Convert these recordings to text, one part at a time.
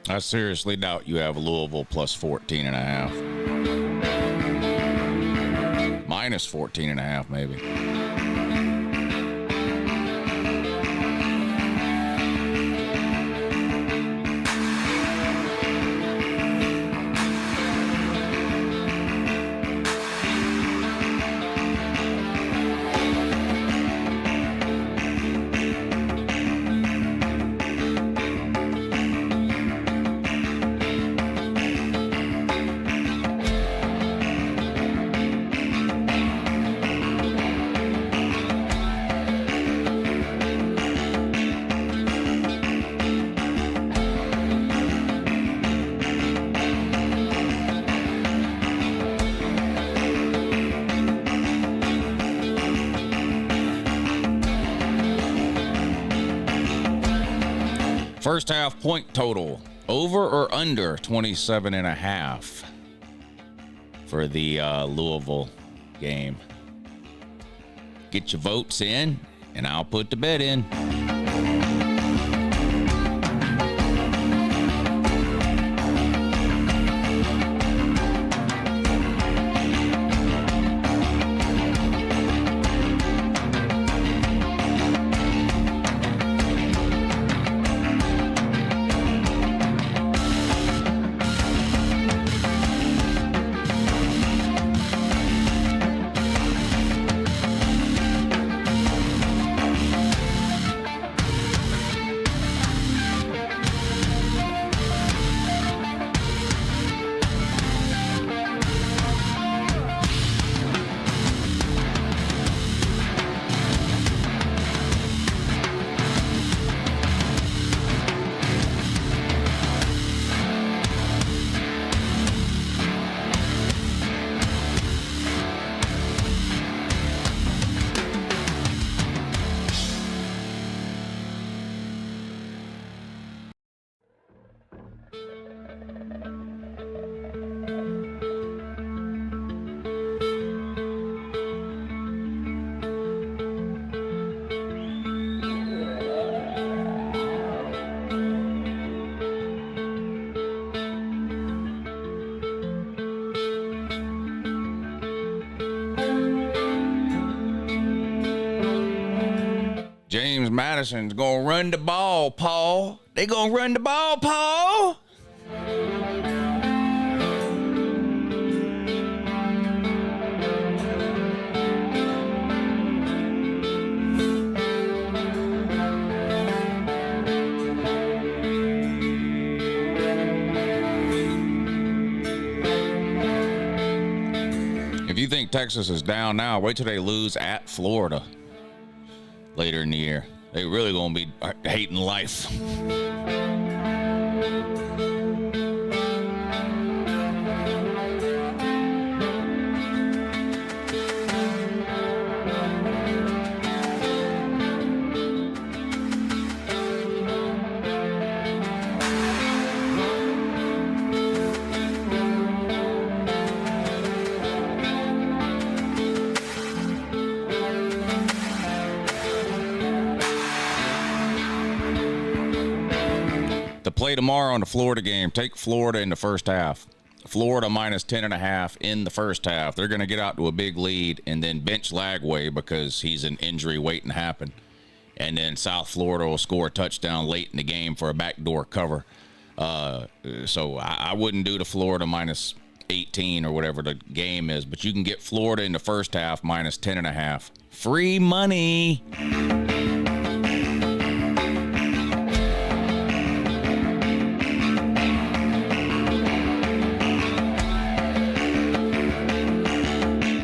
I seriously doubt you have Louisville plus 14.5. Minus 14.5, maybe. First half point total, over or under 27.5 for the Louisville game. Get your votes in, and I'll put the bet in. Madison's gonna run the ball, Paul. They gonna run the ball, Paul. If you think Texas is down now, wait till they lose at Florida later in the year. They really gonna be hating life. Play tomorrow on the Florida game. Take Florida in the first half. Florida minus 10.5 in the first half. They're going to get out to a big lead and then bench Lagway because he's an injury waiting to happen. And then South Florida will score a touchdown late in the game for a backdoor cover. So I wouldn't do the Florida minus 18 or whatever the game is, but you can get Florida in the first half minus 10.5. Free money.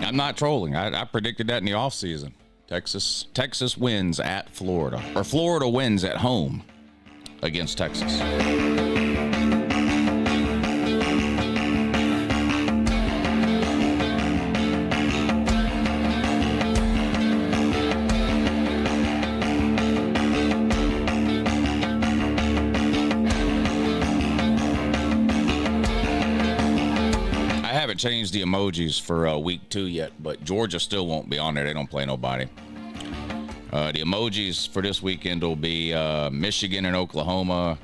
I'm not trolling. I predicted that in the offseason. Texas wins at Florida, or Florida wins at home against Texas. Changed the emojis for week 2 yet, but Georgia still won't be on there. They don't play nobody. The emojis for this weekend will be Michigan and Oklahoma,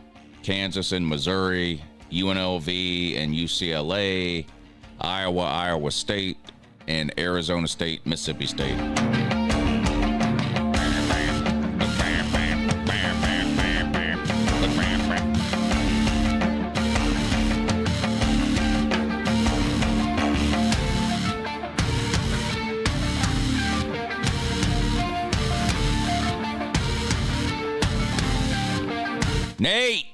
Kansas and Missouri, UNLV and UCLA, Iowa, Iowa State, and Arizona State, Mississippi State. Nate!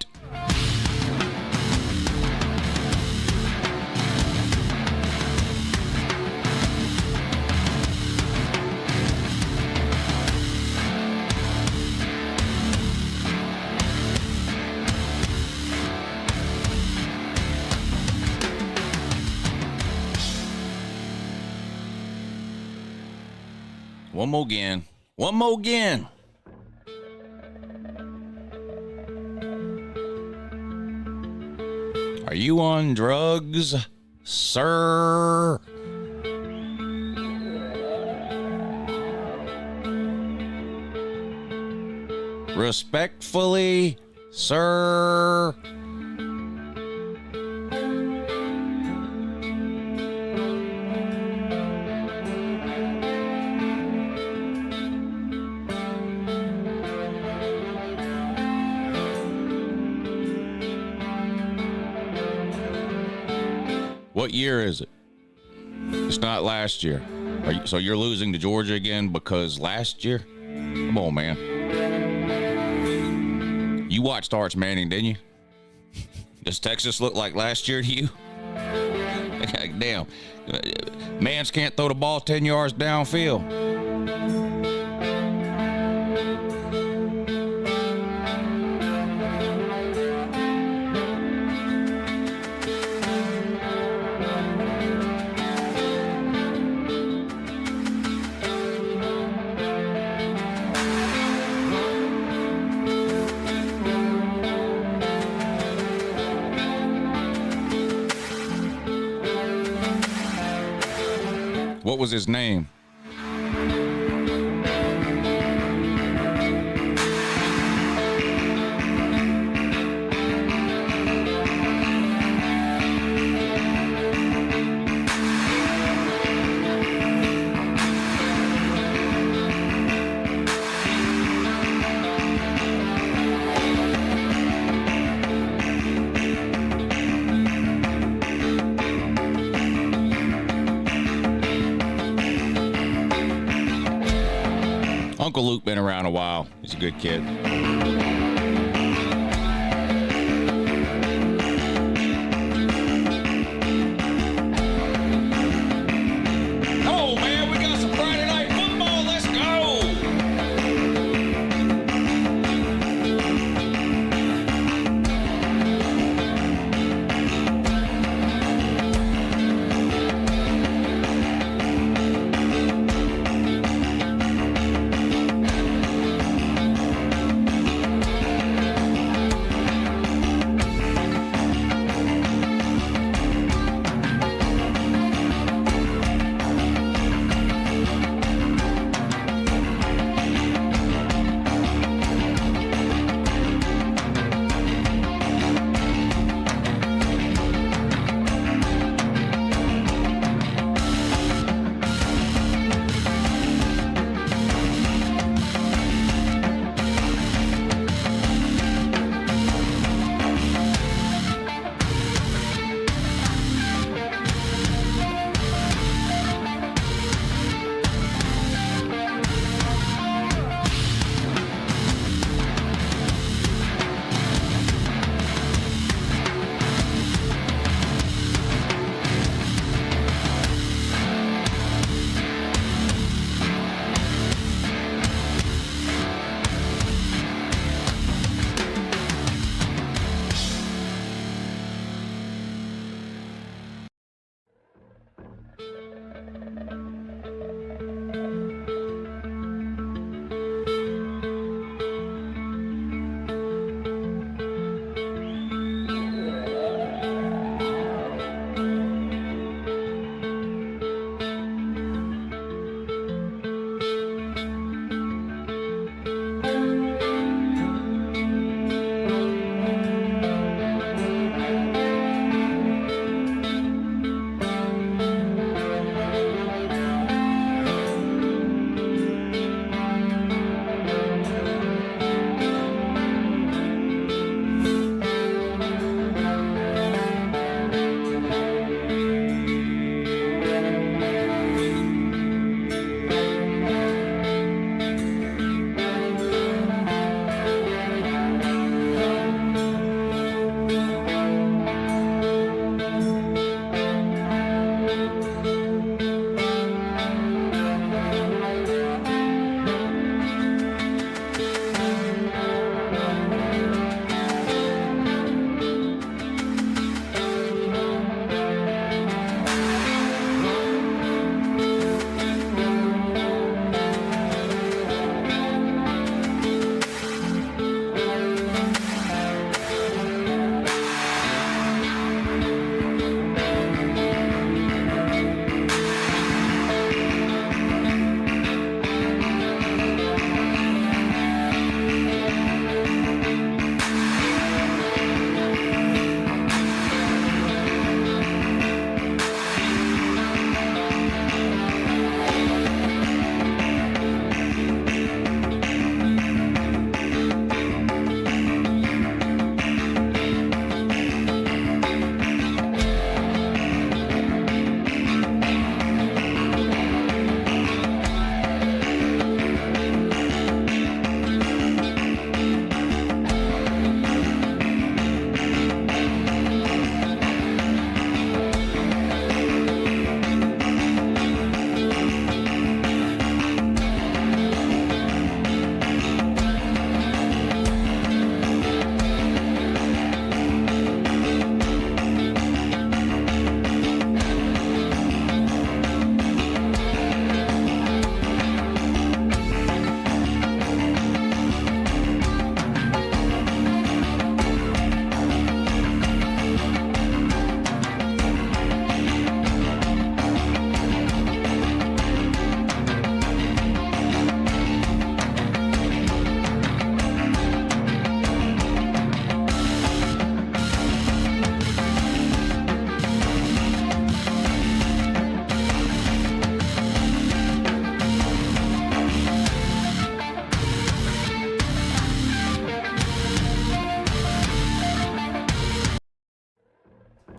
One more again. One more again. Are you on drugs, sir? Respectfully, sir. What year is it? It's not last year. So you're losing to Georgia again because last year? Come on, man. You watched Arch Manning, didn't you? Does Texas look like last year to you? Damn. Mans can't throw the ball 10 yards downfield. What was his name? Uncle Luke been around a while. He's a good kid. Oh, man, we got some Friday night football. Let's go.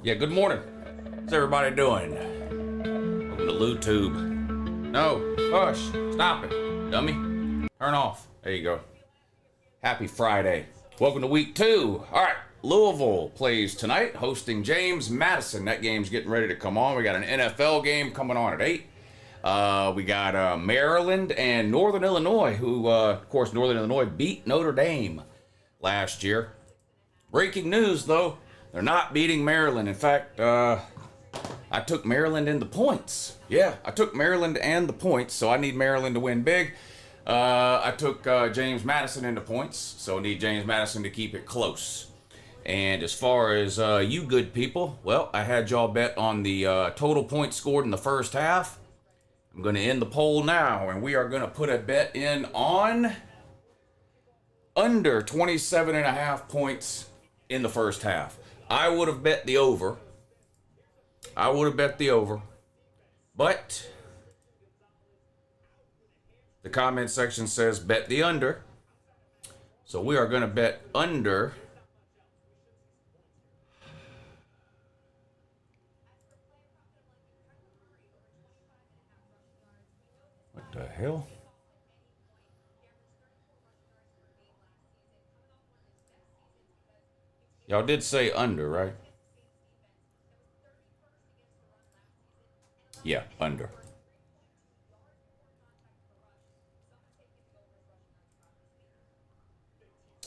Yeah, good morning. How's everybody doing? Welcome to LouTube. No, hush, stop it, dummy. Turn off. There you go. Happy Friday. Welcome to week 2. All right, Louisville plays tonight, hosting James Madison. That game's getting ready to come on. We got an NFL game coming on at 8. We got Maryland and Northern Illinois, who, of course, Northern Illinois beat Notre Dame last year. Breaking news, though, they're not beating Maryland. In fact, I took Maryland in the points. Yeah, I took Maryland and the points, so I need Maryland to win big. I took James Madison into points, so I need James Madison to keep it close. And as far as you good people, well, I had y'all bet on the total points scored in the first half. I'm going to end the poll now, and we are going to put a bet in on under 27.5 points in the first half. I would have bet the over. But the comment section says bet the under. So we are going to bet under. What the hell? Y'all did say under, right? Yeah, under.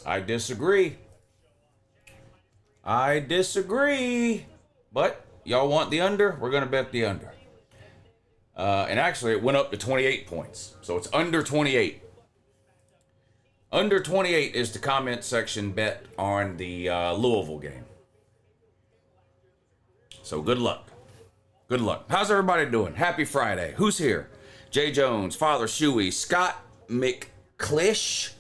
I disagree. But y'all want the under? We're going to bet the under. And actually, it went up to 28 points. So it's under 28. Under 28 is the comment section bet on the Louisville game. So good luck. Good luck. How's everybody doing? Happy Friday. Who's here? Jay Jones, Father Shuey, Scott McClish,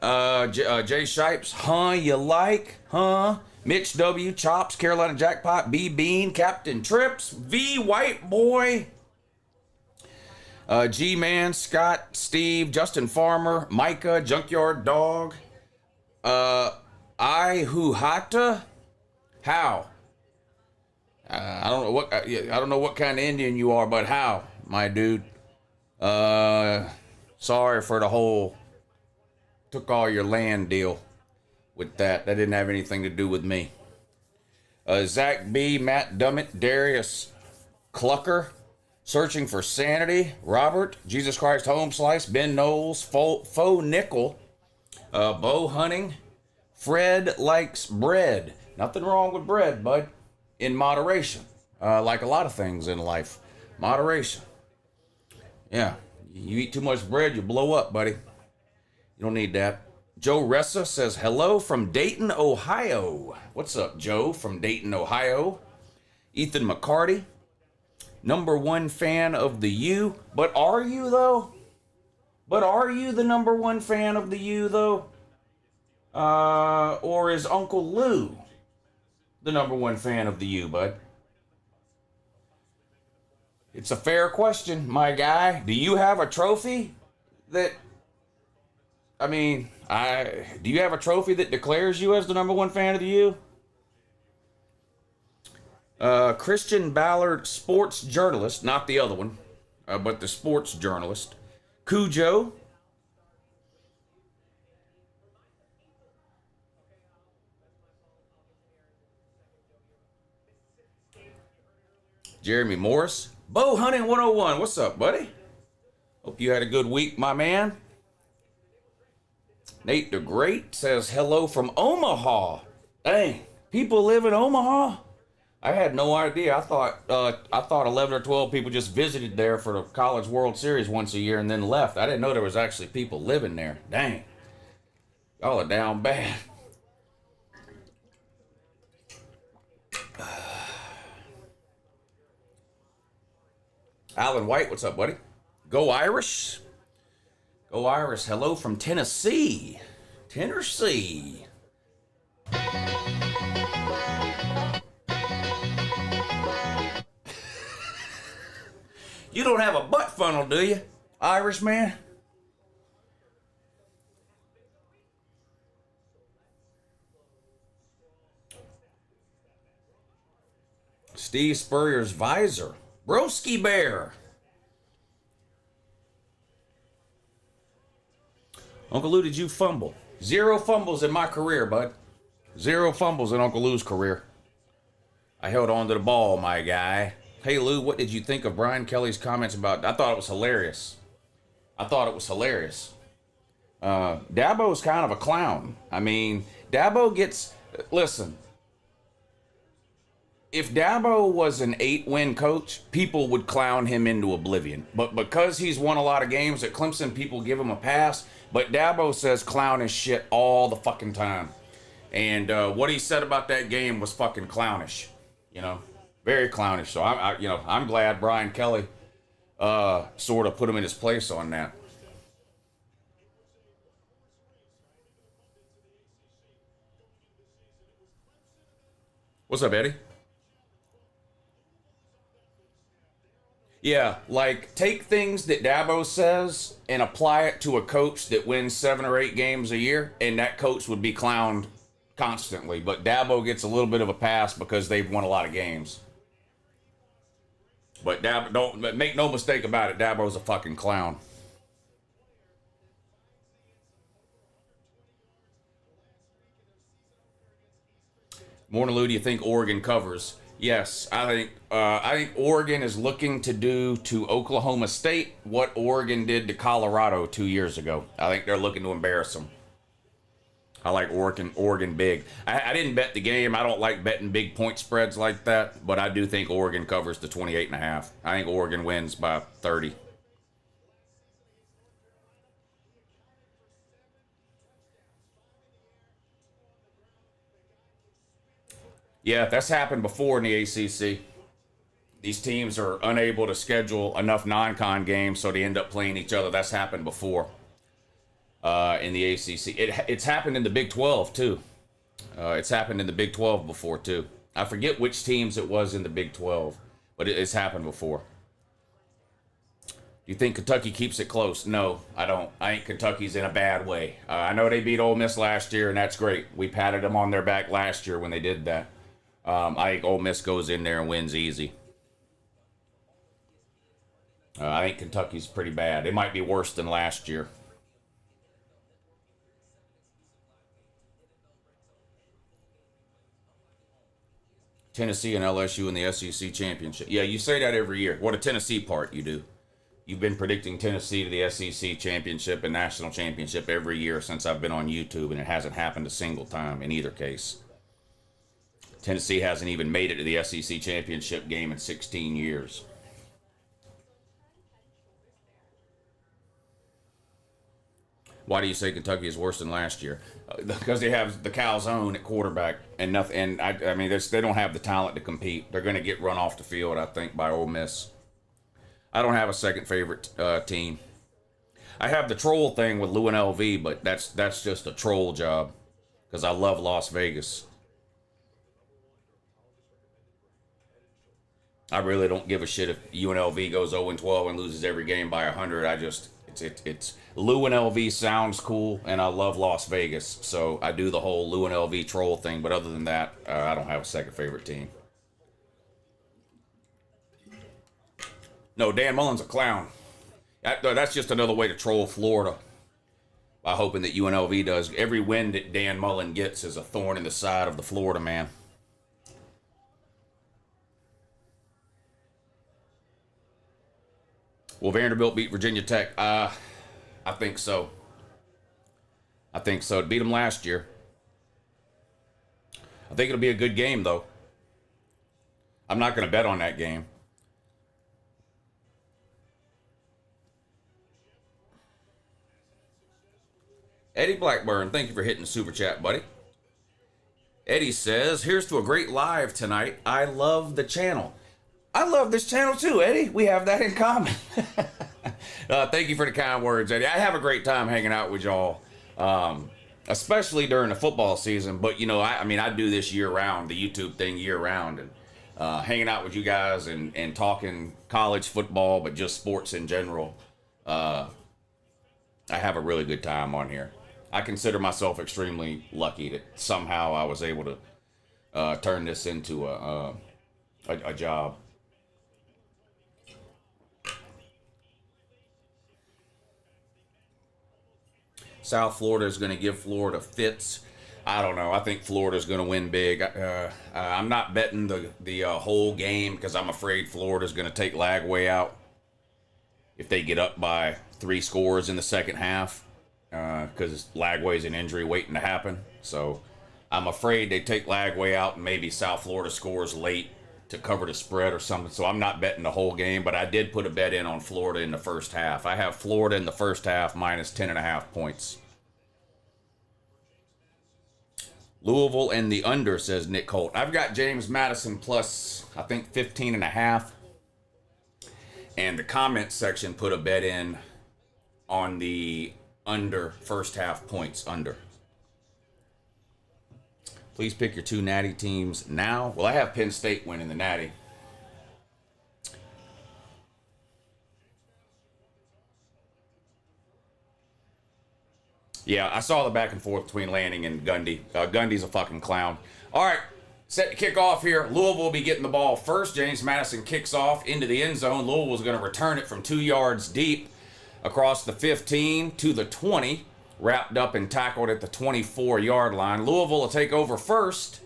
Jay Shipes, huh, you like? Huh? Mitch W, Chops, Carolina Jackpot, B Bean, Captain Trips, V White Boy, G-Man, Scott, Steve, Justin Farmer, Micah, Junkyard Dog, I Who Hata, how? I don't know what kind of Indian you are, but how, my dude? Sorry for the whole took all your land deal with that. That didn't have anything to do with me. Zach B, Matt Dummett, Darius Clucker, Searching for Sanity, Robert, Jesus Christ Home Slice, Ben Knowles, Faux Nickel, Bo Hunting, Fred Likes Bread. Nothing wrong with bread, bud. In moderation. Like a lot of things in life. Moderation. Yeah. You eat too much bread, you blow up, buddy. You don't need that. Joe Ressa says, hello from Dayton, Ohio. What's up, Joe from Dayton, Ohio? Ethan McCarty. Number 1 fan of the U. But are you, though? But are you the number 1 fan of the U, though? Or is Uncle Lou the number 1 fan of the U, bud? It's a fair question, my guy. Do you have a trophy that... do you have a trophy that declares you as the number 1 fan of the U? Christian Ballard, sports journalist, not the other one, but the sports journalist. Cujo. Jeremy Morris. Bow Hunting 101. What's up, buddy? Hope you had a good week, my man. Nate the Great says hello from Omaha. Dang, people live in Omaha? I had no idea. I thought 11 or 12 people just visited there for the College World Series once a year and then left. I didn't know there was actually people living there. Dang. Y'all are down bad. Alan White, what's up, buddy? Go Irish. Go Irish. Hello from Tennessee. Tennessee. You don't have a butt funnel, do you, Irish man? Steve Spurrier's visor. Broski Bear. Uncle Lou, did you fumble? 0 fumbles in my career, bud. 0 fumbles in Uncle Lou's career. I held on to the ball, my guy. Hey, Lou, what did you think of Brian Kelly's comments about... I thought it was hilarious. Dabo's kind of a clown. I mean, Dabo gets... Listen. If Dabo was an 8-win coach, people would clown him into oblivion. But because he's won a lot of games at Clemson, people give him a pass. But Dabo says clownish shit all the fucking time. And what he said about that game was fucking clownish. You know, very clownish. So I'm glad Brian Kelly sort of put him in his place on that. What's up, Eddie? Yeah, like take things that Dabo says and apply it to a coach that wins 7 or 8 games a year, and that coach would be clowned constantly. But Dabo gets a little bit of a pass because they've won a lot of games. But don't make no mistake about it, Dabo's a fucking clown. Morning, Lou, do you think Oregon covers? Yes, I think Oregon is looking to do to Oklahoma State what Oregon did to Colorado 2 years ago. I think they're looking to embarrass them. I like Oregon big. I didn't bet the game. I don't like betting big point spreads like that, but I do think Oregon covers the 28.5. I think Oregon wins by 30. Yeah, that's happened before in the ACC. These teams are unable to schedule enough non-con games, so they end up playing each other. That's happened before in the ACC. It's happened in the Big 12, too. It's happened in the Big 12 before, too. I forget which teams it was in the Big 12, but it's happened before. Do you think Kentucky keeps it close? No, I don't. I think Kentucky's in a bad way. I know they beat Ole Miss last year, and that's great. We patted them on their back last year when they did that. I think Ole Miss goes in there and wins easy. I think Kentucky's pretty bad. It might be worse than last year. Tennessee and LSU in the SEC championship. Yeah, you say that every year. What a Tennessee part you do. You've been predicting Tennessee to the SEC championship and national championship every year since I've been on YouTube, and it hasn't happened a single time in either case. Tennessee hasn't even made it to the SEC championship game in 16 years. Why do you say Kentucky is worse than last year? Because they have the Calzone at quarterback and nothing. And I mean, they don't have the talent to compete. They're going to get run off the field, I think, by Ole Miss. I don't have a second favorite team. I have the troll thing with Lou and LV, but that's just a troll job because I love Las Vegas. I really don't give a shit if UNLV goes 0-12 and loses every game by 100. It's Lou and LV sounds cool, and I love Las Vegas, so I do the whole Lou and LV troll thing. But other than that, I don't have a second favorite team. No, Dan Mullen's a clown. That's just another way to troll Florida by hoping that UNLV does. Every win that Dan Mullen gets is a thorn in the side of the Florida man. Will Vanderbilt beat Virginia Tech? I think so. I think so. It beat them last year. I think it'll be a good game, though. I'm not going to bet on that game. Eddie Blackburn, thank you for hitting the super chat, buddy. Eddie says, here's to a great live tonight. I love the channel. I love this channel too, Eddie. We have that in common. Thank you for the kind words, Eddie. I have a great time hanging out with y'all, especially during the football season. But, you know, I do this year round, the YouTube thing year round, and hanging out with you guys and talking college football, but just sports in general. I have a really good time on here. I consider myself extremely lucky that somehow I was able to turn this into a a job. South Florida is going to give Florida fits. I don't know. I think Florida's going to win big. I'm not betting the whole game because I'm afraid Florida's going to take Lagway out if they get up by 3 scores in the second half because Lagway's an injury waiting to happen. So I'm afraid they take Lagway out and maybe South Florida scores late to cover the spread or something. So I'm not betting the whole game, but I did put a bet in on Florida in the first half. I have Florida in the first half minus 10.5 points. Louisville and the under, says Nick Holt. I've got James Madison plus, I think, 15.5. And the comment section put a bet in on the under first half points under. Please pick your 2 Natty teams now. Well, I have Penn State winning the Natty. Yeah, I saw the back and forth between Lanning and Gundy. Gundy's a fucking clown. All right, set to kick off here. Louisville will be getting the ball first. James Madison kicks off into the end zone. Louisville's going to return it from 2 yards deep across the 15 to the 20. Wrapped up and tackled at the 24-yard line. Louisville will take over first.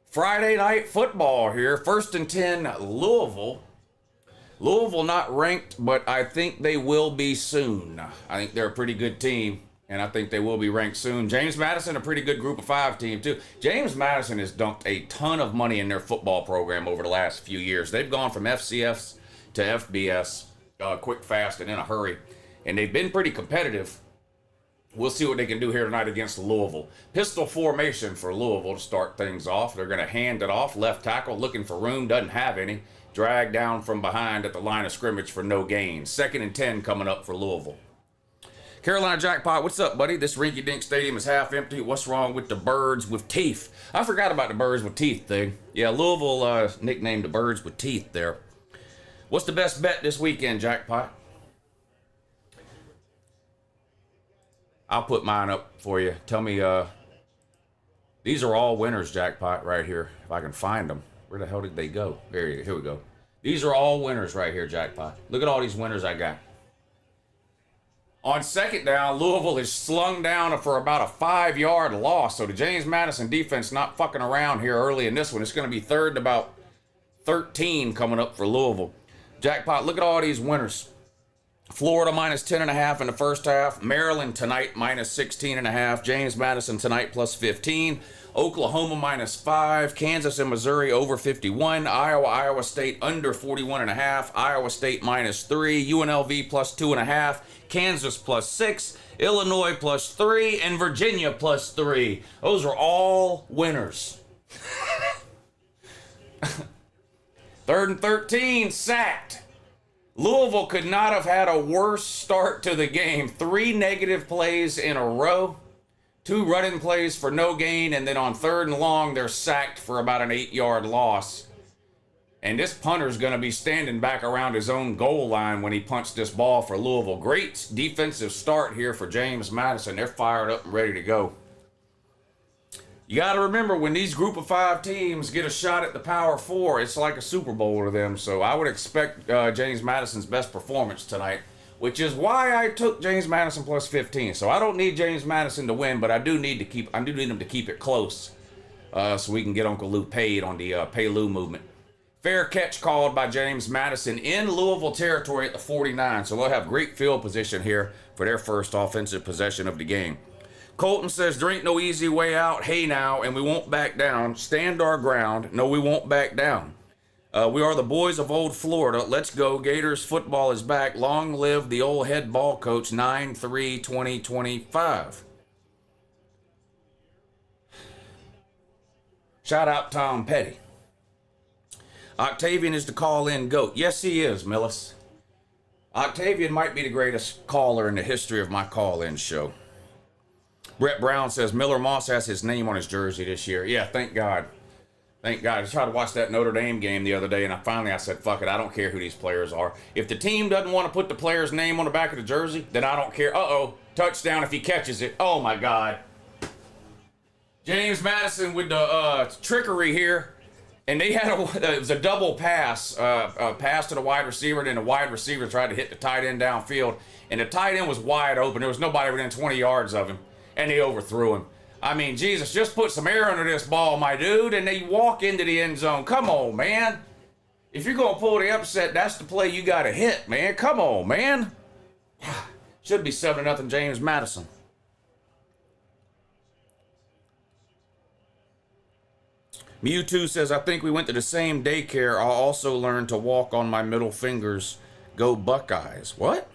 Friday night football here. 1st and 10, Louisville. Louisville not ranked, but I think they will be soon. I think they're a pretty good team, and I think they will be ranked soon. James Madison, a pretty good group of 5 team, too. James Madison has dumped a ton of money in their football program over the last few years. They've gone from FCS to FBS quick, fast, and in a hurry. And they've been pretty competitive. We'll see what they can do here tonight against Louisville. Pistol formation for Louisville to start things off. They're going to hand it off. Left tackle looking for room. Doesn't have any. Dragged down from behind at the line of scrimmage for no gain. 2nd and 10 coming up for Louisville. Carolina Jackpot, what's up, buddy? This rinky-dink stadium is half empty. What's wrong with the birds with teeth? I forgot about the birds with teeth thing. Yeah, Louisville nicknamed the birds with teeth there. What's the best bet this weekend, Jackpot? I'll put mine up for you. Tell me, these are all winners, Jackpot, right here. If I can find them. Where the hell did they go? Here we go. These are all winners right here, Jackpot. Look at all these winners I got. On 2nd down, Louisville is slung down for about a 5-yard loss. So the James Madison defense not fucking around here early in this one. It's going to be 3rd and about 13 coming up for Louisville. Jackpot, look at all these winners. Florida minus 10.5 in the first half. Maryland tonight minus 16.5. James Madison tonight plus 15. Oklahoma minus 5. Kansas and Missouri over 51. Iowa State under 41.5. Iowa State minus 3. UNLV plus 2.5. Kansas plus 6. Illinois plus 3. And Virginia plus 3. Those are all winners. 3rd and 13, sacked. Louisville could not have had a worse start to the game. 3 negative plays in a row. 2 running plays for no gain, and then on 3rd and long, they're sacked for about an 8-yard loss. And this punter's going to be standing back around his own goal line when he punched this ball for Louisville. Great defensive start here for James Madison. They're fired up and ready to go. You got to remember, when these group of 5 teams get a shot at the Power 4, it's like a Super Bowl to them. So I would expect James Madison's best performance tonight, which is why I took James Madison plus 15. So I don't need James Madison to win, but I do need him to keep it close so we can get Uncle Lou paid on the Pay Lou movement. Fair catch called by James Madison in Louisville territory at the 49. So they'll have great field position here for their first offensive possession of the game. Colton says, there ain't no easy way out. Hey now, and we won't back down. Stand our ground. No, we won't back down. We are the boys of old Florida. Let's go. Gators football is back. Long live the old head ball coach, 9-3-2025. Shout out Tom Petty. Octavian is the call-in GOAT. Yes, he is, Millis. Octavian might be the greatest caller in the history of my call-in show. Brett Brown says Miller Moss has his name on his jersey this year. Yeah, thank God. Thank God. I tried to watch that Notre Dame game the other day, and I said, fuck it, I don't care who these players are. If the team doesn't want to put the player's name on the back of the jersey, then I don't care. Uh-oh, touchdown if he catches it. Oh, my God. James Madison with the trickery here. And they had it was a double pass, pass to the wide receiver, and then the wide receiver tried to hit the tight end downfield, and the tight end was wide open. There was nobody within 20 yards of him, and they overthrew him. I mean, Jesus, just put some air under this ball, my dude, and they walk into the end zone. Come on, man. If you're going to pull the upset, that's the play you got to hit, man. Come on, man. Should be 7-0 James Madison. Mewtwo says, I think we went to the same daycare. I'll also learn to walk on my middle fingers. Go Buckeyes. What?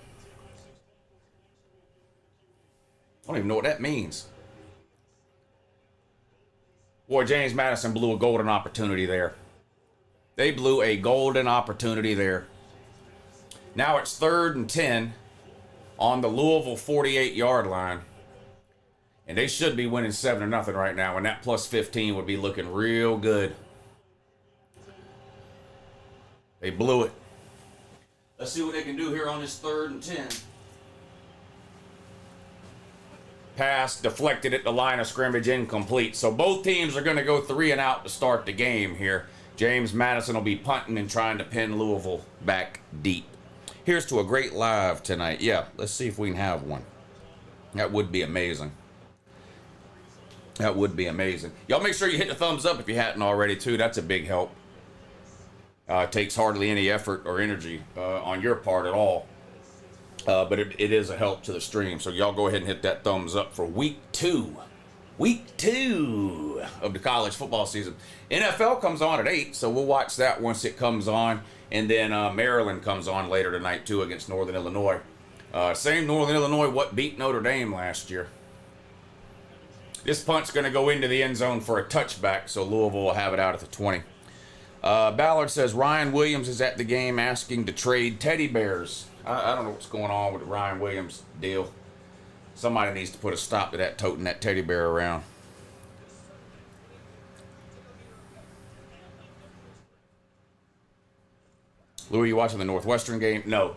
I don't even know what that means. Boy, James Madison blew a golden opportunity there. They blew a golden opportunity there. Now it's 3rd and 10 on the Louisville 48-yard line. And they should be winning 7-0 right now, and that plus 15 would be looking real good. They blew it. Let's see what they can do here on this 3rd and 10. Pass deflected at the line of scrimmage, incomplete. So both teams are going to go 3 and out to start the game here. James Madison will be punting and trying to pin Louisville back deep. Here's to a great live tonight. Yeah, let's see if we can have one. That would be amazing. That would be amazing. Y'all make sure you hit the thumbs up if you hadn't already, too. That's a big help. It takes hardly any effort or energy on your part at all. But it is a help to the stream. So y'all go ahead and hit that thumbs up for week 2. Week 2 of the college football season. NFL comes on at 8, so we'll watch that once it comes on. And then Maryland comes on later tonight, too, against Northern Illinois. Same Northern Illinois what beat Notre Dame last year. This punt's going to go into the end zone for a touchback, so Louisville will have it out at the 20. Ballard says Ryan Williams is at the game asking to trade teddy bears. I don't know what's going on with the Ryan Williams deal. Somebody needs to put a stop to that toting that teddy bear around. Lou, are you watching the Northwestern game? No.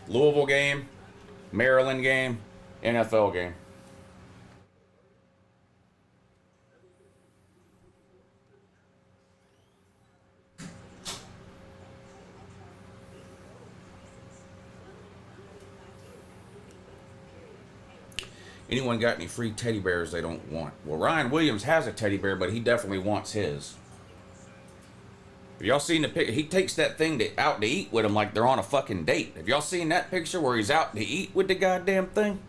Louisville game, Maryland game, NFL game. Anyone got any free teddy bears they don't want? Well, Ryan Williams has a teddy bear, but he definitely wants his. Have y'all seen the picture? He takes that thing out to eat with him like they're on a fucking date. Have y'all seen that picture where he's out to eat with the goddamn thing?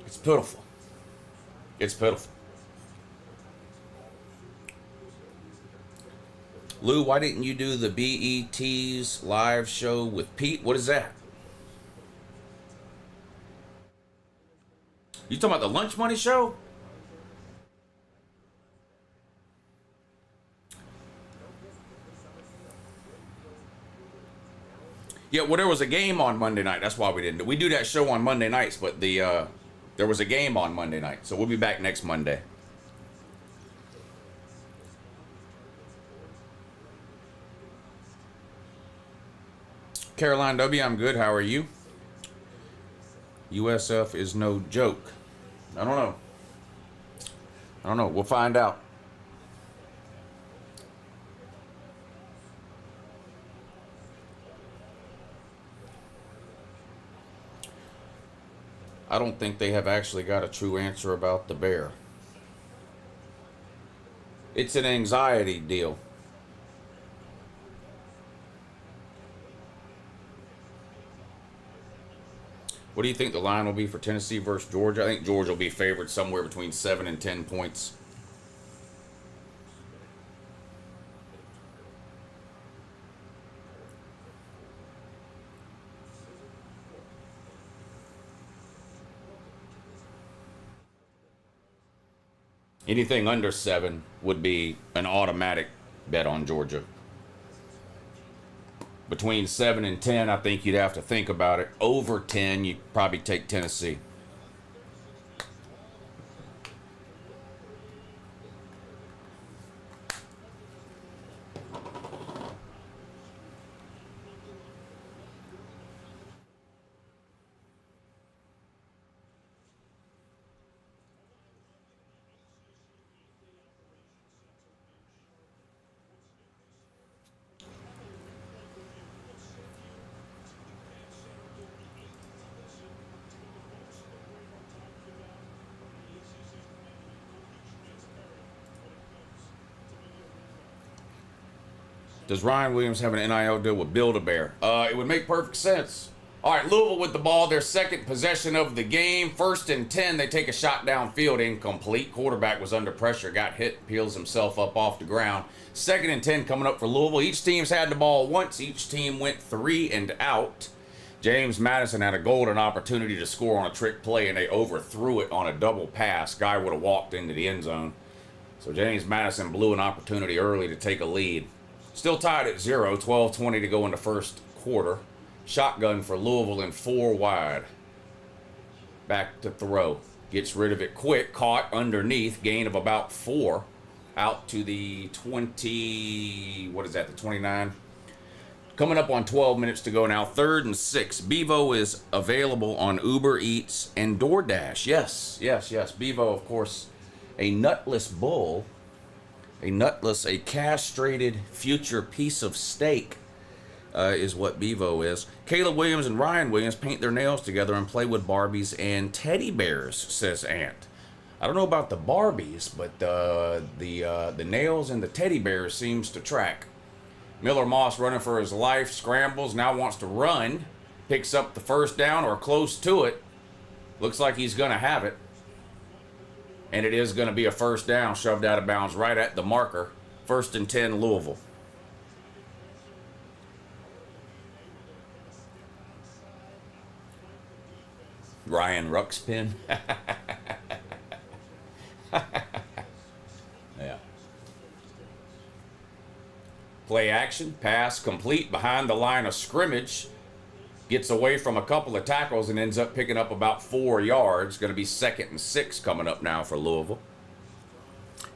It's pitiful. It's pitiful. Lou, why didn't you do the BET's live show with Pete? What is that? You talking about the Lunch Money show? Yeah, well, there was a game on Monday night. That's why we didn't do it. We do that show on Monday nights, but there was a game on Monday night. So we'll be back next Monday. Caroline W., I'm good. How are you? USF is no joke. I don't know. We'll find out. I don't think they have actually got a true answer about the bear. It's an anxiety deal. What do you think the line will be for Tennessee versus Georgia? I think Georgia will be favored somewhere between 7 and 10 points. Anything under 7 would be an automatic bet on Georgia. Between 7 and 10, I think you'd have to think about it. Over 10, you'd probably take Tennessee. Does Ryan Williams have an NIL deal with Build-A-Bear? It would make perfect sense. All right, Louisville with the ball. Their second possession of the game. 1st and 10. They take a shot downfield. Incomplete. Quarterback was under pressure. Got hit. Peels himself up off the ground. 2nd and 10 coming up for Louisville. Each team's had the ball once. Each team went 3 and out. James Madison had a golden opportunity to score on a trick play, and they overthrew it on a double pass. Guy would have walked into the end zone. So James Madison blew an opportunity early to take a lead. Still tied at 0. 12:20 to go in the first quarter. Shotgun for Louisville and 4 wide. Back to throw. Gets rid of it quick. Caught underneath. Gain of about 4. Out to the 20... What is that? The 29? Coming up on 12 minutes to go now. 3rd and 6. Bevo is available on Uber Eats and DoorDash. Yes. Bevo, of course, a nutless bull. A castrated future piece of steak. Is what Bevo is. Caleb Williams and Ryan Williams paint their nails together and play with Barbies and teddy bears, says Ant. I don't know about the Barbies, but the nails and the teddy bears seems to track. Miller Moss running for his life, scrambles, now wants to run, picks up the first down or close to it. Looks like he's going to have it. And it is going to be a first down, shoved out of bounds right at the marker. 1st and 10, Louisville. Ryan Ruxpin. Yeah. Play action, pass complete behind the line of scrimmage. Gets away from a couple of tackles and ends up picking up about 4 yards. Going to be 2nd and 6 coming up now for Louisville.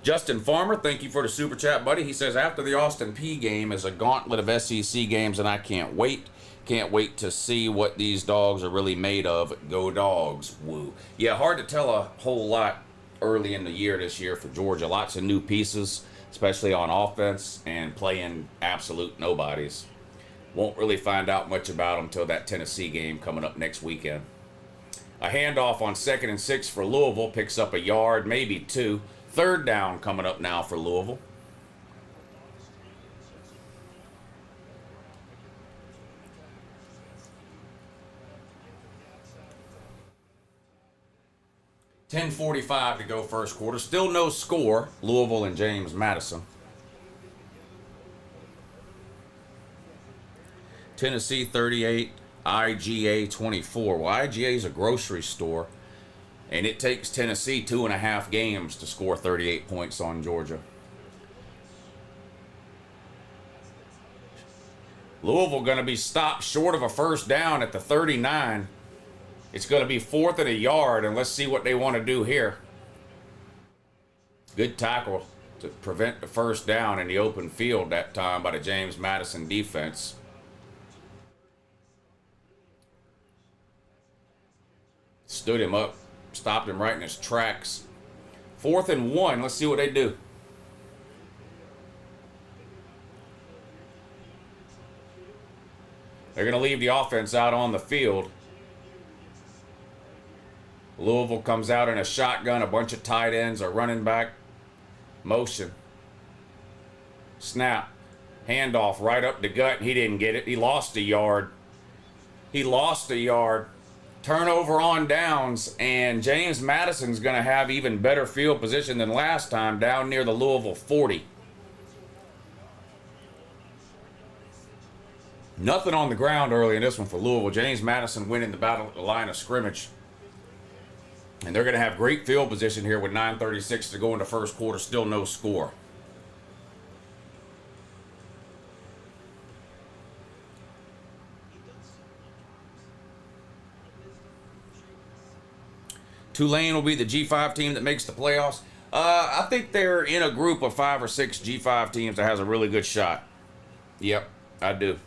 Justin Farmer, thank you for the super chat, buddy. He says, after the Austin Peay game is a gauntlet of SEC games, and I can't wait. Can't wait to see what these dogs are really made of. Go Dogs. Woo. Yeah, hard to tell a whole lot early in the year this year for Georgia. Lots of new pieces, especially on offense, and playing absolute nobodies. Won't really find out much about them until that Tennessee game coming up next weekend. A handoff on 2nd and 6 for Louisville. Picks up a yard, maybe 2. 3rd down coming up now for Louisville. $10:45 to go first quarter. Still no score. Louisville and James Madison. Tennessee 38, IGA 24. Well, IGA is a grocery store, and it takes Tennessee 2.5 games to score 38 points on Georgia. Louisville going to be stopped short of a first down at the 39. It's going to be 4th and a yard, and let's see what they want to do here. Good tackle to prevent the first down in the open field that time by the James Madison defense. Stood him up, stopped him right in his tracks. 4th and 1, let's see what they do. They're going to leave the offense out on the field. Louisville comes out in a shotgun, a bunch of tight ends, a running back. Motion. Snap. Handoff right up the gut, and he didn't get it. He lost a yard. Turnover on downs, and James Madison's going to have even better field position than last time, down near the Louisville 40. Nothing on the ground early in this one for Louisville. James Madison winning the battle at the line of scrimmage. And they're going to have great field position here with 9:36 to go in the first quarter. Still no score. Tulane will be the G5 team that makes the playoffs. I think they're in a group of 5 or 6 G5 teams that has a really good shot. Yep, I do.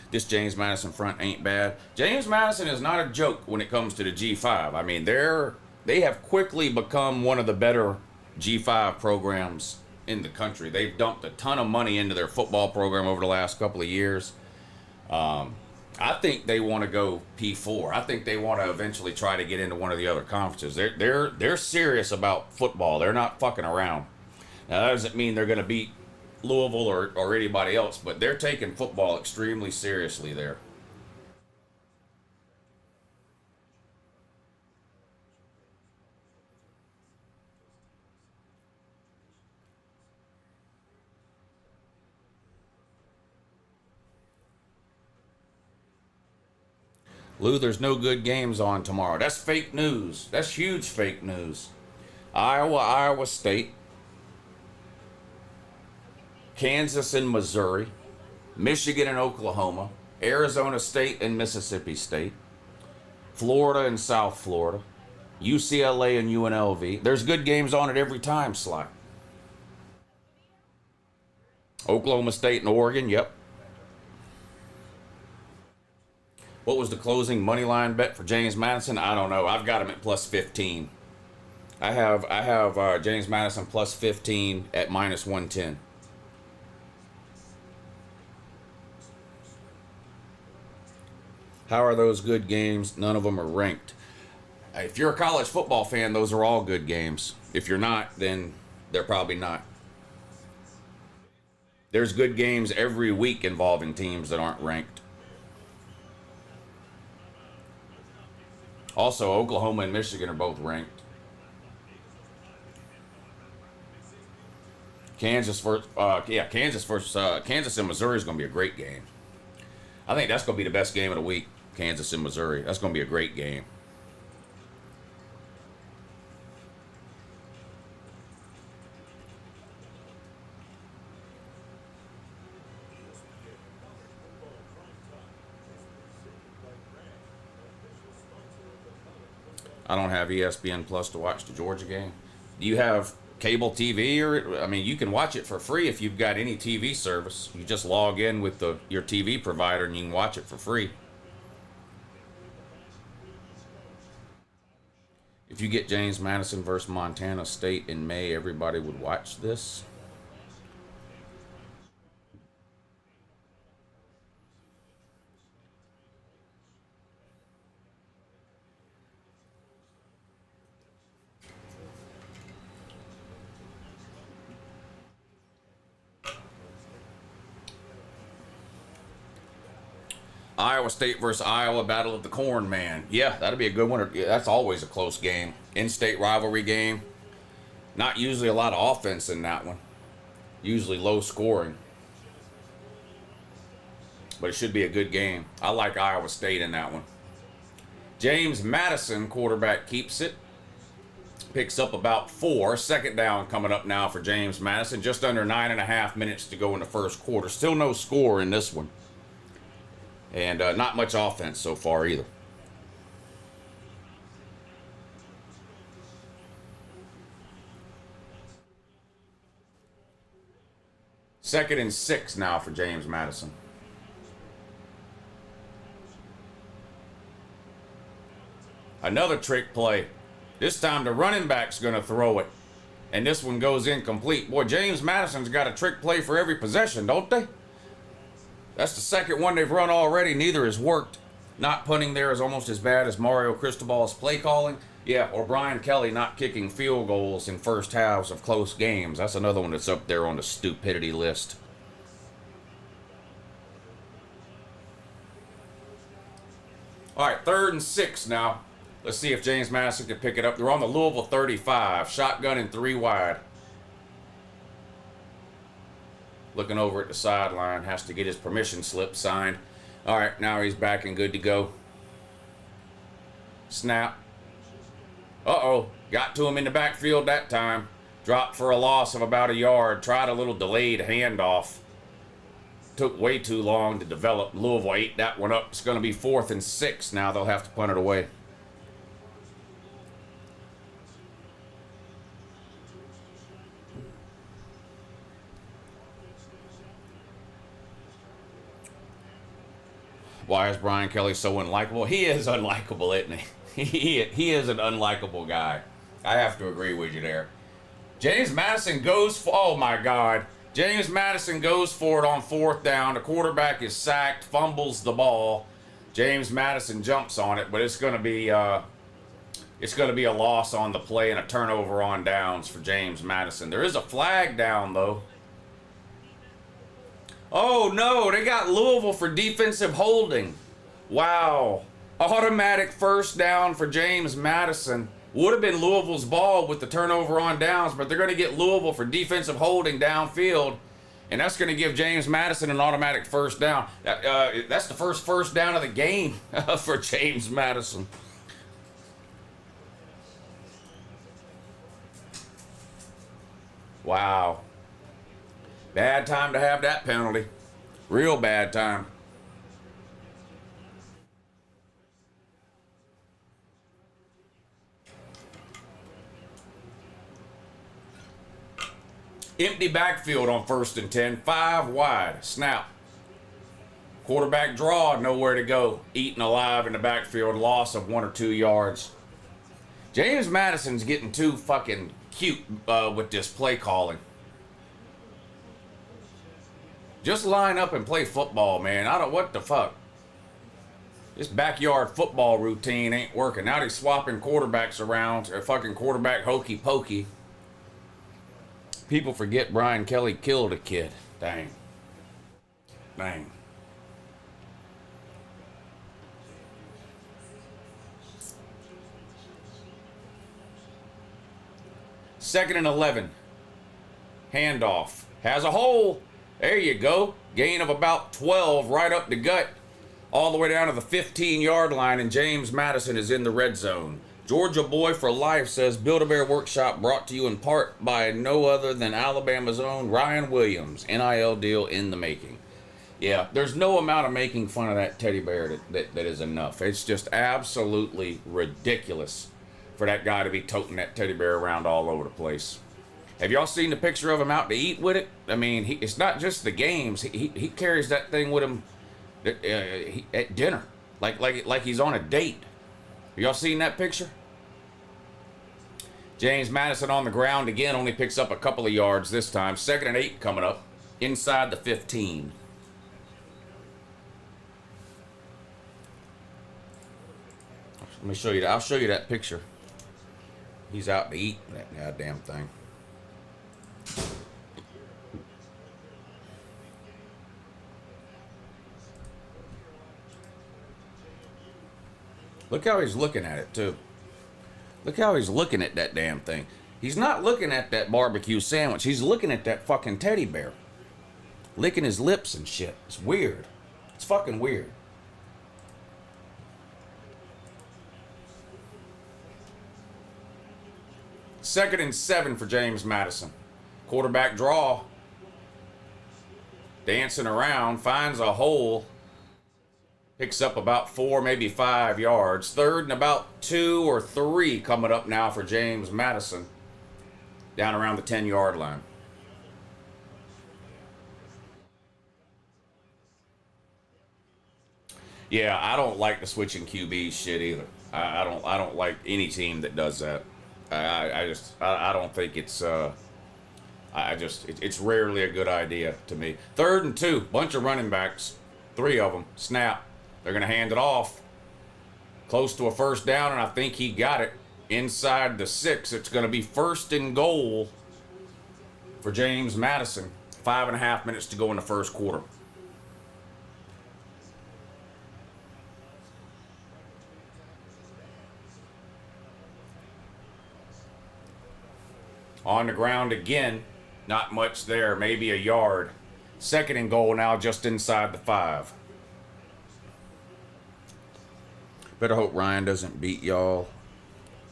This James Madison front ain't bad. James Madison is not a joke when it comes to the G5. I mean, they have quickly become one of the better G5 programs in the country. They've dumped a ton of money into their football program over the last couple of years. I think they want to go P4. I think they want to eventually try to get into one of the other conferences. They're serious about football. They're not fucking around. Now that doesn't mean they're going to beat Louisville or anybody else, but they're taking football extremely seriously there. Lou, there's no good games on tomorrow. That's fake news. That's huge fake news. Iowa State, Kansas and Missouri, Michigan and Oklahoma, Arizona State and Mississippi State, Florida and South Florida, UCLA and UNLV. There's good games on at every time slot. Oklahoma State and Oregon, yep. What was the closing money line bet for James Madison? I don't know. I've got him at plus 15. I have James Madison plus 15 at minus 110. How are those good games? None of them are ranked. If you're a college football fan, those are all good games. If you're not, then they're probably not. There's good games every week involving teams that aren't ranked. Also, Oklahoma and Michigan are both ranked. Kansas and Missouri is going to be a great game. I think that's going to be the best game of the week. Kansas and Missouri. That's going to be a great game. I don't have ESPN Plus to watch the Georgia game. Do you have cable TV? Or I mean, you can watch it for free if you've got any TV service. You just log in with your TV provider and you can watch it for free. If you get James Madison versus Montana State in May, everybody would watch this. Iowa State versus Iowa, Battle of the Corn Man. Yeah, that'll be a good one. Yeah, that's always a close game. In-state rivalry game. Not usually a lot of offense in that one. Usually low scoring. But it should be a good game. I like Iowa State in that one. James Madison, quarterback, keeps it. Picks up about 4. Second down coming up now for James Madison. Just under 9.5 minutes to go in the first quarter. Still no score in this one. And not much offense so far either. Second and 6 now for James Madison. Another trick play. This time the running back's going to throw it. And this one goes incomplete. Boy, James Madison's got a trick play for every possession, don't they? That's the second one they've run already. Neither has worked. Not punting there is almost as bad as Mario Cristobal's play calling. Yeah, or Brian Kelly not kicking field goals in first halves of close games. That's another one that's up there on the stupidity list. All right, 3rd and 6 now. Let's see if James Madison can pick it up. They're on the Louisville 35. Shotgun and 3 wide. Looking over at the sideline, has to get his permission slip signed. All right, now he's back and good to go. Snap. Uh-oh, got to him in the backfield that time. Dropped for a loss of about a yard. Tried a little delayed handoff. Took way too long to develop. Louisville ate that one up. It's going to be 4th and 6 now. They'll have to punt it away. Why is Brian Kelly so unlikable? He is unlikable, isn't he? He is an unlikable guy. I have to agree with you there. James Madison goes for, oh my God. James Madison goes for it on 4th down. The quarterback is sacked, fumbles the ball. James Madison jumps on it, but it's going to be a loss on the play and a turnover on downs for James Madison. There is a flag down though. Oh no, they got Louisville for defensive holding. Wow. Automatic first down for James Madison. Would have been Louisville's ball with the turnover on downs, but they're going to get Louisville for defensive holding downfield, and that's going to give James Madison an automatic first down. That's the first down of the game for James Madison. Wow. Bad time to have that penalty. Real bad time. Empty backfield on 1st and 10. 5 wide. Snap. Quarterback draw. Nowhere to go. Eaten alive in the backfield. Loss of 1 or 2 yards. James Madison's getting too fucking cute with this play calling. Just line up and play football, man. What the fuck? This backyard football routine ain't working. Now they're swapping quarterbacks around. A fucking quarterback hokey pokey. People forget Brian Kelly killed a kid. Dang. Dang. Second and 11. Handoff. Has a hole. There you go. Gain of about 12 right up the gut. All the way down to the 15-yard line, and James Madison is in the red zone. Georgia Boy for Life says, Build-A-Bear Workshop brought to you in part by no other than Alabama's own Ryan Williams. NIL deal in the making. Yeah, there's no amount of making fun of that teddy bear that is enough. It's just absolutely ridiculous for that guy to be toting that teddy bear around all over the place. Have y'all seen the picture of him out to eat with it? I mean, it's not just the games. He carries that thing with him at dinner, like he's on a date. Have y'all seen that picture? James Madison on the ground again, only picks up a couple of yards this time. 2nd and 8 coming up, inside the 15. Let me show you that. I'll show you that picture. He's out to eat that goddamn thing. Look how he's looking at it, too. Look how he's looking at that damn thing. He's not looking at that barbecue sandwich. He's looking at that fucking teddy bear. Licking his lips and shit. It's weird. It's fucking weird. Second and 7 for James Madison. Quarterback draw. Dancing around. Finds a hole. Picks up about 4, maybe 5 yards. 3rd and about 2 or 3 coming up now for James Madison. Down around the 10-yard line. Yeah, I don't like the switching QB shit either. I don't like any team that does that. I don't think it's it's rarely a good idea to me. 3rd and 2, bunch of running backs, 3 of them. Snap. They're going to hand it off. Close to a first down, and I think he got it inside the 6. It's going to be 1st and goal for James Madison. 5.5 minutes to go in the first quarter. On the ground again. Not much there. Maybe a yard. 2nd and goal now, just inside the 5. Better hope Ryan doesn't beat y'all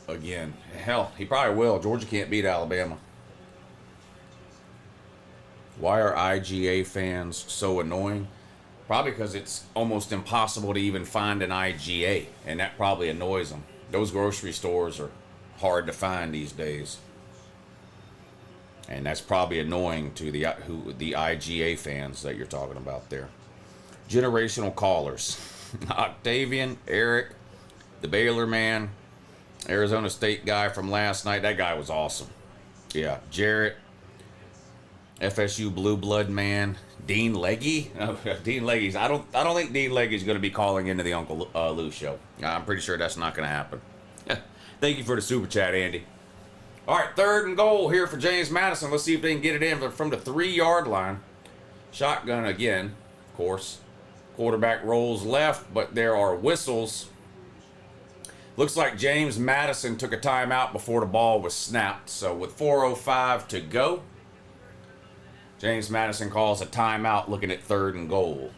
again. Hell, he probably will. Georgia can't beat Alabama. Why are IGA fans so annoying? Probably because it's almost impossible to even find an IGA, and that probably annoys them. Those grocery stores are hard to find these days. And that's probably annoying to the IGA fans that you're talking about there. Generational callers. Octavian, Eric, the Baylor man, Arizona State guy from last night. That guy was awesome. Yeah, Jarrett, FSU Blue Blood man. Dean Leggy? Oh, Dean Leggy's. I don't think Dean Leggy's going to be calling into the Uncle Lou show. I'm pretty sure that's not going to happen. Thank you for the super chat, Andy. All right, 3rd and goal here for James Madison. Let's see if they can get it in from the 3-yard line. Shotgun again, of course. Quarterback rolls left, but there are whistles. Looks like James Madison took a timeout before the ball was snapped. So with 4:05 to go, James Madison calls a timeout looking at 3rd and goal.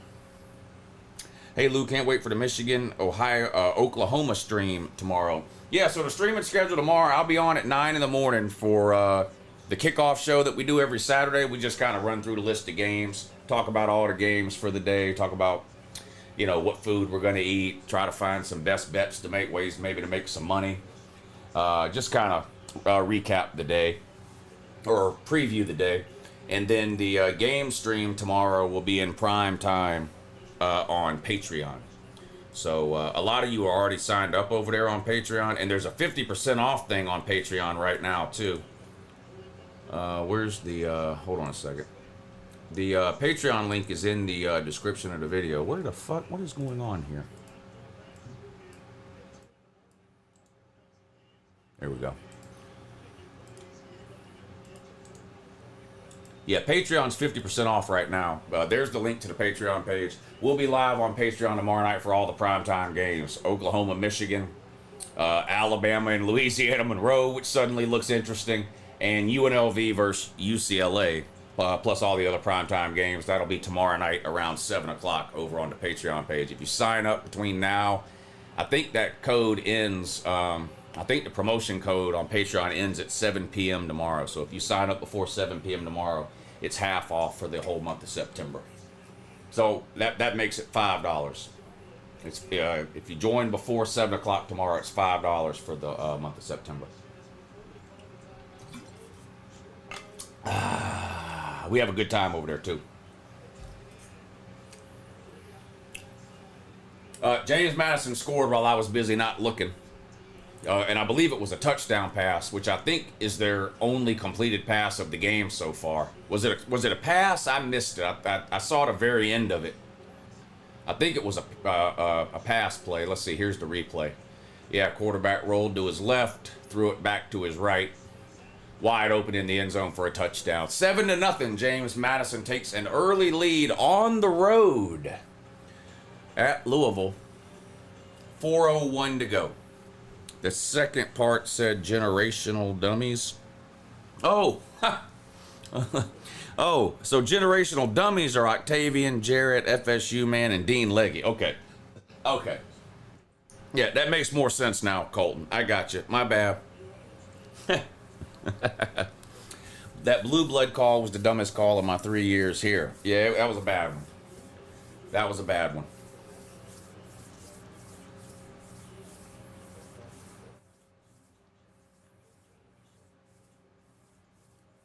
Hey, Lou, can't wait for the Michigan, Oklahoma stream tomorrow. Yeah, so the streaming schedule tomorrow, I'll be on at 9 in the morning for the kickoff show that we do every Saturday. We just kind of run through the list of games, talk about all the games for the day, talk about, what food we're going to eat, try to find some best bets to make, ways maybe to make some money. Just kind of recap the day or preview the day. And then the game stream tomorrow will be in prime time on Patreon. So a lot of you are already signed up over there on Patreon, and there's a 50% off thing on Patreon right now too. Where's the, hold on a second. The Patreon link is in the description of the video. What is going on here? There we go. Yeah, Patreon's 50% off right now. There's the link to the Patreon page. We'll be live on Patreon tomorrow night for all the primetime games. Oklahoma, Michigan, Alabama and Louisiana Monroe, which suddenly looks interesting, and UNLV versus UCLA, plus all the other primetime games. That'll be tomorrow night around 7 o'clock over on the Patreon page. If you sign up between now, I think that code ends, I think the promotion code on Patreon ends at 7 p.m. tomorrow. So if you sign up before 7 p.m. tomorrow, it's half off for the whole month of September. So that makes it $5. It's if you join before 7 o'clock tomorrow, it's $5 for the month of September. We have a good time over there too. James Madison scored while I was busy not looking. And I believe it was a touchdown pass, which I think is their only completed pass of the game so far. Was it a pass? I missed it. I saw the very end of it. I think it was a pass play. Let's see. Here's the replay. Yeah, quarterback rolled to his left, threw it back to his right. Wide open in the end zone for a touchdown. 7-0. James Madison takes an early lead on the road at Louisville. 4:01 to go. The second part said generational dummies. Oh, oh, so generational dummies are Octavian, Jarrett, FSU man, and Dean Leggy. Okay. Yeah, that makes more sense now, Colton. I got you. My bad. That blue blood call was the dumbest call of my 3 years here. Yeah, that was a bad one. That was a bad one.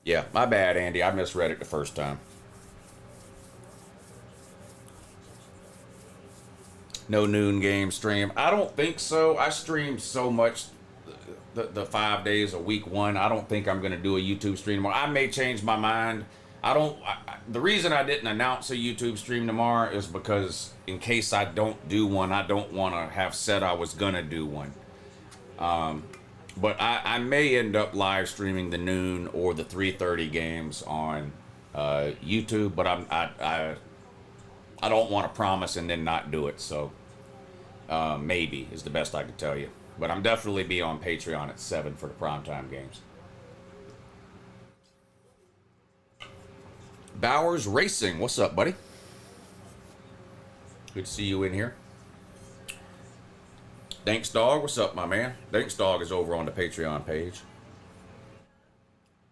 Yeah, my bad, Andy. I misread it the first time. No noon game stream. I don't think so. I streamed so much the 5 days of week one. I don't think I'm going to do a YouTube stream tomorrow. I may change my mind. The reason I didn't announce a YouTube stream tomorrow is because in case I don't do one, I don't want to have said I was going to do one. But I may end up live streaming the noon or the 3:30 games on YouTube, but I don't want to promise and then not do it. So maybe is the best I could tell you. But I'm definitely be on Patreon at 7 for the primetime games. Bowers Racing, what's up, buddy? Good to see you in here. Thanks, Dog. What's up, my man? Thanks, Dog is over on the Patreon page.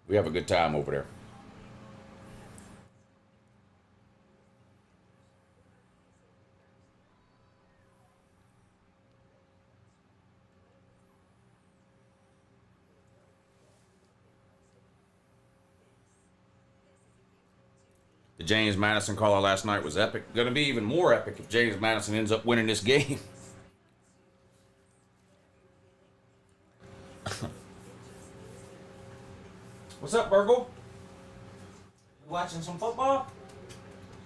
We have a good time over there. The James Madison caller last night was epic. Going to be even more epic if James Madison ends up winning this game. What's up, Burgle? You watching some football?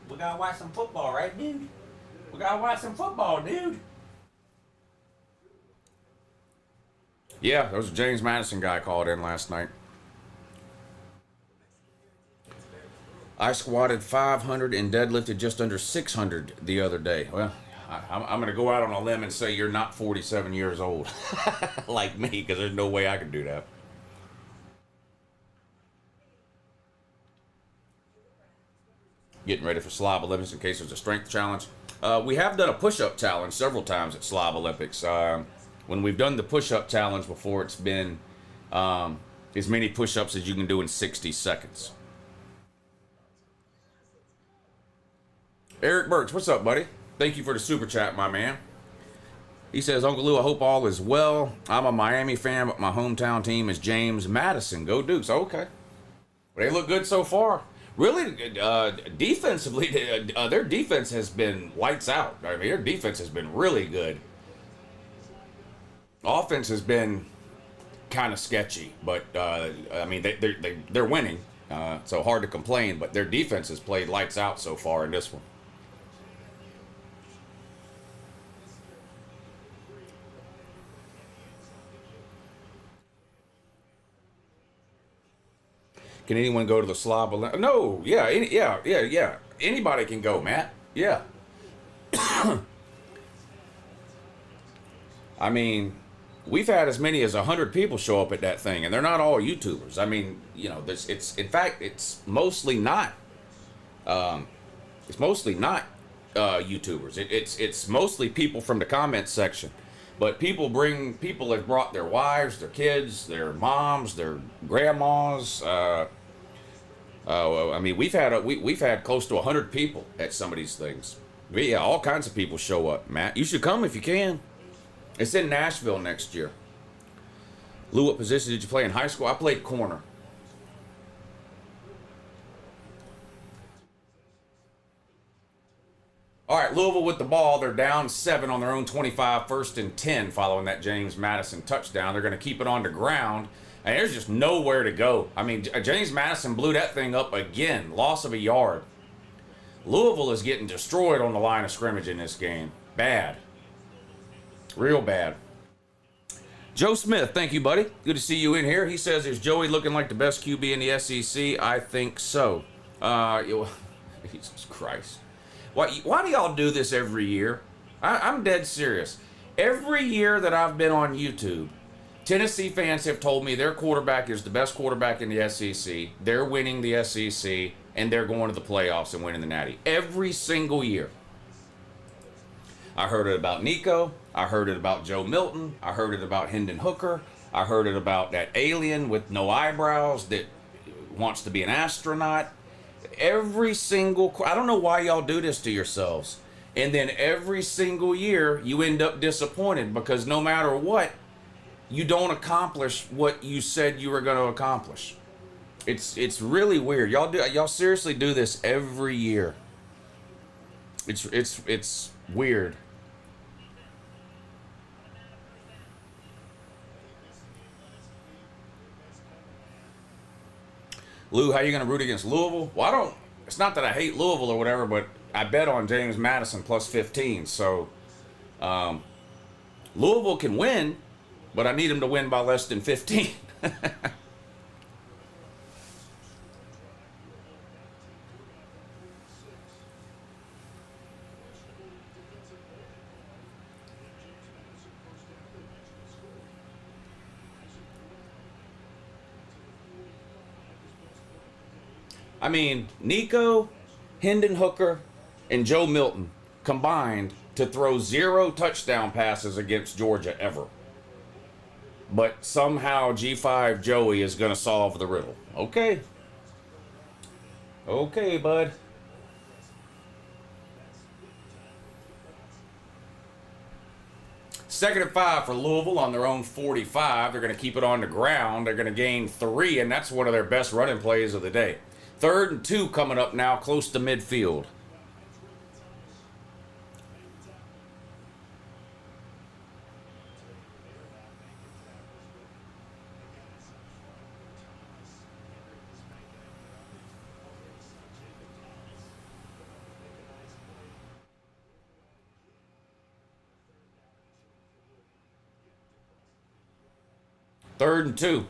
We gotta watch some football, right, dude? We gotta watch some football, dude. Yeah, there was a James Madison guy called in last night. I squatted 500 and deadlifted just under 600 the other day. Well, I'm going to go out on a limb and say you're not 47 years old like me, because there's no way I could do that. Getting ready for Slob Olympics in case there's a strength challenge. We have done a push-up challenge several times at Slob Olympics. When we've done the push-up challenge before, it's been as many push-ups as you can do in 60 seconds. Eric Birch, what's up, buddy? Thank you for the super chat, my man. He says, Uncle Lou, I hope all is well. I'm a Miami fan, but my hometown team is James Madison. Go Dukes. Okay. They look good so far. Really, defensively, their defense has been lights out. I mean, their defense has been really good. Offense has been kind of sketchy, but I mean, they're winning, so hard to complain. But their defense has played lights out so far in this one. Can anyone go to the Slob Olympics? No, yeah, yeah. Anybody can go, Matt. Yeah. I mean, we've had as many as 100 people show up at that thing, and they're not all YouTubers. I mean, you know, it's in fact, it's mostly not. It's mostly not YouTubers. It's mostly people from the comments section. But people have brought their wives, their kids, their moms, their grandmas. I mean, we've had close to 100 people at some of these things. Yeah, all kinds of people show up, Matt. You should come if you can. It's in Nashville next year. Lou, what position did you play in high school? I played corner. All right, Louisville with the ball. They're down 7 on their own 25, 1st and 10 following that James Madison touchdown. They're going to keep it on the ground, and there's just nowhere to go. I mean, James Madison blew that thing up again, loss of a yard. Louisville is getting destroyed on the line of scrimmage in this game. Bad. Real bad. Joe Smith, thank you, buddy. Good to see you in here. He says, is Joey looking like the best QB in the SEC? I think so. Jesus Christ. Why do y'all do this every year? I'm dead serious. Every year that I've been on YouTube, Tennessee fans have told me their quarterback is the best quarterback in the SEC. They're winning the SEC, and they're going to the playoffs and winning the Natty. Every single year. I heard it about Nico. I heard it about Joe Milton. I heard it about Hendon Hooker. I heard it about that alien with no eyebrows that wants to be an astronaut. Every single, I don't know why y'all do this to yourselves. And then every single year you end up disappointed because no matter what, you don't accomplish what you said you were going to accomplish. It's really weird. Y'all seriously do this every year. It's weird. Lou, how you going to root against Louisville? Well, it's not that I hate Louisville or whatever, but I bet on James Madison plus 15. So, Louisville can win, but I need them to win by less than 15. I mean, Nico, Hendon Hooker, and Joe Milton combined to throw 0 touchdown passes against Georgia ever. But somehow G5 Joey is going to solve the riddle. Okay. Okay, bud. Second and 5 for Louisville on their own 45. They're going to keep it on the ground. They're going to gain 3, and that's one of their best running plays of the day. 3rd and 2 coming up now, close to midfield. 3rd and 2.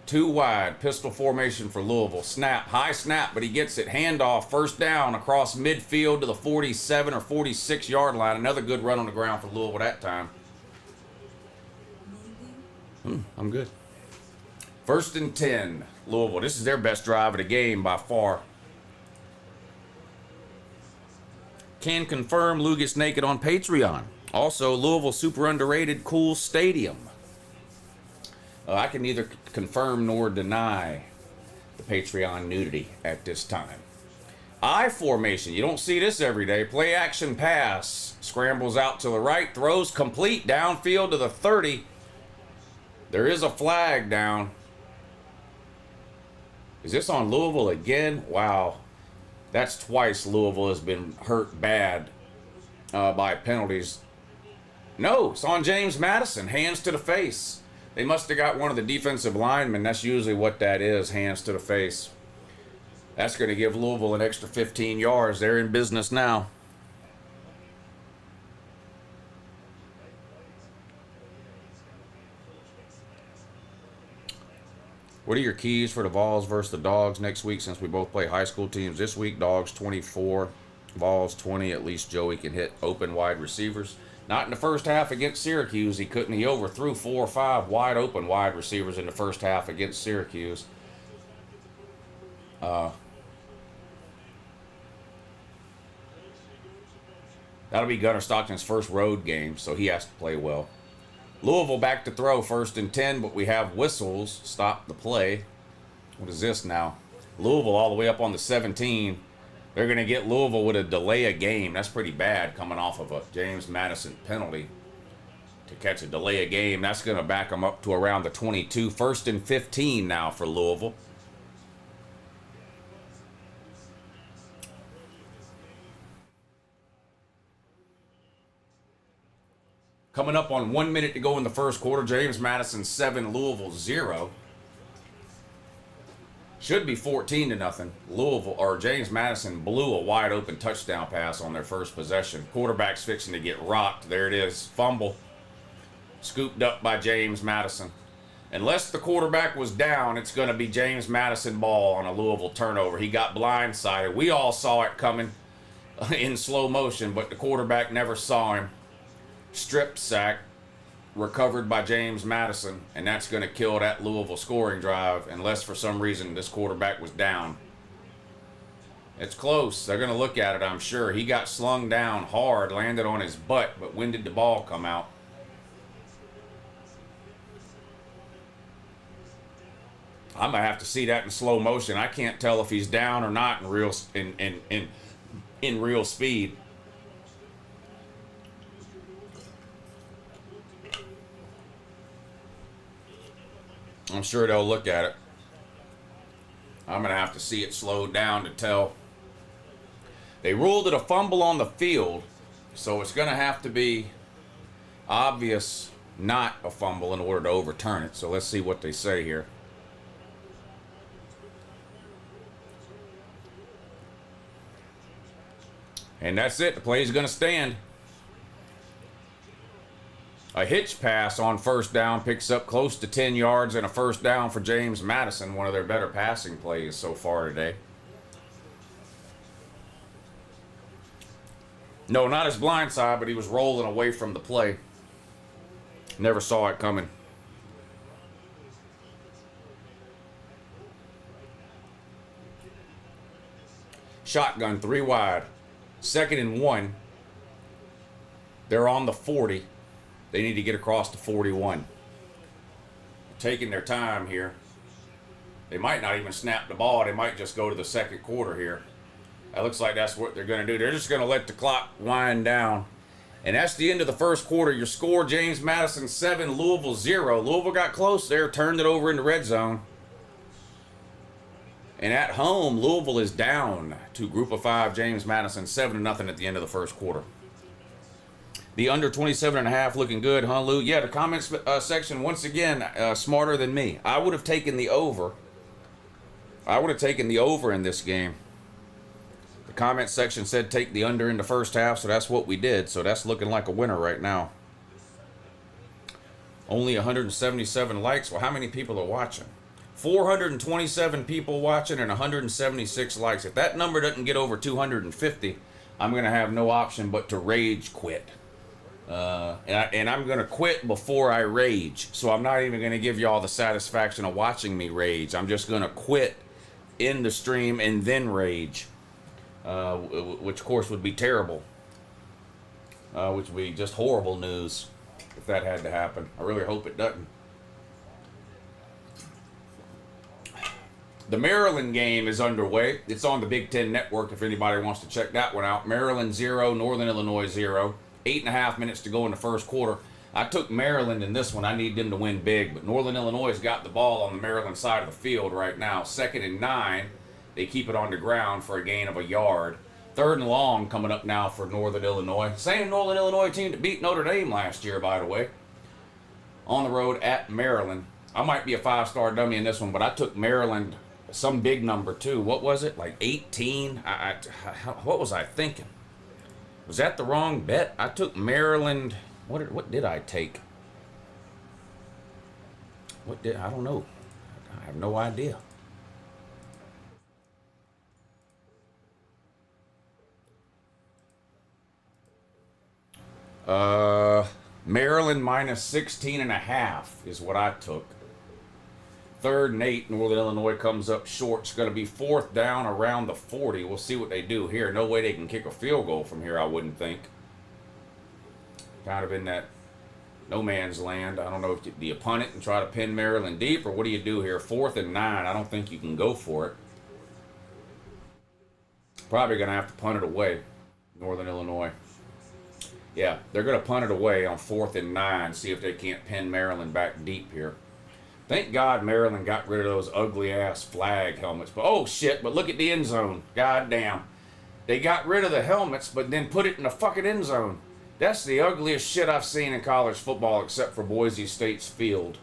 2 wide. Pistol formation for Louisville. Snap. High snap, but he gets it. Handoff. First down across midfield to the 47 or 46 yard line. Another good run on the ground for Louisville that time. I'm good. 1st and 10. Louisville. This is their best drive of the game by far. Can confirm Lou gets naked on Patreon. Also, Louisville super underrated, cool stadium. I can neither confirm nor deny the Patreon nudity at this time. I formation. You don't see this every day. Play action pass. Scrambles out to the right. Throws complete. Downfield to the 30. There is a flag down. Is this on Louisville again? Wow. That's twice Louisville has been hurt bad by penalties. No, it's on James Madison. Hands to the face. They must have got one of the defensive linemen. That's usually what that is, hands to the face. That's going to give Louisville an extra 15 yards. They're in business now. What are your keys for the Vols versus the Dogs next week, since we both play high school teams? This week, Dogs 24, Vols 20. At least Joey can hit open wide receivers. Not in the first half against Syracuse. He couldn't. He overthrew 4 or 5 wide open wide receivers in the first half against Syracuse. That'll be Gunnar Stockton's first road game, so he has to play well. Louisville back to throw, 1st and 10, but we have whistles. Stop the play. What is this now? Louisville all the way up on the 17. They're going to get Louisville with a delay of game. That's pretty bad coming off of a James Madison penalty to catch a delay of game. That's going to back them up to around the 22. 1st and 15 now for Louisville. Coming up on 1 minute to go in the first quarter. James Madison 7, Louisville 0. Should be 14-0. Louisville, or James Madison, blew a wide open touchdown pass on their first possession. Quarterback's fixing to get rocked. There it is. Fumble. Scooped up by James Madison. Unless the quarterback was down, it's going to be James Madison ball on a Louisville turnover. He got blindsided. We all saw it coming in slow motion, but the quarterback never saw him. Strip sack recovered by James Madison, and that's going to kill that Louisville scoring drive unless for some reason this quarterback was down. It's close. They're going to look at it, I'm sure. He got slung down hard, landed on his butt, but when did the ball come out? I'm going to have to see that in slow motion. I can't tell if he's down or not in real speed. I'm sure they'll look at it. I'm going to have to see it slowed down to tell. They ruled it a fumble on the field, so it's going to have to be obvious not a fumble in order to overturn it. So let's see what they say here. And that's it. The play is going to stand. A hitch pass on first down picks up close to 10 yards and a first down for James Madison, one of their better passing plays so far today. No, not his blind side, but he was rolling away from the play. Never saw it coming. Shotgun, 3 wide. 2nd and 1. They're on the 40. They need to get across to 41. Taking their time here. They might not even snap the ball. They might just go to the second quarter here. That looks like that's what they're going to do. They're just going to let the clock wind down. And that's the end of the first quarter. Your score, James Madison 7, Louisville 0. Louisville got close there, turned it over in the red zone. And at home, Louisville is down to Group of 5, James Madison 7-0 at the end of the first quarter. The under 27.5 looking good, huh, Lou? Yeah, the comments section, once again, smarter than me. I would have taken the over. I would have taken the over in this game. The comment section said take the under in the first half, so that's what we did. So that's looking like a winner right now. Only 177 likes. Well, how many people are watching? 427 people watching and 176 likes. If that number doesn't get over 250, I'm going to have no option but to rage quit. And I'm going to quit before I rage. So I'm not even going to give y'all the satisfaction of watching me rage. I'm just going to quit in the stream and then rage. Which, of course, would be terrible. Which would be just horrible news if that had to happen. I really hope it doesn't. The Maryland game is underway. It's on the Big Ten Network if anybody wants to check that one out. Maryland 0, Northern Illinois 0. 8.5 minutes to go in the first quarter. I took Maryland in this one. I need them to win big, but Northern Illinois has got the ball on the Maryland side of the field right now. 2nd and 9. They keep it on the ground for a gain of a yard. 3rd and long coming up now for Northern Illinois. Same Northern Illinois team that beat Notre Dame last year, by the way. On the road at Maryland. I might be a 5-star dummy in this one, but I took Maryland some big number too. What was it? Like 18? What was I thinking? Was that the wrong bet? I took Maryland. What did I take? I don't know. I have no idea. Maryland minus 16.5 is what I took. 3rd and 8, Northern Illinois comes up short. It's going to be 4th down around the 40. We'll see what they do here. No way they can kick a field goal from here, I wouldn't think. Kind of in that no man's land. I don't know if do you punt it and try to pin Maryland deep, or what do you do here? 4th and 9. I don't think you can go for it. Probably going to have to punt it away, Northern Illinois. Yeah, they're going to punt it away on 4th and 9. See if they can't pin Maryland back deep here. Thank God Maryland got rid of those ugly-ass flag helmets. But oh, shit, but look at the end zone. God damn. They got rid of the helmets, but then put it in the fucking end zone. That's the ugliest shit I've seen in college football except for Boise State's field.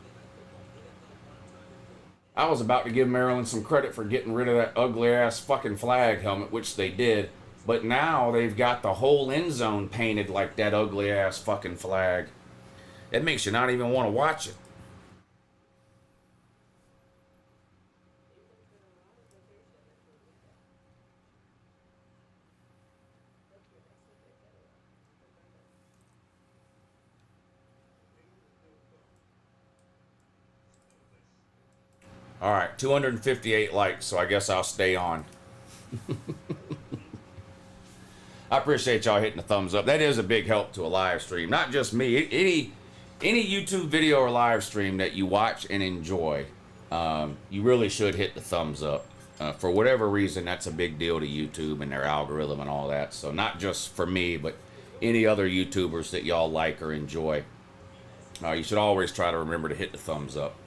I was about to give Maryland some credit for getting rid of that ugly-ass fucking flag helmet, which they did. But now they've got the whole end zone painted like that ugly-ass fucking flag. It makes you not even want to watch it. All right, 258 likes, so I guess I'll stay on. I appreciate y'all hitting the thumbs up. That is a big help to a live stream. Not just me. Any YouTube video or live stream that you watch and enjoy, you really should hit the thumbs up. For whatever reason, that's a big deal to YouTube and their algorithm and all that. So not just for me, but any other YouTubers that y'all like or enjoy. You should always try to remember to hit the thumbs up.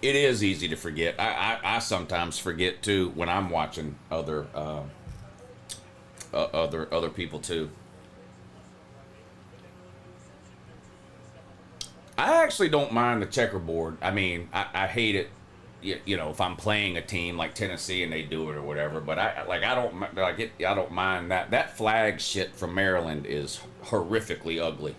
It is easy to forget. I sometimes forget too when I'm watching other people too. I actually don't mind the checkerboard. I mean, I hate it. You know, if I'm playing a team like Tennessee and they do it or whatever. But I don't mind that. That flag shit from Maryland is horrifically ugly.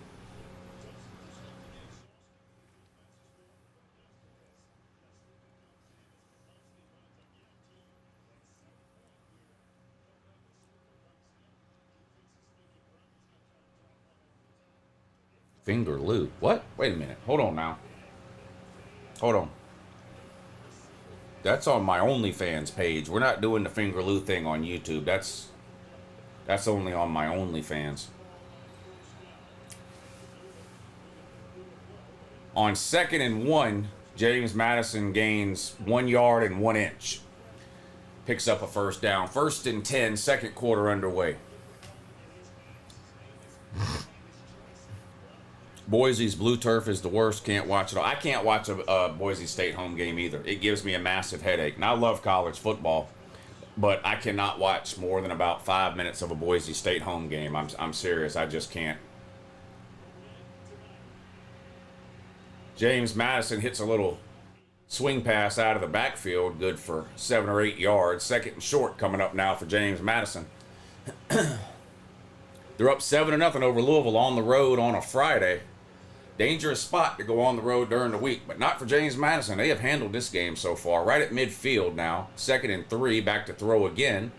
Finger Lou. What? Wait a minute. Hold on now. Hold on. That's on my OnlyFans page. We're not doing the Finger Lou thing on YouTube. That's only on my OnlyFans. On 2nd and 1, James Madison gains 1 yard and 1 inch. Picks up a first down. 1st and 10, second quarter underway. Boise's blue turf is the worst. Can't watch it all. I can't watch a Boise State home game either. It gives me a massive headache. And I love college football, but I cannot watch more than about 5 minutes of a Boise State home game. I'm serious. I just can't. James Madison hits a little swing pass out of the backfield, good for 7 or 8 yards. 2nd and short coming up now for James Madison. They're up 7-0 over Louisville on the road on a Friday. Dangerous spot to go on the road during the week, but not for James Madison. They have handled this game so far. Right at midfield now. 2nd and 3, back to throw again.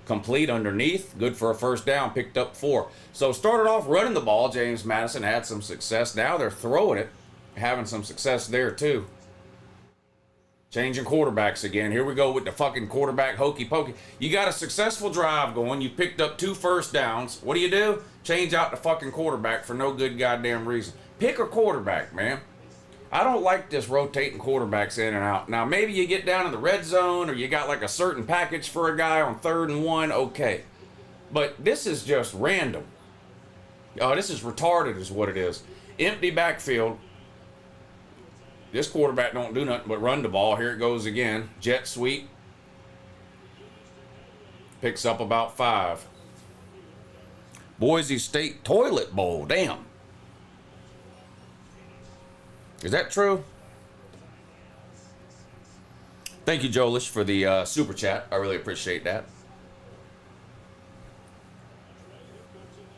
Complete underneath, good for a first down, picked up 4. So started off running the ball. James Madison had some success. Now they're throwing it, having some success there too. Changing quarterbacks again. Here we go with the fucking quarterback hokey pokey. You got a successful drive going. You picked up 2 first downs. What do? Change out the fucking quarterback for no good goddamn reason. Pick a quarterback, man. I don't like this rotating quarterbacks in and out. Now, maybe you get down in the red zone or you got like a certain package for a guy on 3rd and 1, okay. But this is just random. This is retarded is what it is. Empty backfield. This quarterback don't do nothing but run the ball. Here it goes again. Jet sweep. Picks up about 5. Boise State toilet bowl. Damn. Is that true? Thank you, Jolish, for the super chat. I really appreciate that.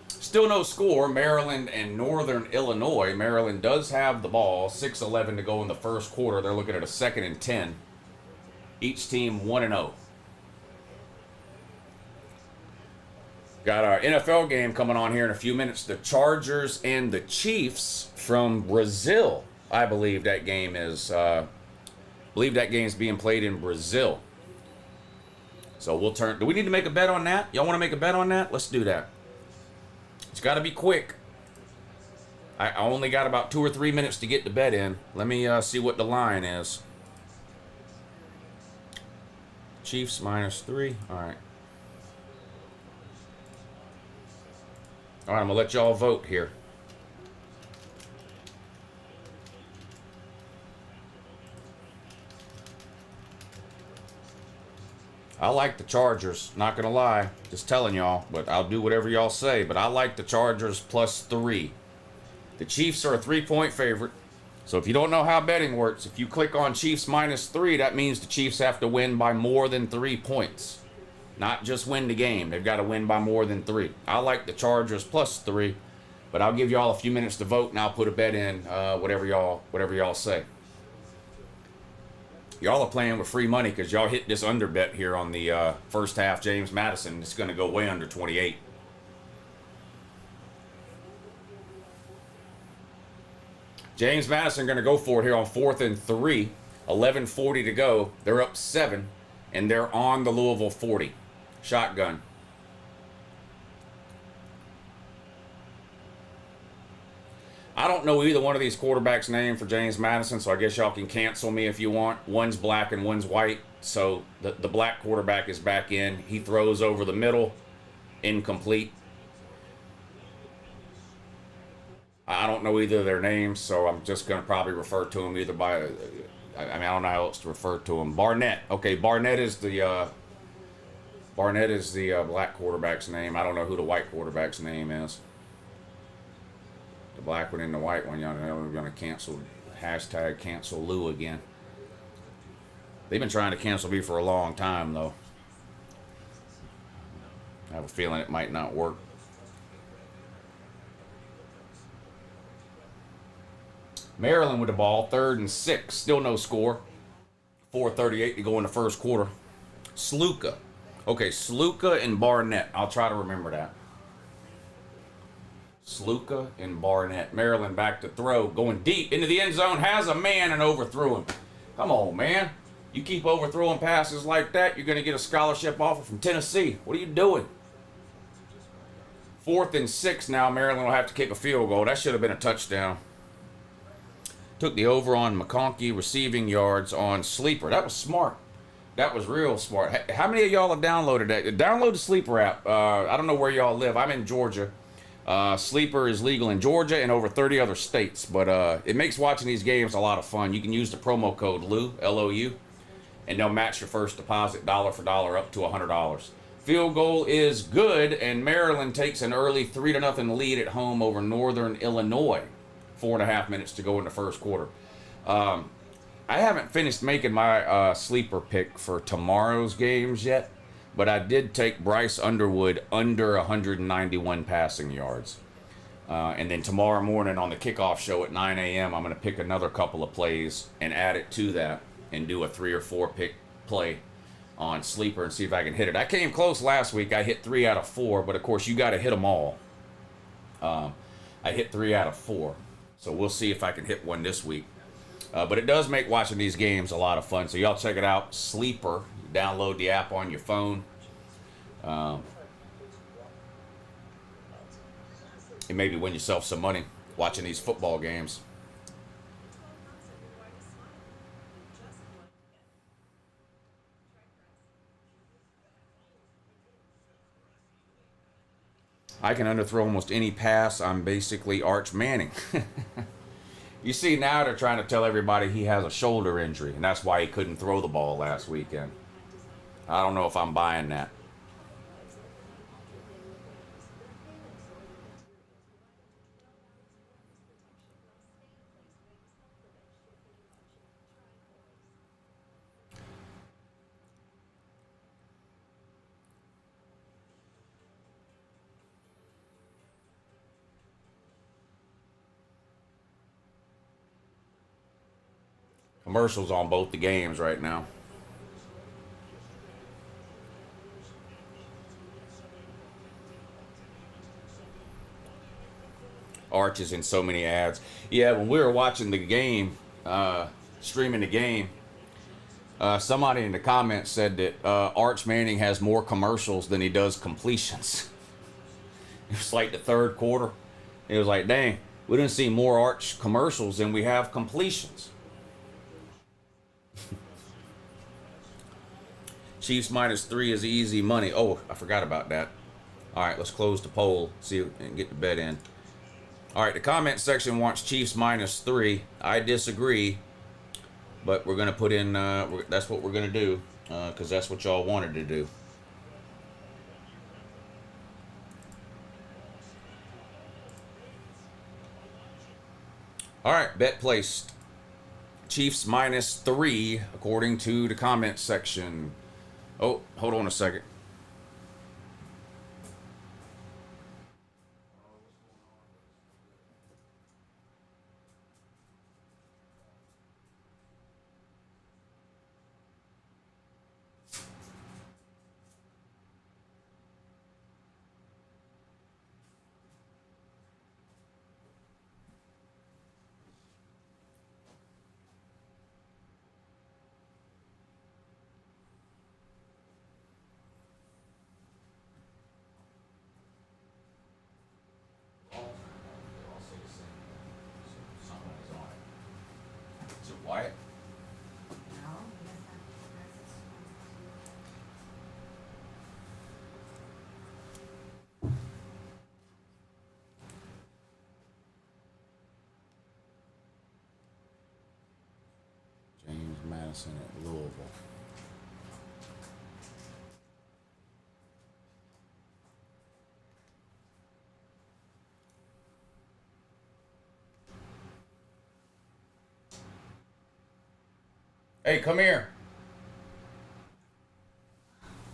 Still no score. Maryland and Northern Illinois. Maryland does have the ball. 6:11 to go in the first quarter. They're looking at a 2nd and 10. Each team 1-0. Got our NFL game coming on here in a few minutes. The Chargers and the Chiefs from Brazil. I believe that game is being played in Brazil. So we'll turn. Do we need to make a bet on that? Y'all want to make a bet on that? Let's do that. It's got to be quick. I only got about 2 or 3 minutes to get the bet in. Let me see what the line is. Chiefs -3. All right. All right, I'm going to let y'all vote here. I like the Chargers, not gonna lie, just telling y'all, but I'll do whatever y'all say, but I like the Chargers +3. The Chiefs are a 3-point favorite, so if you don't know how betting works, if you click on Chiefs -3, that means the Chiefs have to win by more than 3 points. Not just win the game, they've got to win by more than 3. I like the Chargers +3, but I'll give y'all a few minutes to vote and I'll put a bet in, whatever y'all say. Y'all are playing with free money because y'all hit this under bet here on the first half. James Madison, it's going to go way under 28. James Madison going to go for it here on 4th and 3. 11:40 to go. They're up 7, and they're on the Louisville 40. Shotgun. I don't know either one of these quarterbacks' name for James Madison, so I guess y'all can cancel me if you want. One's black and one's white, so the black quarterback is back in. He throws over the middle, incomplete. I don't know either of their names, so I'm just going to probably refer to them either by, I don't know how else to refer to them. Barnett. Okay, Barnett is the black quarterback's name. I don't know who the white quarterback's name is. The black one and the white one, y'all know we're going to cancel, #cancel Lou again. They've been trying to cancel me for a long time, though. I have a feeling it might not work. Maryland with the ball, 3rd and 6, still no score. 4:38 to go in the first quarter. Sluka. Okay, Sluka and Barnett. I'll try to remember that. Sluka and Barnett. Maryland back to throw. Going deep into the end zone. Has a man and overthrew him. Come on, man. You keep overthrowing passes like that, you're going to get a scholarship offer from Tennessee. What are you doing? 4th and 6 now. Maryland will have to kick a field goal. That should have been a touchdown. Took the over on McConkey. Receiving yards on Sleeper. That was smart. That was real smart. How many of y'all have downloaded that? Download the Sleeper app. I don't know where y'all live. I'm in Georgia. Sleeper is legal in Georgia and over 30 other states, but it makes watching these games a lot of fun. You can use the promo code LOU, L-O-U, and they'll match your first deposit dollar for dollar up to $100. Field goal is good, and Maryland takes an early 3-0 lead at home over Northern Illinois. 4.5 minutes to go in the first quarter. I haven't finished making my sleeper pick for tomorrow's games yet, But I did take Bryce Underwood under 191 passing yards. And then tomorrow morning on the kickoff show at 9 a.m., I'm going to pick another couple of plays and add it to that and do a 3 or 4 pick play on sleeper and see if I can hit it. I came close last week. I hit 3 out of 4, but of course you got to hit them all. I hit 3 out of 4. So we'll see if I can hit one this week. But it does make watching these games a lot of fun. So y'all check it out. Sleeper. Download the app on your phone. And maybe win yourself some money watching these football games. I can underthrow almost any pass. I'm basically Arch Manning. You see, now they're trying to tell everybody he has a shoulder injury, and that's why he couldn't throw the ball last weekend. I don't know if I'm buying that. Commercials on both the games right now. Arch is in so many ads. Yeah, when we were watching the game, streaming the game, somebody in the comments said that Arch Manning has more commercials than he does completions. It was like the third quarter. It was like, dang, we didn't see more Arch commercials than we have completions. Chiefs -3 is easy money. Oh, I forgot about that. All right, let's close the poll, see and get the bet in. All right, the comment section wants Chiefs -3. I disagree, but we're gonna put in. That's what we're gonna do because that's what y'all wanted to do. All right, bet placed. Chiefs -3 according to the comment section. Oh, hold on a second. Is it Wyatt? James Madison at Louisville. Hey, come here.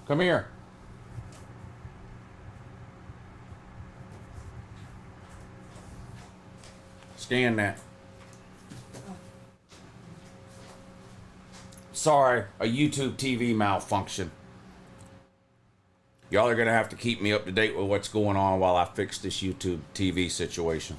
Come here. Scan that. Sorry, a YouTube TV malfunction. Y'all are going to have to keep me up to date with what's going on while I fix this YouTube TV situation.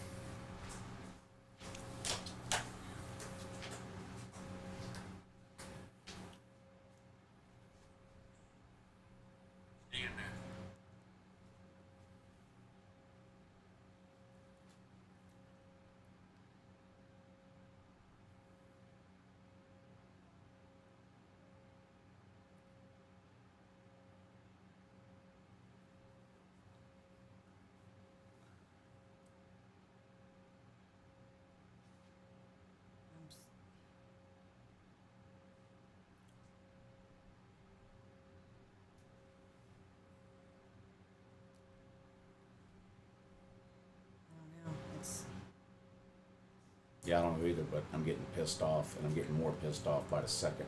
Yeah, I don't know either, but I'm getting pissed off, and I'm getting more pissed off by the second.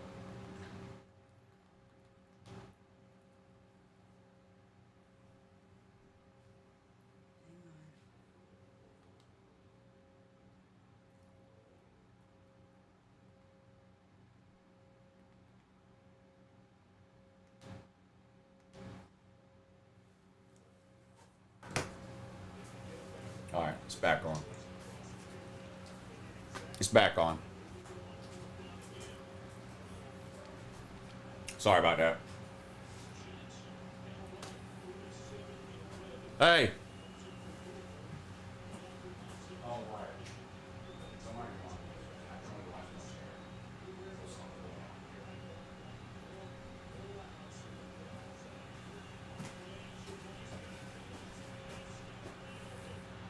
It's back on. It's back on. Sorry about that. Hey.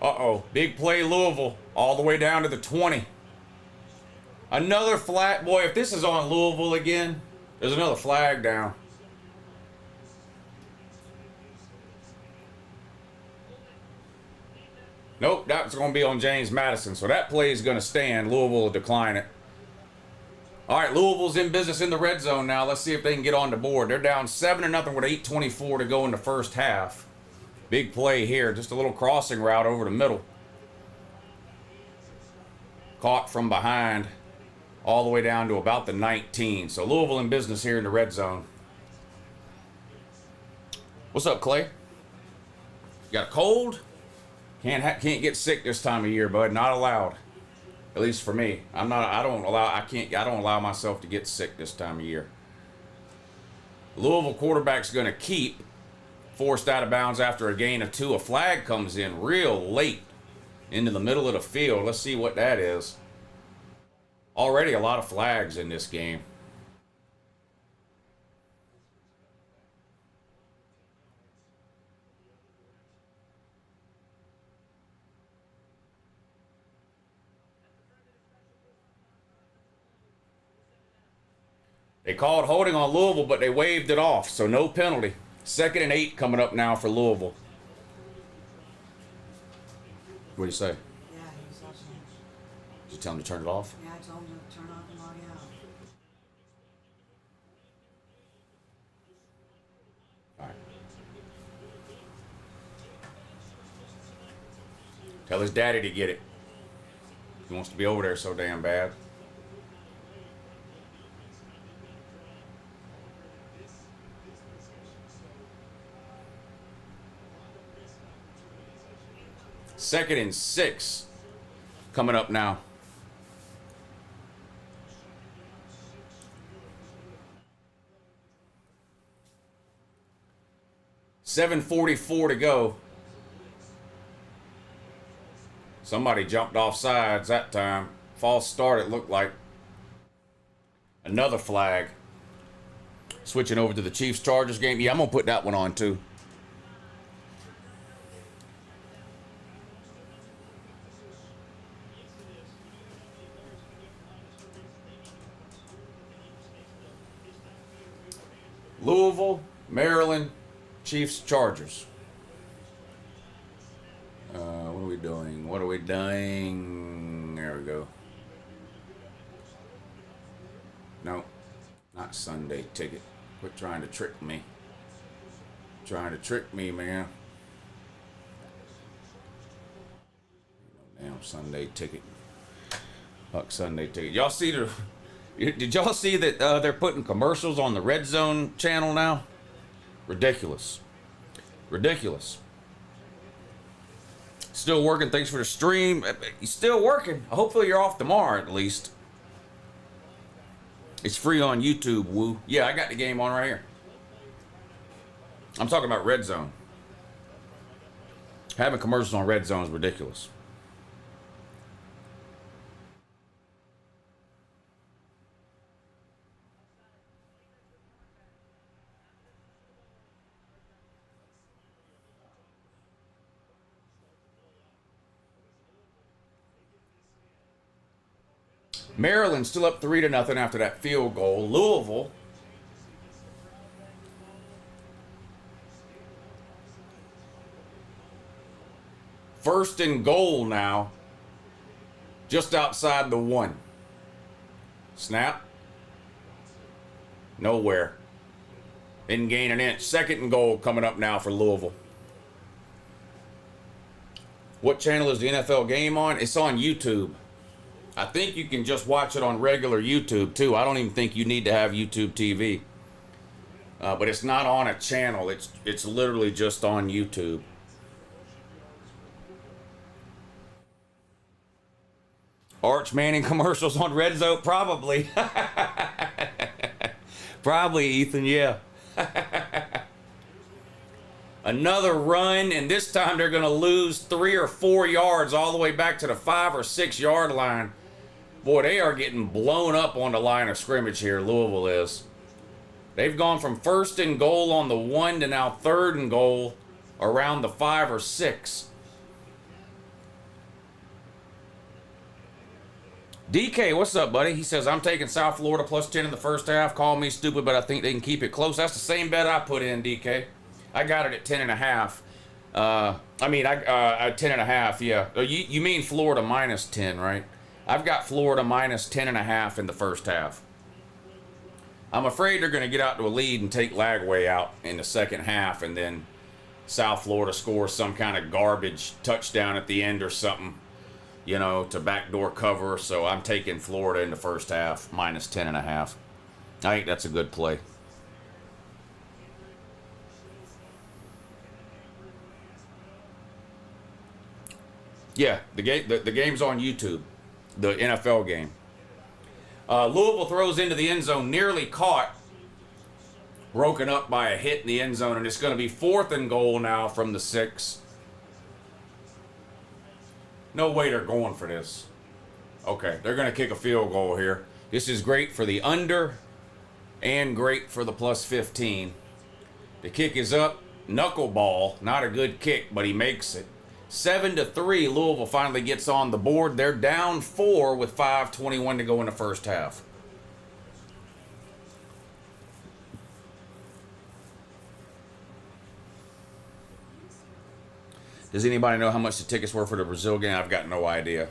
Uh-oh. Big play Louisville. All the way down to the 20. Another flag. Boy, if this is on Louisville again, there's another flag down. Nope, that's going to be on James Madison. So that play is going to stand. Louisville will decline it. All right, Louisville's in business in the red zone now. Let's see if they can get on the board. They're down 7-0 with 8:24 to go in the first half. Big play here. Just a little crossing route over the middle. Caught from behind all the way down to about the 19. So Louisville in business here in the red zone. What's up, Clay? You got a cold? Can't get sick this time of year, bud. Not allowed. At least for me. I don't allow myself to get sick this time of year. Louisville quarterback's going to keep. Forced out of bounds after a gain of 2. A flag comes in real late into the middle of the field. Let's see what that is. Already a lot of flags in this game. They called holding on Louisville, but they waved it off, so no penalty. 2nd and 8 coming up now for Louisville. What do you say? Yeah, he was watching it. Did you tell him to turn it off? Yeah, I told him to turn off and log out. All right. Tell his daddy to get it. He wants to be over there so damn bad. Second and 6 coming up now. $7:44 to go. Somebody jumped off sides that time. False start, it looked like. Another flag. Switching over to the Chiefs-Chargers game. Yeah, I'm going to put that one on too. Louisville, Maryland, Chiefs, Chargers. What are we doing? What are we doing? There we go. No, not Sunday ticket. Quit trying to trick me. Trying to trick me, man. Damn Sunday ticket. Fuck Sunday ticket. Y'all see the... Did y'all see that they're putting commercials on the Red Zone channel now? Ridiculous. Ridiculous. Still working. Thanks for the stream. Still working. Hopefully you're off tomorrow at least. It's free on YouTube, woo. Yeah, I got the game on right here. I'm talking about Red Zone. Having commercials on Red Zone is ridiculous. Maryland still up 3-0 after that field goal. Louisville first and goal now, just outside the 1. Snap. Nowhere. Didn't gain an inch. 2nd and goal coming up now for Louisville. What channel is the NFL game on? It's on YouTube. I think you can just watch it on regular YouTube too. I don't even think you need to have YouTube TV. But it's not on a channel. It's literally just on YouTube. Arch Manning commercials on Red Zone? Probably. Probably, Ethan, yeah. Another run, and this time they're going to lose 3 or 4 yards all the way back to the 5 or 6 yard line. Boy, they are getting blown up on the line of scrimmage here, Louisville is. They've gone from 1st and goal on the 1 to now 3rd and goal around the 5 or 6. DK, what's up, buddy? He says, I'm taking South Florida plus 10 in the first half. Call me stupid, but I think they can keep it close. That's the same bet I put in, DK. I got it at 10.5. I 10.5, yeah. You mean Florida minus 10, right? I've got Florida minus 10.5 in the first half. I'm afraid they're going to get out to a lead and take Lagway out in the second half, and then South Florida scores some kind of garbage touchdown at the end or something, you know, to backdoor cover. So I'm taking Florida in the first half, minus 10.5. I think that's a good play. Yeah, the game's on YouTube, the NFL game. Louisville throws into the end zone, nearly caught, broken up by a hit in the end zone, and it's going to be 4th and goal now from the 6. No way they're going for this. Okay, they're going to kick a field goal here. This is great for the under and great for the plus 15. The kick is up, knuckleball, not a good kick, but he makes it. 7-3, Louisville finally gets on the board. They're down 4 with 5:21 to go in the first half. Does anybody know how much the tickets were for the Brazil game? I've got no idea.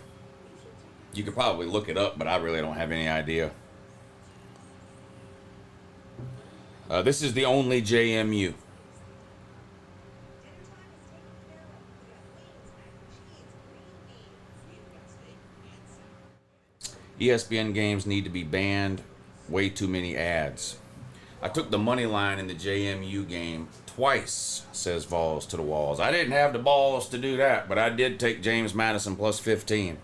You could probably look it up, but I really don't have any idea. This is the only JMU. ESPN games need to be banned. Way too many ads. I took the money line in the JMU game twice, says Vols to the Walls. I didn't have the balls to do that, but I did take James Madison plus 15.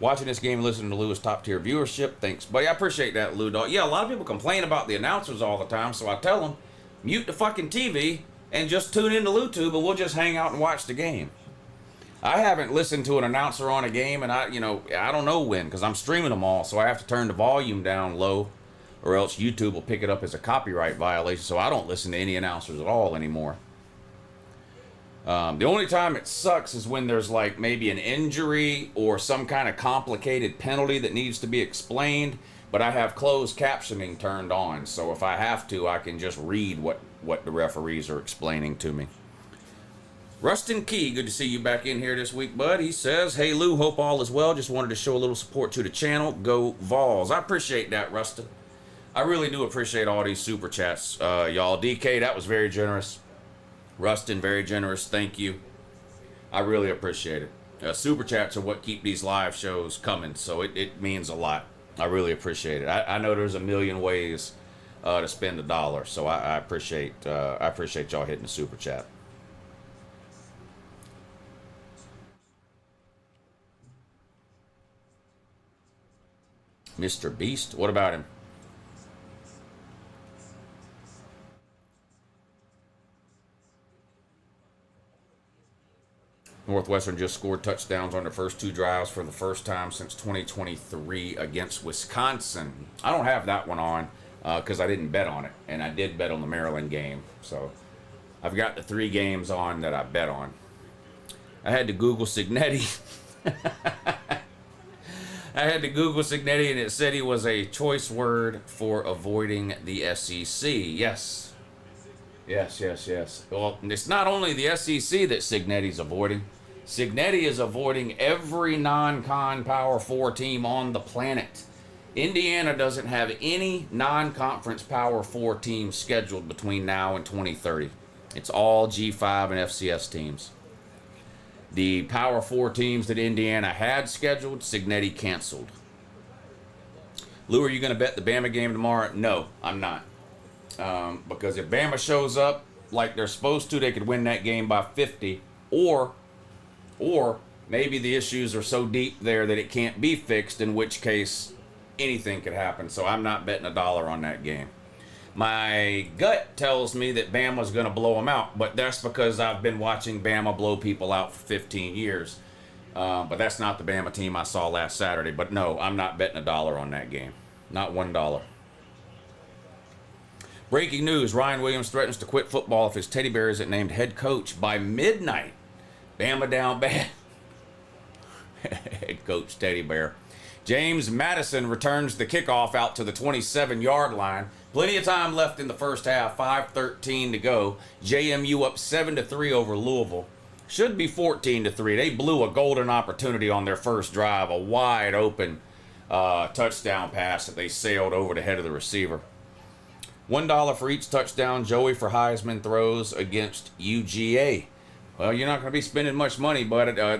Watching this game, listening to Lou's top tier viewership. Thanks, buddy. I appreciate that, Lou Dog. Yeah, a lot of people complain about the announcers all the time, so I tell them, mute the fucking TV and just tune into LouTube and we'll just hang out and watch the game. I haven't listened to an announcer on a game, and I don't know when, because I'm streaming them all, so I have to turn the volume down low, or else YouTube will pick it up as a copyright violation, so I don't listen to any announcers at all anymore. The only time it sucks is when there's like maybe an injury or some kind of complicated penalty that needs to be explained, but I have closed captioning turned on, so if I have to, I can just read what the referees are explaining to me. Rustin Key, good to see you back in here this week, bud. He says, hey, Lou, hope all is well. Just wanted to show a little support to the channel. Go Vols. I appreciate that, Rustin. I really do appreciate all these super chats, y'all. DK, that was very generous. Rustin, very generous. Thank you. I really appreciate it. Super chats are what keep these live shows coming, so it means a lot. I really appreciate it. I know there's a million ways to spend $1, so I appreciate y'all hitting the super chat. Mr. Beast? What about him? Northwestern just scored touchdowns on their first 2 drives for the first time since 2023 against Wisconsin. I don't have that one on because I didn't bet on it, and I did bet on the Maryland game. So I've got the 3 games on that I bet on. I had to Google Signetti. I had to Google Signetti, and it said he was a choice word for avoiding the SEC. Yes. Yes. Well, it's not only the SEC that Signetti's avoiding. Signetti is avoiding every non-con Power 4 team on the planet. Indiana doesn't have any non-conference Power 4 teams scheduled between now and 2030. It's all G5 and FCS teams. The Power 4 teams that Indiana had scheduled, Signetti canceled. Lou, are you going to bet the Bama game tomorrow? No, I'm not. Because if Bama shows up like they're supposed to, they could win that game by 50. Or maybe the issues are so deep there that it can't be fixed, in which case anything could happen. So I'm not betting $1 on that game. My gut tells me that Bama's going to blow them out, but that's because I've been watching Bama blow people out for 15 years. But that's not the Bama team I saw last Saturday. But no, I'm not betting $1 on that game. Not $1. Breaking news, Ryan Williams threatens to quit football if his teddy bear isn't named head coach by midnight. Bama down bad. Head coach teddy bear. James Madison returns the kickoff out to the 27-yard line. Plenty of time left in the first half. 5:13 to go. JMU up 7-3 over Louisville. Should be 14-3. They blew a golden opportunity on their first drive. A wide open touchdown pass that they sailed over the head of the receiver. $1 for each touchdown. Joey for Heisman throws against UGA. Well, you're not going to be spending much money, but I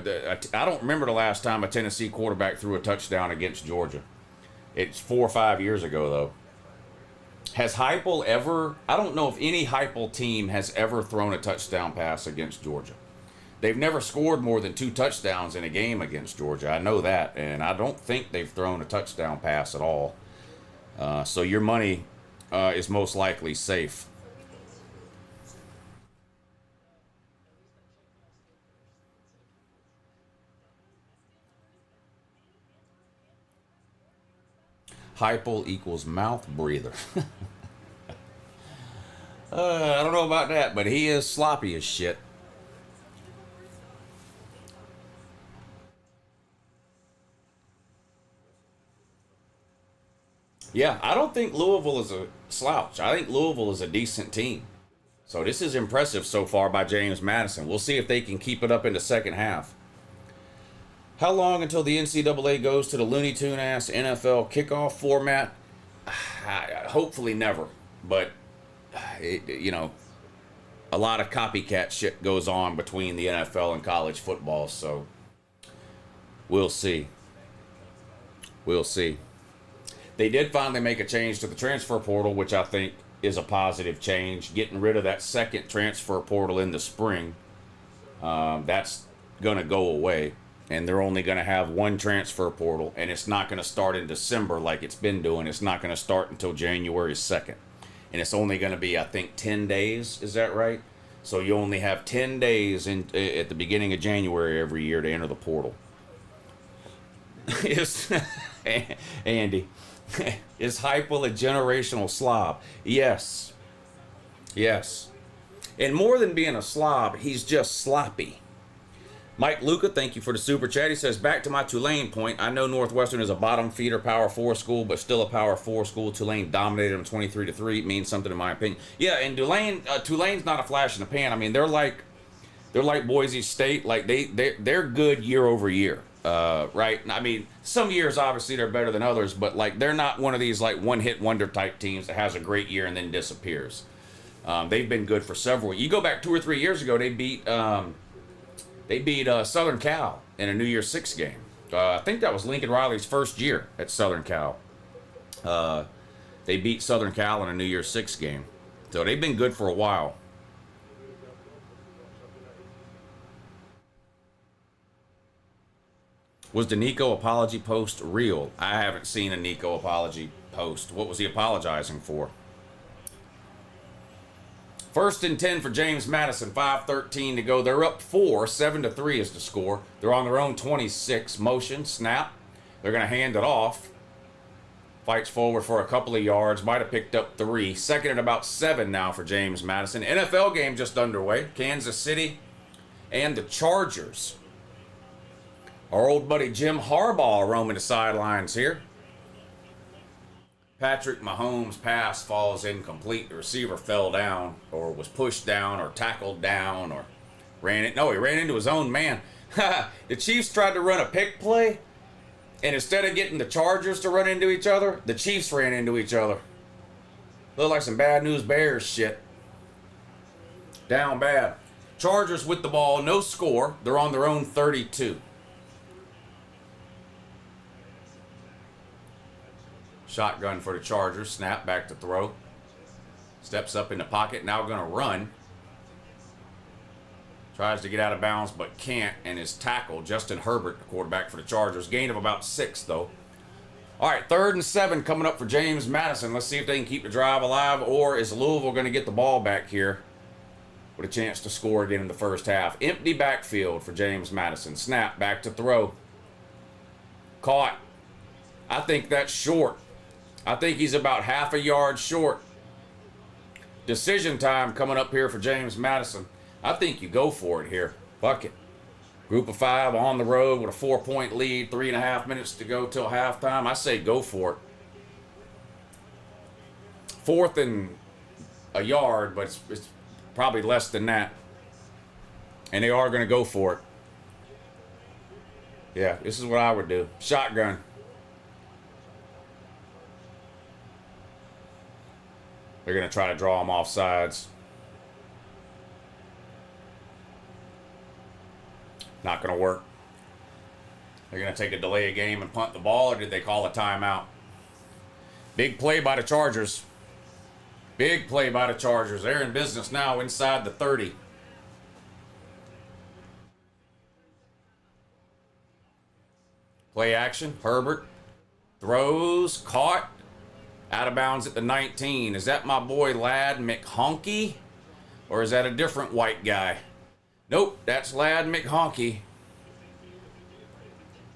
don't remember the last time a Tennessee quarterback threw a touchdown against Georgia. It's 4 or 5 years ago, though. Has Heupel ever... I don't know if any Heupel team has ever thrown a touchdown pass against Georgia. They've never scored more than 2 touchdowns in a game against Georgia. I know that, and I don't think they've thrown a touchdown pass at all. So your money is most likely safe. Heupel equals mouth breather. I don't know about that, but he is sloppy as shit. Yeah, I don't think Louisville is a slouch. I think Louisville is a decent team. So this is impressive so far by James Madison. We'll see if they can keep it up in the second half. How long until the NCAA goes to the Looney Tune-ass NFL kickoff format? Hopefully never. But, a lot of copycat shit goes on between the NFL and college football. So, we'll see. We'll see. They did finally make a change to the transfer portal, which I think is a positive change. Getting rid of that second transfer portal in the spring. That's going to go away. And they're only going to have one transfer portal, and it's not going to start in December like it's been doing. It's not going to start until January 2nd. And it's only going to be, I think, 10 days. Is that right? So you only have 10 days at the beginning of January every year to enter the portal. Andy, is Heupel a generational slob? Yes. Yes. And more than being a slob, he's just sloppy. Mike Luca, thank you for the super chat. He says, back to my Tulane point. I know Northwestern is a bottom feeder Power 4 school, but still a Power 4 school. Tulane dominated them 23-3. It means something in my opinion. Yeah, and Tulane's not a flash in the pan. I mean, they're like Boise State. Like they're good year over year, right? I mean, some years obviously they're better than others, but like they're not one of these like one hit wonder type teams that has a great year and then disappears. They've been good for several. You go back 2 or 3 years ago, they beat Southern Cal in a New Year's Six game. I think that was Lincoln Riley's first year at Southern Cal. They beat Southern Cal in a New Year's Six game. So they've been good for a while. Was the Nico apology post real? I haven't seen a Nico apology post. What was he apologizing for? 1st and 10 for James Madison, 5:13 to go. They're up 4, 7-3 is the score. They're on their own 26. Motion, snap. They're going to hand it off. Fights forward for a couple of yards. Might have picked up 3. Second and about 7 now for James Madison. NFL game just underway. Kansas City and the Chargers. Our old buddy Jim Harbaugh roaming the sidelines here. Patrick Mahomes' pass falls incomplete. The receiver fell down or was pushed down or tackled down or ran it. No, he ran into his own man. The Chiefs tried to run a pick play, and instead of getting the Chargers to run into each other, the Chiefs ran into each other. Looked like some bad news Bears shit. Down bad. Chargers with the ball, no score. They're on their own 32. Shotgun for the Chargers. Snap back to throw. Steps up in the pocket. Now going to run. Tries to get out of bounds but can't, and is tackled. Justin Herbert, the quarterback for the Chargers. Gain of about 6, though. All right, 3rd and 7 coming up for James Madison. Let's see if they can keep the drive alive, or is Louisville going to get the ball back here with a chance to score again in the first half. Empty backfield for James Madison. Snap, back to throw. Caught. I think that's short. I think he's about half a yard short. Decision time coming up here for James Madison. I think you go for it here. Fuck it. Group of 5 on the road with a 4-point lead. 3.5 minutes to go till halftime. I say go for it. 4th and a yard, but it's probably less than that. And they are going to go for it. Yeah, this is what I would do. Shotgun. They're going to try to draw them off sides. Not going to work. They're going to take a delay of game and punt the ball, or did they call a timeout? Big play by the Chargers. Big play by the Chargers. They're in business now inside the 30. Play action. Herbert throws, caught, out of bounds at the 19. Is that my boy Lad McHonky? Or is that a different white guy? Nope, that's Lad McHonky.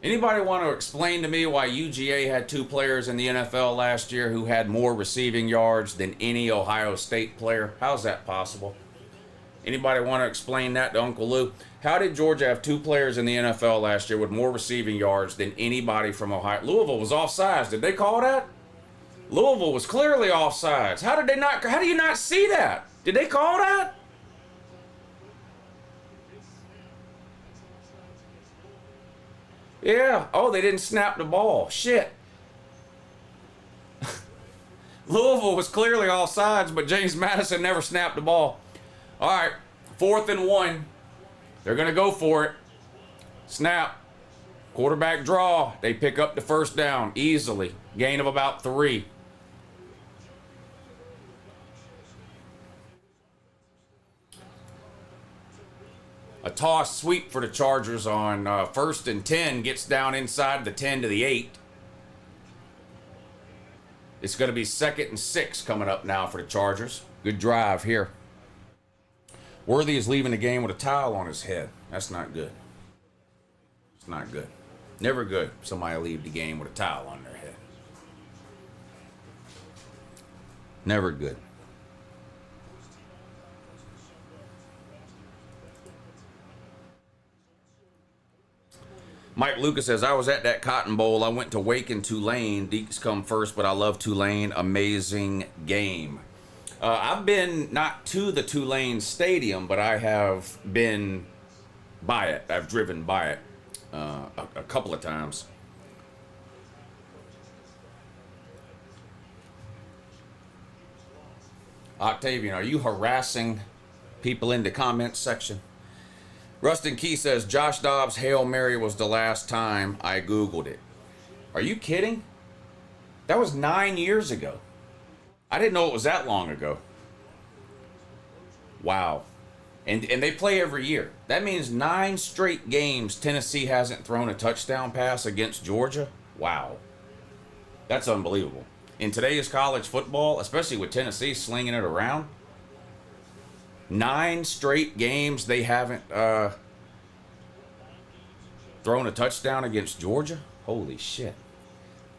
Anybody want to explain to me why UGA had 2 players in the NFL last year who had more receiving yards than any Ohio State player? How's that possible? Anybody want to explain that to Uncle Lou? How did Georgia have 2 players in the NFL last year with more receiving yards than anybody from Ohio? Louisville was offsides. Did they call that? Louisville was clearly offsides. How did they not? How do you not see that? Did they call that? Yeah. Oh, they didn't snap the ball. Shit. Louisville was clearly offsides, but James Madison never snapped the ball. All right. 4th and 1. They're going to go for it. Snap. Quarterback draw. They pick up the first down easily. Gain of about 3. A toss sweep for the Chargers on 1st and 10. Gets down inside the 10 to the 8. It's going to be 2nd and 6 coming up now for the Chargers. Good drive here. Worthy is leaving the game with a towel on his head. That's not good. It's not good. Never good somebody leave the game with a towel on their head. Never good. Mike Lucas says, I was at that Cotton Bowl. I went to Wake and Tulane. Deeks come first, but I love Tulane. Amazing game. I've been not to the Tulane Stadium, but I have been by it. I've driven by it a couple of times. Octavian, are you harassing people in the comments section? Rustin Key says, Josh Dobbs' Hail Mary was the last time I Googled it. Are you kidding? That was 9 years ago. I didn't know it was that long ago. Wow. And they play every year. That means 9 straight games Tennessee hasn't thrown a touchdown pass against Georgia. Wow. That's unbelievable. In today's college football, especially with Tennessee slinging it around, 9 straight games they haven't thrown a touchdown against Georgia. Holy shit.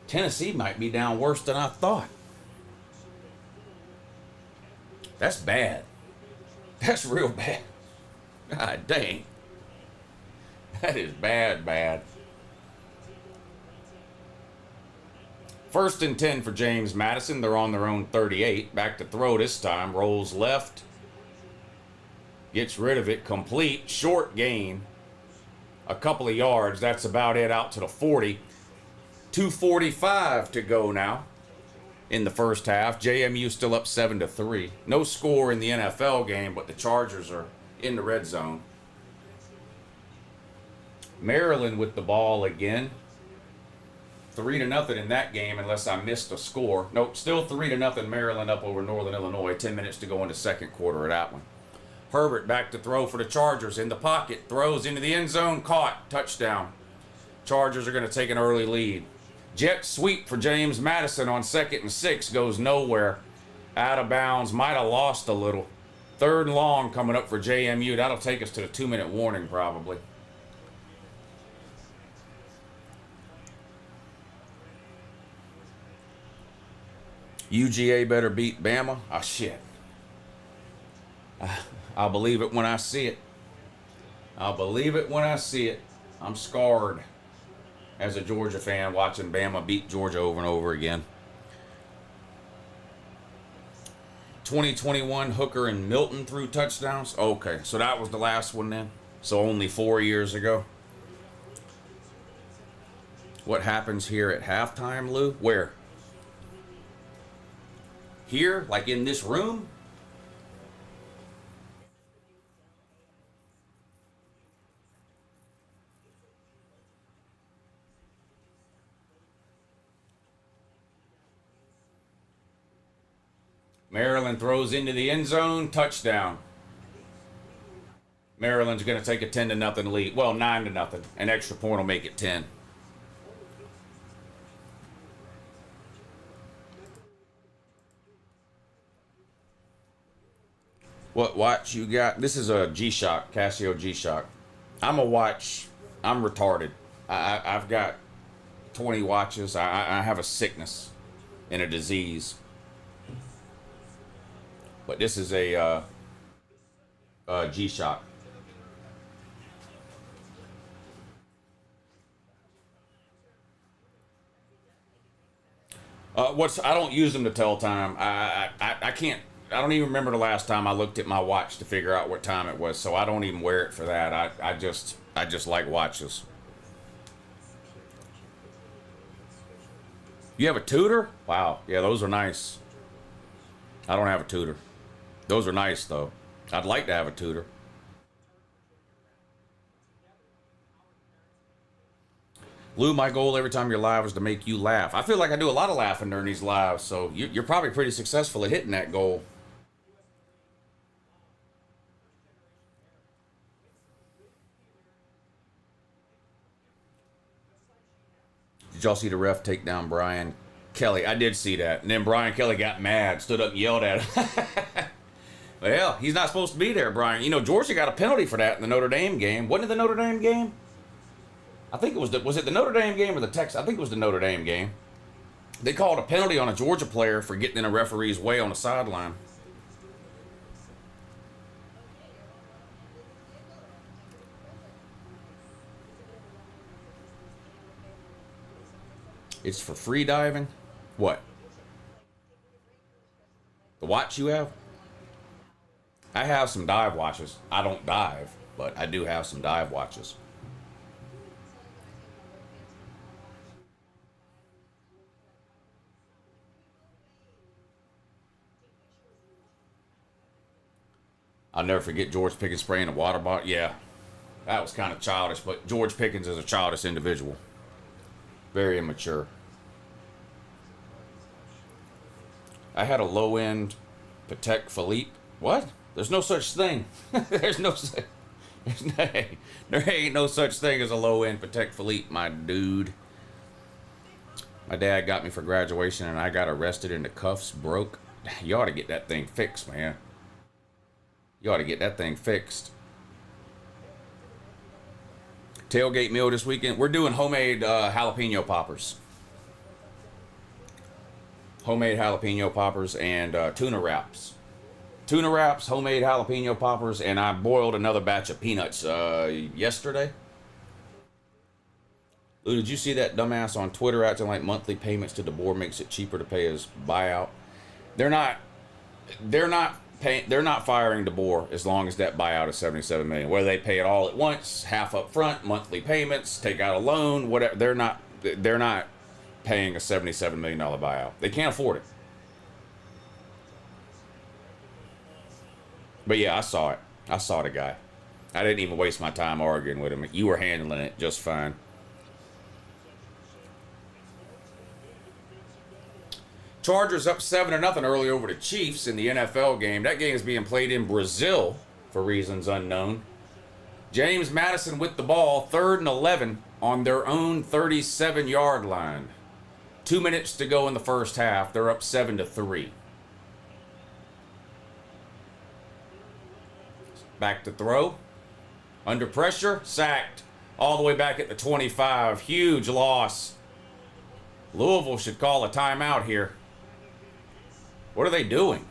Tennessee might be down worse than I thought. That's bad. That's real bad. God dang. That is bad, bad. 1st and 10 for James Madison. They're on their own 38. Back to throw this time. Rolls left. Gets rid of it. Complete. Short gain. A couple of yards. That's about it out to the 40. 2:45 to go now in the first half. JMU still up 7-3. No score in the NFL game, but the Chargers are in the red zone. Maryland with the ball again. 3-0 in that game, unless I missed a score. Nope, still 3-0 Maryland up over Northern Illinois. 10 minutes to go in the second quarter of that one. Herbert back to throw for the Chargers. In the pocket. Throws into the end zone. Caught. Touchdown. Chargers are going to take an early lead. Jet sweep for James Madison on 2nd and 6. Goes nowhere. Out of bounds. Might have lost a little. 3rd and long coming up for JMU. That'll take us to the 2-minute warning probably. UGA better beat Bama. Ah, shit. I'll believe it when I see it. I'll believe it when I see it. I'm scarred as a Georgia fan watching Bama beat Georgia over and over again. 2021, Hooker and Milton threw touchdowns. Okay, so that was the last one then. So only 4 years ago. What happens here at halftime, Lou? Where? Here? Like in this room? Maryland throws into the end zone. Touchdown. Maryland's going to take a 10-0 lead. Well, 9-0. An extra point will make it 10. What watch you got? This is a G-Shock, Casio G-Shock. I'm retarded. I've got 20 watches. I have a sickness and a disease. But this is a G-Shock. I don't use them to tell time. I can't. I don't even remember the last time I looked at my watch to figure out what time it was. So I don't even wear it for that. I just like watches. You have a Tudor? Wow. Yeah, those are nice. I don't have a Tudor. Those are nice, though. I'd like to have a Tudor. Lou, my goal every time you're live is to make you laugh. I feel like I do a lot of laughing during these lives, so you're probably pretty successful at hitting that goal. Did y'all see the ref take down Brian Kelly? I did see that. And then Brian Kelly got mad, stood up and yelled at him. But hell, he's not supposed to be there, Brian. You know, Georgia got a penalty for that in the Notre Dame game. Wasn't it the Notre Dame game? I think it was was it the Notre Dame game or the Texas? I think it was the Notre Dame game. They called a penalty on a Georgia player for getting in a referee's way on the sideline. It's for free diving? What? The watch you have? I have some dive watches. I don't dive, but I do have some dive watches. I'll never forget George Pickens spraying a water bottle. Yeah, that was kind of childish, but George Pickens is a childish individual. Very immature. I had a low-end Patek Philippe. What? There's no such thing. There ain't no such thing as a low-end Patek Philippe, my dude. My dad got me for graduation, and I got arrested and the cuffs broke. You ought to get that thing fixed, man. You ought to get that thing fixed. Tailgate meal this weekend. We're doing homemade jalapeno poppers. Homemade jalapeno poppers and tuna wraps. Tuna wraps, homemade jalapeno poppers, and I boiled another batch of peanuts yesterday. Ooh, did you see that dumbass on Twitter acting like monthly payments to DeBoer makes it cheaper to pay his buyout? They're not firing DeBoer as long as that buyout is $77 million. Whether they pay it all at once, half up front, monthly payments, take out a loan, whatever, they're not paying a $77 million buyout. They can't afford it. But yeah, I saw it. I saw the guy. I didn't even waste my time arguing with him. You were handling it just fine. Chargers up 7-0 early over the Chiefs in the NFL game. That game is being played in Brazil. for reasons unknown. James Madison with the ball, 3rd and 11 on their own 37-yard line. 2 minutes to go in the first half. They're up 7-3. Back to throw. Under pressure, sacked. All the way back at the 25. Huge loss. Louisville should call a timeout here. What are they doing?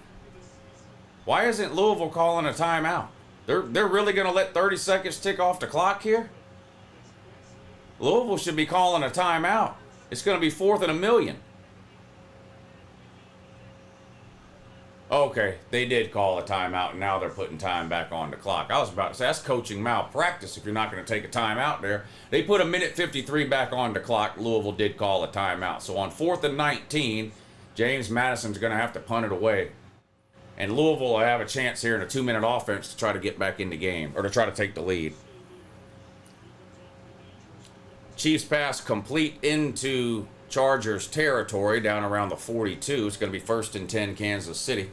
Why isn't Louisville calling a timeout? They're really going to let 30 seconds tick off the clock here? Louisville should be calling a timeout. It's going to be 4th and 1,000,000. Okay, they did call a timeout, and now they're putting time back on the clock. I was about to say, that's coaching malpractice if you're not going to take a timeout there. They put a minute 53 back on the clock. Louisville did call a timeout. So on 4th and 19, James Madison's going to have to punt it away. And Louisville will have a chance here in a 2-minute offense to try to get back in the game, or to try to take the lead. Chiefs pass complete into Chargers territory down around the 42. It's going to be 1st and 10 Kansas City.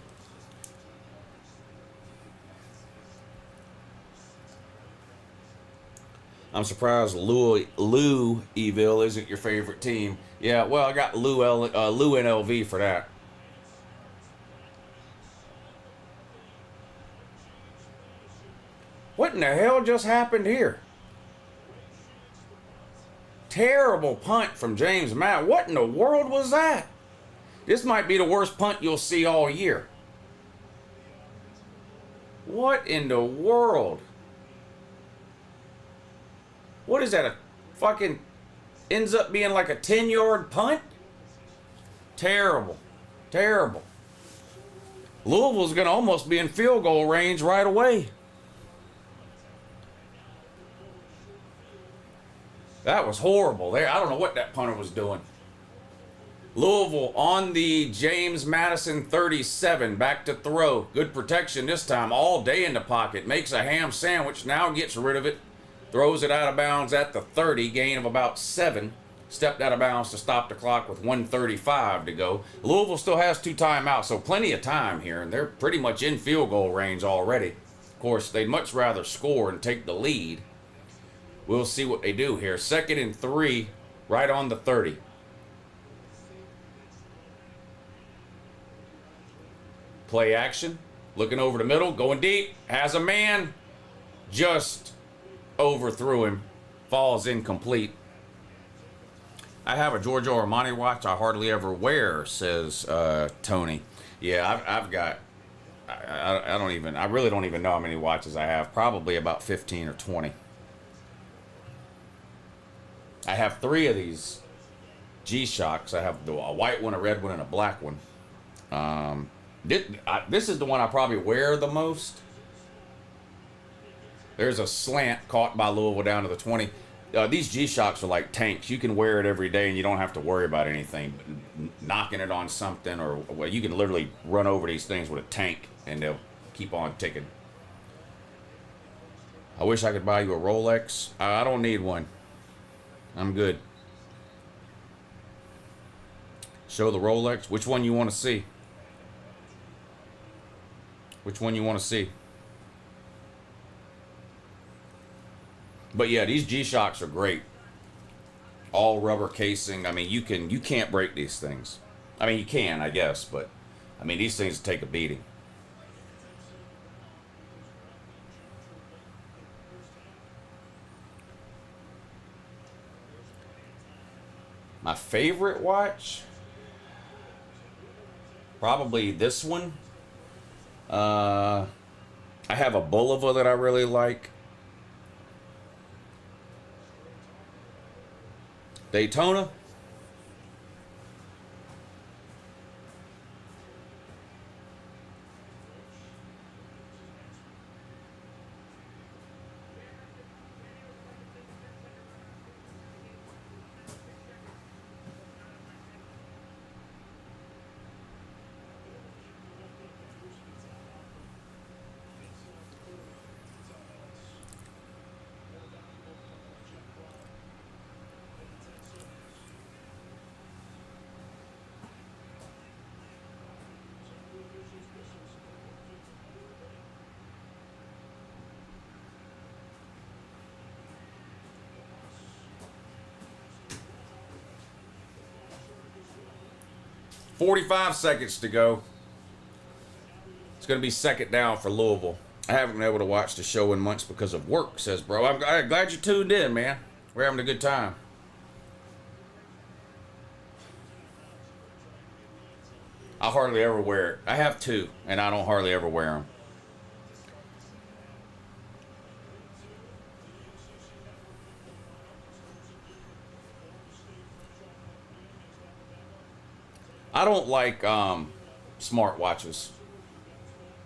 I'm surprised Louisville isn't your favorite team. Yeah, well, I got Lou NLV for that. What in the hell just happened here? Terrible punt from James Matt. What in the world was that? This might be the worst punt you'll see all year. What in the world? What is that? A fucking ends up being like a 10-yard punt? Terrible. Terrible. Louisville's going to almost be in field goal range right away. That was horrible. I don't know what that punter was doing. Louisville on the James Madison 37. Back to throw. Good protection this time. All day in the pocket. Makes a ham sandwich. Now gets rid of it. Throws it out of bounds at the 30. Gain of about 7. Stepped out of bounds to stop the clock with 1:35 to go. Louisville still has 2 timeouts, so plenty of time here. And they're pretty much in field goal range already. Of course, they'd much rather score and take the lead. We'll see what they do here. 2nd and 3, right on the 30. Play action. Looking over the middle. Going deep. Has a man. Just overthrew him. Falls incomplete. I have a Giorgio Armani watch I hardly ever wear, says Tony. Yeah, I've got... I really don't even know how many watches I have. Probably about 15 or 20. I have 3 of these G-Shocks. I have a white one, a red one, and a black one. This is the one I probably wear the most. There's a slant caught by Louisville down to the 20. These G-Shocks are like tanks. You can wear it every day and you don't have to worry about anything. Knocking it on something, or well, you can literally run over these things with a tank and they'll keep on ticking. I wish I could buy you a Rolex. I don't need one. I'm good. Show the Rolex. Which one you want to see? Which one you want to see? But yeah, these G-Shocks are great. All rubber casing. I mean, you can't break these things. I mean, you can, I guess, but I mean, these things take a beating. My favorite watch? Probably this one. I have a Bulova that I really like. Daytona. 45 seconds to go. It's going to be second down for Louisville. I haven't been able to watch the show in months because of work, says bro. I'm glad you tuned in, man. We're having a good time. I hardly ever wear it. I have two, and I don't hardly ever wear them. I don't like smart watches.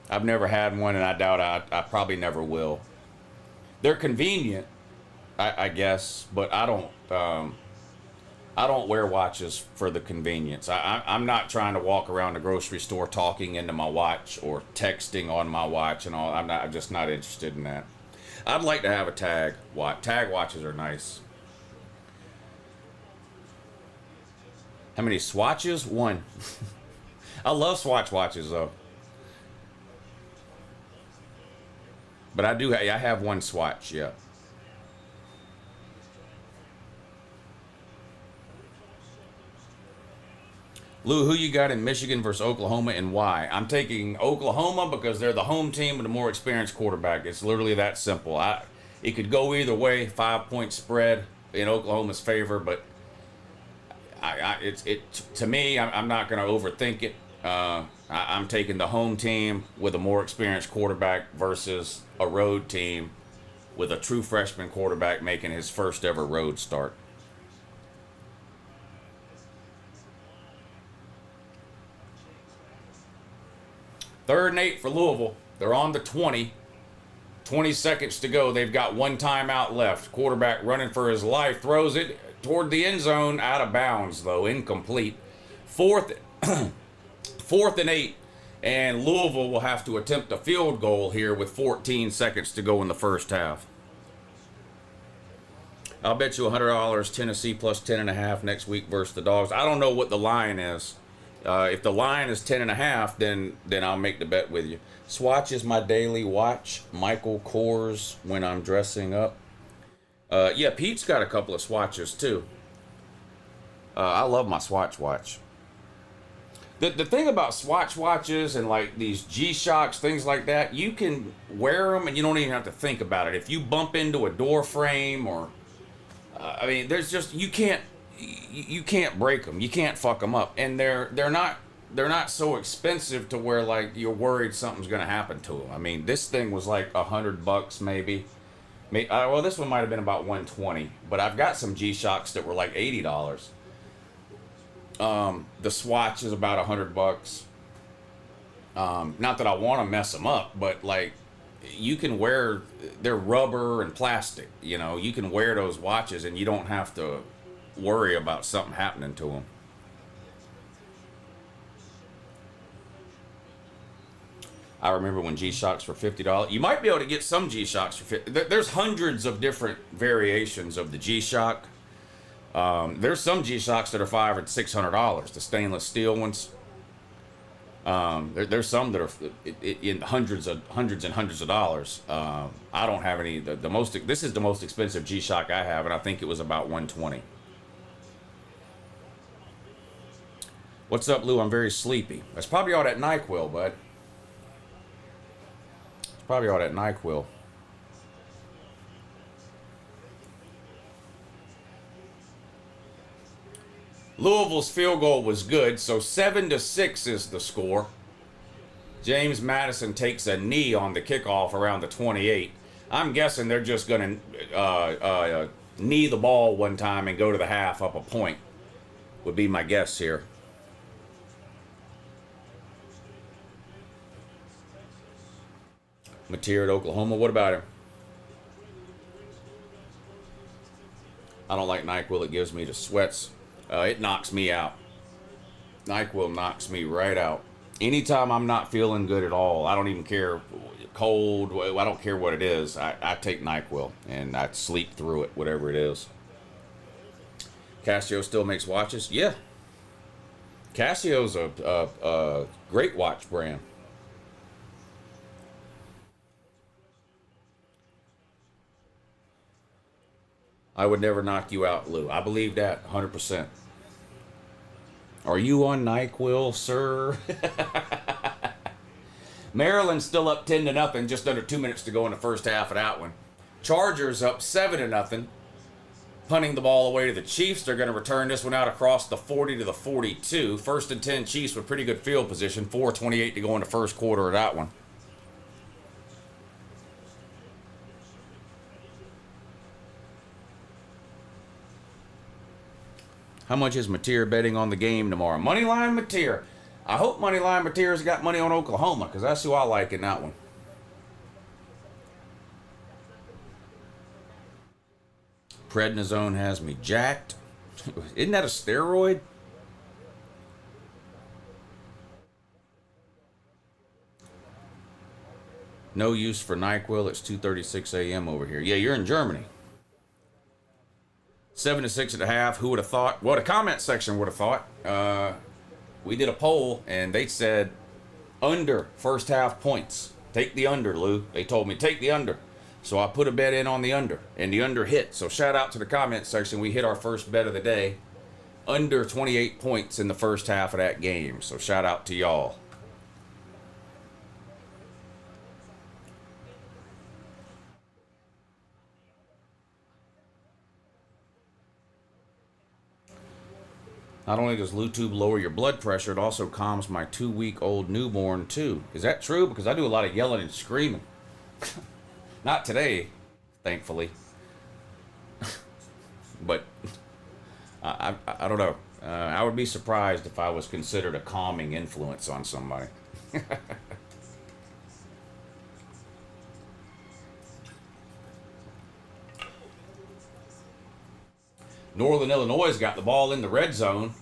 I've never had one, and I doubt I probably never will. They're convenient, I guess, but I don't wear watches for the convenience. I'm not trying to walk around the grocery store talking into my watch or texting on my watch and all. I'm just not interested in that. I'd like to have a tag watch. Tag watches are nice. How many swatches? One. I love Swatch watches though. But I have one Swatch, yeah. Lou, who you got in Michigan versus Oklahoma and why? I'm taking Oklahoma because they're the home team with a more experienced quarterback. It's literally that simple. It could go either way. 5-point spread in Oklahoma's favor, but to me, I'm not going to overthink it. I'm taking the home team with a more experienced quarterback versus a road team with a true freshman quarterback making his first ever road start. Third and 8 for Louisville. They're on the 20. 20 seconds to go. They've got one timeout left. Quarterback running for his life. Throws it toward the end zone. Out of bounds, though. Incomplete. Fourth and 8. And Louisville will have to attempt a field goal here with 14 seconds to go in the first half. I'll bet you $100 Tennessee plus 10.5 next week versus the Dogs. I don't know what the line is. If the line is 10.5, then I'll make the bet with you. Swatch is my daily watch. Michael Kors when I'm dressing up. Yeah, Pete's got a couple of swatches too. I love my Swatch watch. The thing about Swatch watches and like these G-Shocks, things like that, you can wear them and you don't even have to think about it. If you bump into a door frame or, I mean, there's just, you can't break them. You can't fuck them up. And they're not so expensive to where like you're worried something's gonna happen to them. I mean, this thing was like $100 maybe. Well, this one might have been about $120, but I've got some G-Shocks that were like $80. The Swatch is about $100. Not that I want to mess them up, but like you can wear, they're rubber and plastic, you know, you can wear those watches and you don't have to worry about something happening to them. I remember when G-Shocks were $50. You might be able to get some G-Shocks for $50. There's hundreds of different variations of the G-Shock. There's some G-Shocks that are $500 and $600. The stainless steel ones. There's some that are in hundreds and hundreds of dollars. I don't have any. This is the most expensive G-Shock I have, and I think it was about $120. What's up, Lou? I'm very sleepy. That's probably all that NyQuil, bud. It's probably all that NyQuil. Louisville's field goal was good, so 7-6 is the score. James Madison takes a knee on the kickoff around the 28. I'm guessing they're just going to knee the ball one time and go to the half up a point, would be my guess here. Mateer at Oklahoma, what about him? I don't like NyQuil, it gives me the sweats. It knocks me out. NyQuil knocks me right out. Anytime I'm not feeling good at all, I don't even care, cold, I don't care what it is. I take NyQuil and I sleep through it, whatever it is. Casio still makes watches? Yeah. Casio's a great watch brand. I would never knock you out, Lou. I believe that 100%. Are you on NyQuil, sir? Maryland's still up 10-0, just under 2 minutes to go in the first half of that one. Chargers up 7-0, punting the ball away to the Chiefs. They're going to return this one out across the 40 to the 42. First and 10 Chiefs with pretty good field position. 4:28 to go in the first quarter of that one. How much is Mateer betting on the game tomorrow? Moneyline Mateer. I hope Moneyline Mateer's got money on Oklahoma, because that's who I like in that one. Prednisone has me jacked. Isn't that a steroid? No use for NyQuil. It's 2:36 a.m. over here. Yeah, you're in Germany. 7 to 6.5. Who would have thought? Well, the comment section would have thought. We did a poll, and they said under first half points. Take the under, Lou. They told me take the under. So I put a bet in on the under, and the under hit. So shout out to the comment section. We hit our first bet of the day. Under 28 points in the first half of that game. So shout out to y'all. Not only does LouTube lower your blood pressure, it also calms my 2-week-old newborn too. Is that true? Because I do a lot of yelling and screaming. Not today, thankfully. But I don't know. I would be surprised if I was considered a calming influence on somebody. Northern Illinois got the ball in the red zone.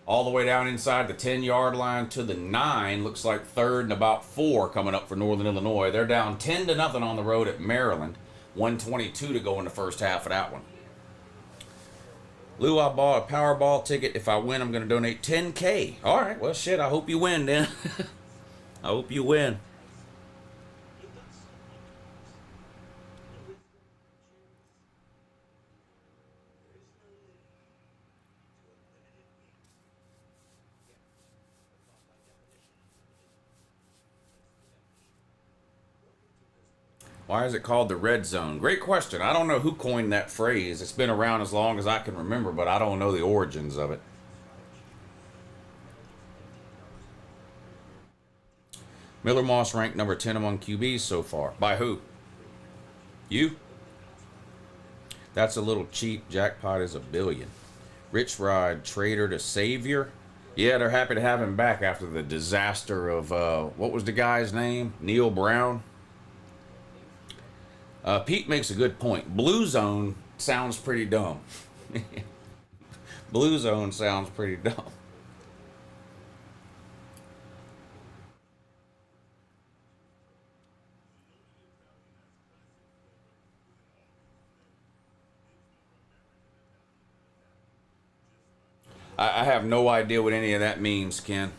All the way down inside the 10-yard line to the 9. Looks like 3rd and about 4 coming up for Northern Illinois. They're down 10-0 on the road at Maryland. 1:22 to go in the first half of that one. Lou, I bought a Powerball ticket. If I win, I'm going to donate $10K. All right, well, shit, I hope you win then. I hope you win. Why is it called the red zone? Great question. I don't know who coined that phrase. It's been around as long as I can remember, but I don't know the origins of it. Miller Moss ranked number 10 among QBs so far. By who? You? That's a little cheap. Jackpot is $1 billion. Rich Rod, trader to savior. Yeah, they're happy to have him back after the disaster of, what was the guy's name? Neil Brown. Pete makes a good point. Blue Zone sounds pretty dumb. Blue Zone sounds pretty dumb. I have no idea what any of that means, Ken.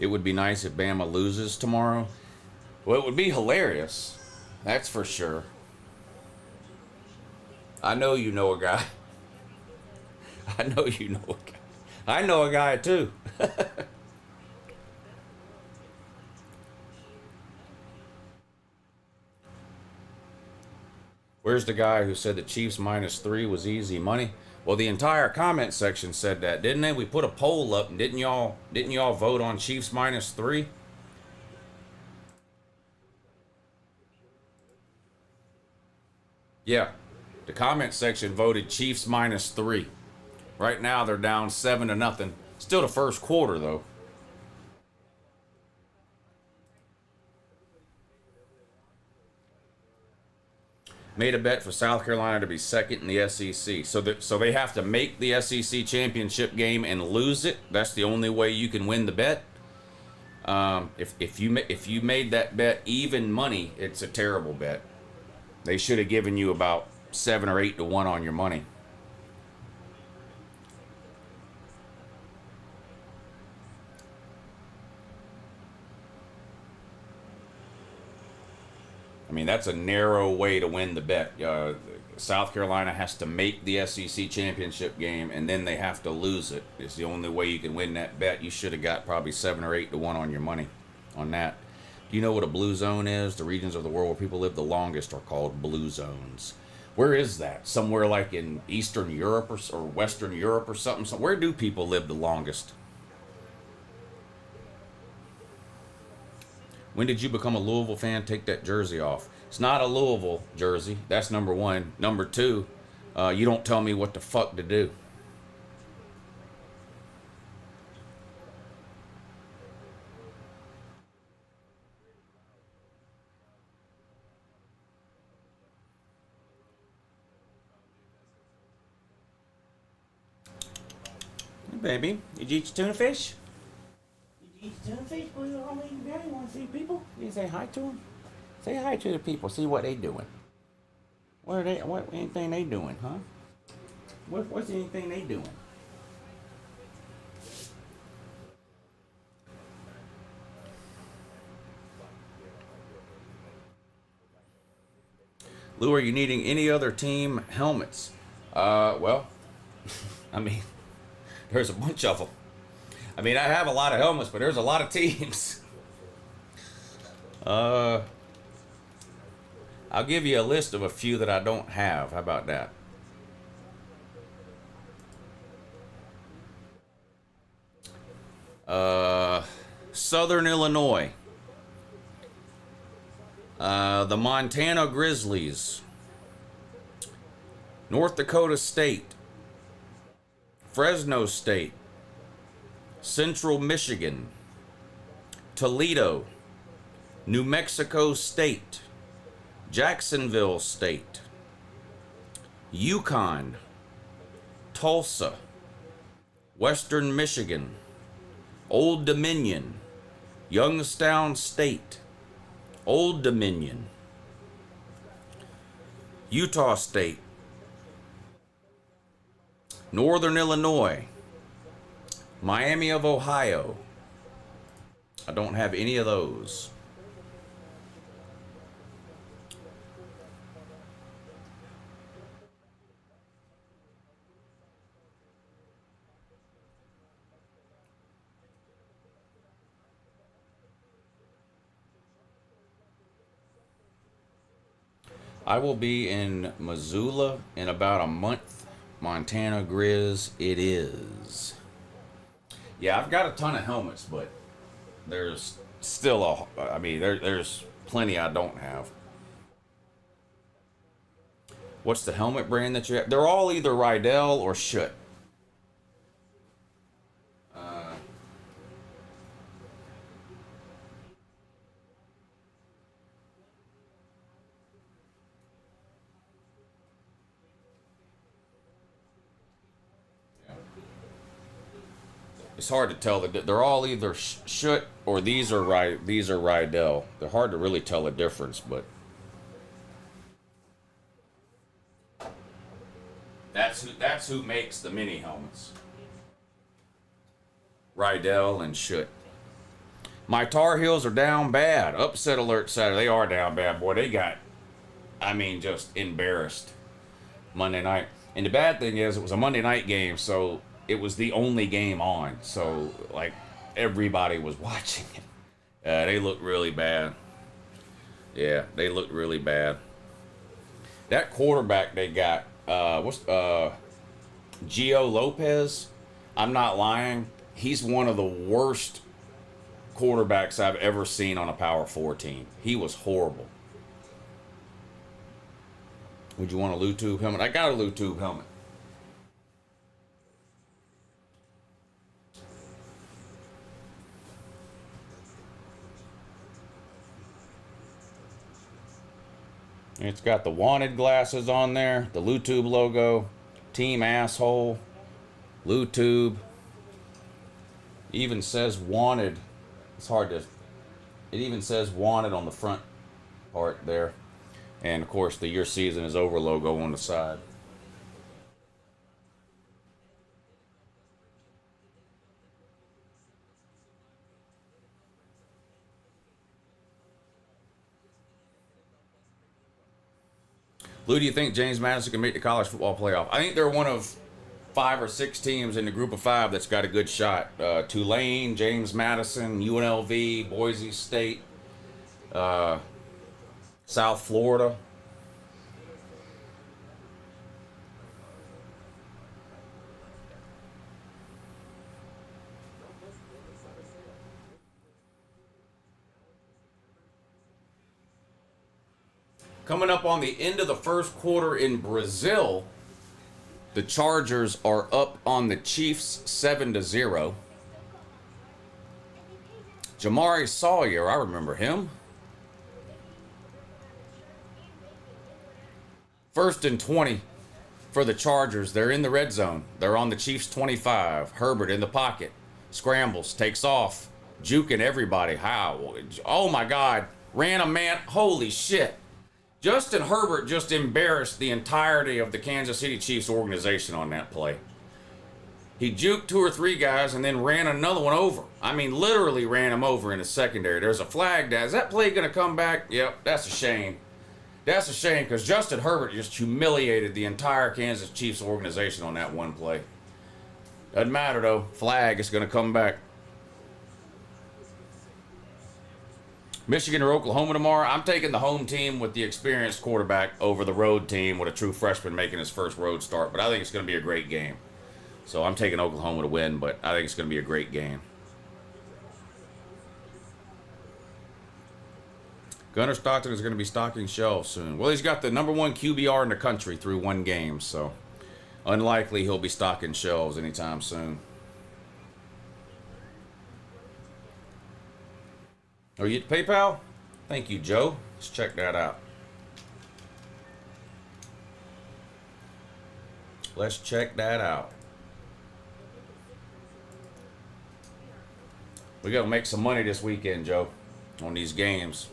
It would be nice if Bama loses tomorrow. Well, it would be hilarious. That's for sure. I know you know a guy. I know you know a guy. I know a guy too. Where's the guy who said the Chiefs -3 was easy money? Well, the entire comment section said that, didn't they? We put a poll up, and didn't y'all vote on Chiefs -3? Yeah, the comment section voted Chiefs -3. Right now they're down 7-0. Still the first quarter though. Made a bet for South Carolina to be second in the SEC. So they have to make the SEC championship game and lose it. That's the only way you can win the bet. If you made that bet even money, it's a terrible bet. They should have given you about 7 or 8 to 1 on your money. mean, that's a narrow way to win the bet. South Carolina has to make the SEC championship game, and then they have to lose it. It's the only way you can win that bet. You should have got probably 7 or 8 to 1 on your money on that. Do you know what a blue zone is? The regions of the world where people live the longest are called blue zones. Where is that? Somewhere like in Eastern Europe or Western Europe or something? So where do people live the longest? When did you become a Louisville fan? Take that jersey off. It's not a Louisville jersey. That's number one. Number two, you don't tell me what the fuck to do. Hey, baby, did you eat your tuna fish? Did you eat your tuna fish? Boy, you all eating daddy. Want to see people? You say hi to them? Say hi to the people. See what they doing. What are they? What anything they doing, huh? What's anything they doing? Lou, are you needing any other team helmets? Well, I mean, there's a bunch of them. I mean, I have a lot of helmets, but there's a lot of teams. I'll give you a list of a few that I don't have. How about that? Southern Illinois. The Montana Grizzlies. North Dakota State. Fresno State. Central Michigan. Toledo. New Mexico State. Jacksonville State. Yukon. Tulsa. Western Michigan. Old Dominion. Youngstown State. Old Dominion. Utah State. Northern Illinois. Miami of Ohio. I don't have any of those. I will be in Missoula in about a month. Montana Grizz, it is. Yeah, I've got a ton of helmets, but there's still there's plenty I don't have. What's the helmet brand that you have? They're all either Rydell or Schutt. It's hard to tell. They're all either Schutt or these are Rydell. They're hard to really tell the difference, but that's who makes the mini helmets. Rydell and Schutt. My Tar Heels are down bad. Upset alert Saturday. They are down bad, boy. They got, just embarrassed Monday night. And the bad thing is, it was a Monday night game, so it was the only game on. So, like, everybody was watching it. They looked really bad. Yeah, they looked really bad. That quarterback they got, Gio Lopez? I'm not lying. He's one of the worst quarterbacks I've ever seen on a Power 4 team. He was horrible. Would you want a Lou Tube helmet? I got a Lou Tube helmet. It's got the wanted glasses on there, the Lou Tube logo, team asshole, Lou Tube. Even says wanted. It even says wanted on the front part there. And of course the Your Season is Over logo on the side. Lou, do you think James Madison can make the college football playoff? I think they're one of 5 or 6 teams in the group of 5 that's got a good shot. Tulane, James Madison, UNLV, Boise State, South Florida. Coming up on the end of the first quarter in Brazil, the Chargers are up on the Chiefs 7-0. Jamari Sawyer, I remember him. 1st and 20 for the Chargers. They're in the red zone. They're on the Chiefs 25. Herbert in the pocket. Scrambles, takes off, juking everybody. How? Oh my God. Ran a man. Holy shit. Justin Herbert just embarrassed the entirety of the Kansas City Chiefs organization on that play. He juked 2 or 3 guys and then ran another one over. I mean, literally ran him over in the secondary. There's a flag down. Is that play going to come back? Yep, that's a shame. That's a shame because Justin Herbert just humiliated the entire Kansas Chiefs organization on that one play. Doesn't matter, though. Flag is going to come back. Michigan or Oklahoma tomorrow. I'm taking the home team with the experienced quarterback over the road team with a true freshman making his first road start. But I think it's going to be a great game. So I'm taking Oklahoma to win, but I think it's going to be a great game. Gunnar Stockton is going to be stocking shelves soon. Well, he's got the #1 QBR in the country through 1 game, so unlikely he'll be stocking shelves anytime soon. Oh, you get PayPal? Thank you, Joe. Let's check that out. Let's check that out. We got to make some money this weekend, Joe, on these games.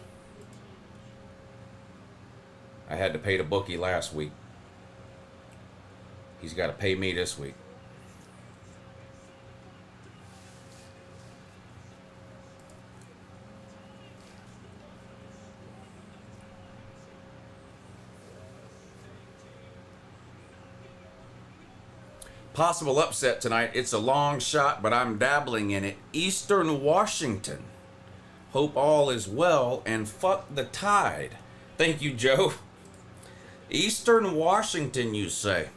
I had to pay the bookie last week. He's got to pay me this week. Possible upset tonight. It's a long shot, but I'm dabbling in it. Eastern Washington. Hope all is well and fuck the Tide. Thank you, Joe. Eastern Washington, you say?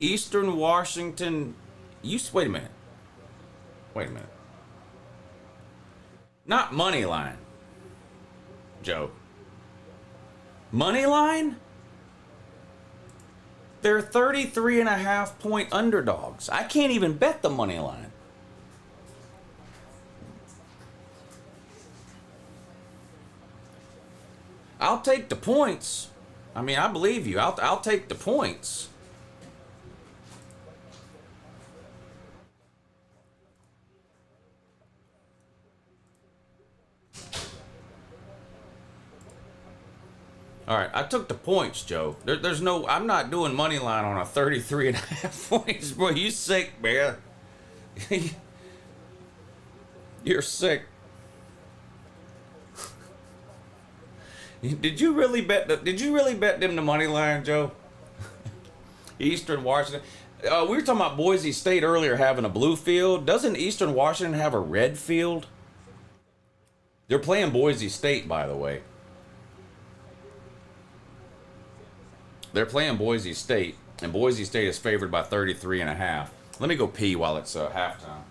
Eastern Washington. Wait a minute. Wait a minute. Not money line, Joe. Money line? They're 33.5-point underdogs. I can't even bet the money line. I'll take the points. I mean, I believe you. I'll take the points. All right, I took the points, Joe. There's no, I'm not doing money line on a 33.5 points. Boy, you sick, man. You're sick. Did you really bet them the money line, Joe? Eastern Washington. We were talking about Boise State earlier having a blue field. Doesn't Eastern Washington have a red field? They're playing Boise State, by the way. They're playing Boise State, and Boise State is favored by 33.5. Let me go pee while it's halftime.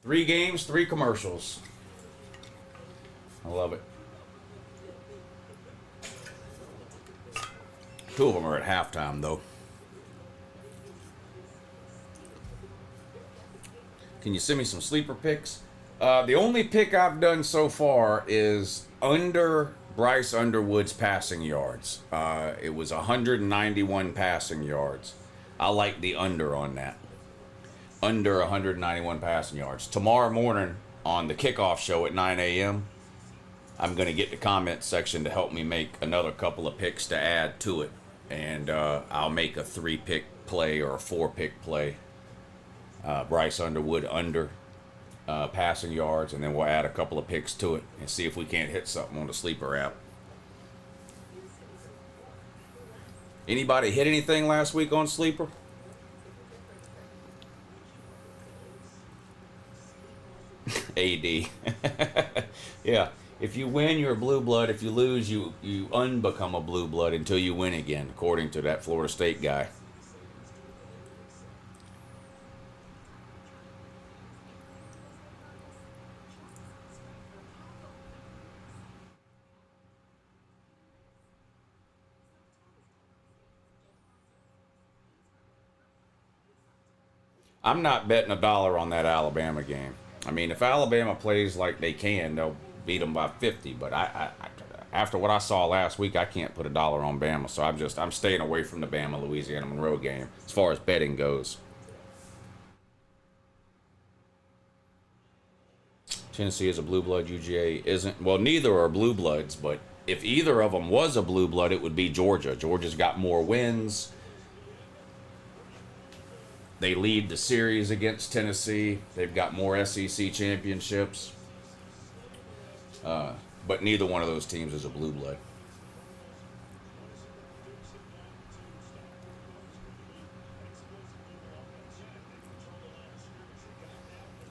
3 games, 3 commercials. I love it. 2 of them are at halftime, though. Can you send me some sleeper picks? The only pick I've done so far is under Bryce Underwood's passing yards. It was 191 passing yards. I like the under on that. Under 191 passing yards. Tomorrow morning on the kickoff show at 9 a.m., I'm going to get the comment section to help me make another couple of picks to add to it. And I'll make a 3-pick play or a 4-pick play. Bryce Underwood under passing yards, and then we'll add a couple of picks to it and see if we can't hit something on the sleeper app. Anybody hit anything last week on sleeper? AD. Yeah. If you win, you're a blue blood. If you lose, you unbecome a blue blood until you win again, according to that Florida State guy. I'm not betting $1 on that Alabama game. I mean, if Alabama plays like they can, they'll beat them by 50. But I after what I saw last week, I can't put $1 on Bama. So I'm staying away from the Bama Louisiana Monroe game as far as betting goes. Tennessee is a blue blood. UGA isn't. Well, neither are blue bloods. But if either of them was a blue blood, it would be Georgia. Georgia's got more wins. They lead the series against Tennessee. They've got more SEC championships. But neither one of those teams is a blue blood.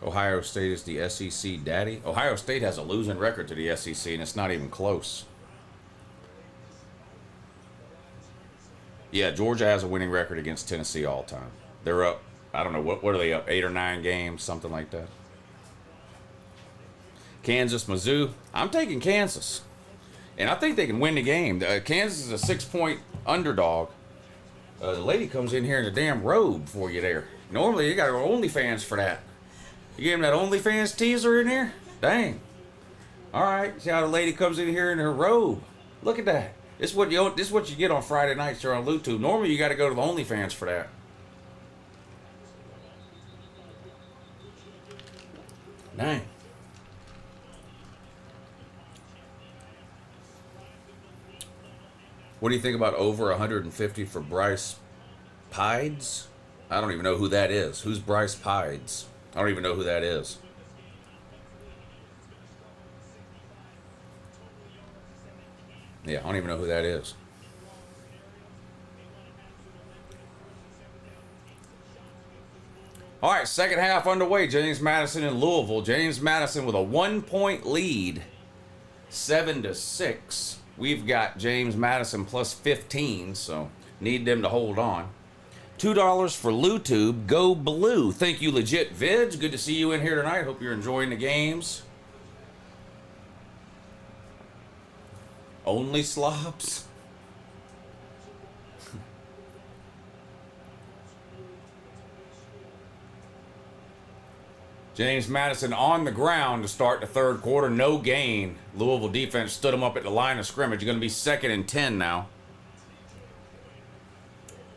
Ohio State is the SEC daddy. Ohio State has a losing record to the SEC, and it's not even close. Yeah, Georgia has a winning record against Tennessee all time. They're up, I don't know, what are they up, 8 or 9 games, something like that. Kansas, Mizzou. I'm taking Kansas. And I think they can win the game. Kansas is a 6-point underdog. The lady comes in here in a damn robe for you there. Normally, you got to go OnlyFans for that. You gave him that OnlyFans teaser in there? Dang. All right, see how the lady comes in here in her robe. Look at that. This is what you get on Friday nights here on YouTube. Normally, you got to go to the OnlyFans for that. Dang. What do you think about over 150 for Bryce Pides? I don't even know who that is. Who's Bryce Pides? I don't even know who that is. Yeah, I don't even know who that is. All right, second half underway. James Madison in Louisville. James Madison with a 1-point lead, 7-6. We've got James Madison plus 15, so need them to hold on. $2 for LouTube. Go Blue. Thank you, Legit Vids. Good to see you in here tonight. Hope you're enjoying the games. Only slops. James Madison on the ground to start the third quarter. No gain. Louisville defense stood him up at the line of scrimmage. Going to be 2nd and 10 now.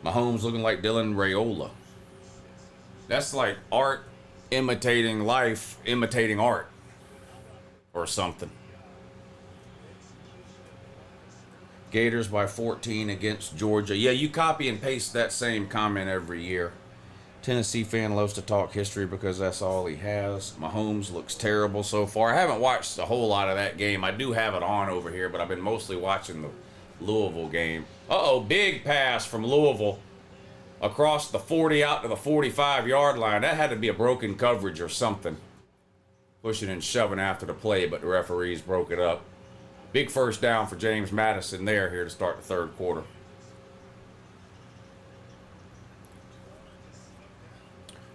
Mahomes looking like Dylan Raiola. That's like art imitating life, imitating art. Or something. Gators by 14 against Georgia. Yeah, you copy and paste that same comment every year. Tennessee fan loves to talk history because that's all he has. Mahomes looks terrible so far. I haven't watched a whole lot of that game. I do have it on over here, but I've been mostly watching the Louisville game. Uh-oh, big pass from Louisville across the 40 out to the 45-yard line. That had to be a broken coverage or something. Pushing and shoving after the play, but the referees broke it up. Big first down for James Madison there here to start the third quarter.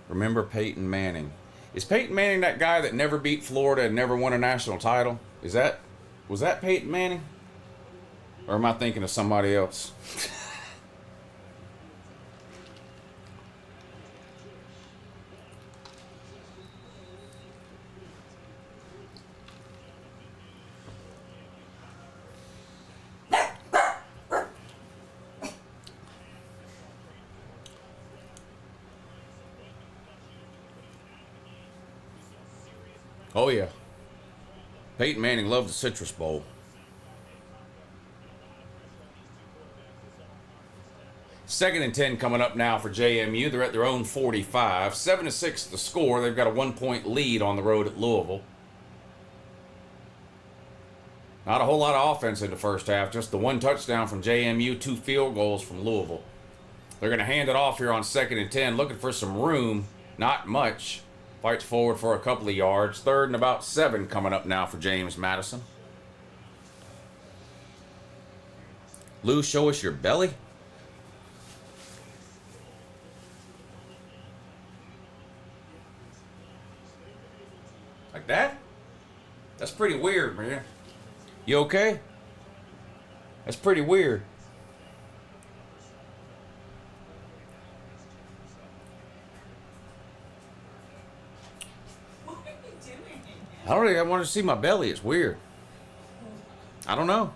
Remember Peyton Manning. Is Peyton Manning that guy that never beat Florida and never won a national title? Was that Peyton Manning? Or am I thinking of somebody else? Oh, yeah. Peyton Manning loved the Citrus Bowl. Second and 10 coming up now for JMU. They're at their own 45. 7-6 the score. They've got a 1-point lead on the road at Louisville. Not a whole lot of offense in the first half. Just the one touchdown from JMU, 2 field goals from Louisville. They're going to hand it off here on 2nd and 10. Looking for some room. Not much. Fights forward for a couple of yards. 3rd and about 7 coming up now for James Madison. Lou, show us your belly. Like that? That's pretty weird, man. You okay? That's pretty weird. I don't even want to see my belly. It's weird. I don't know.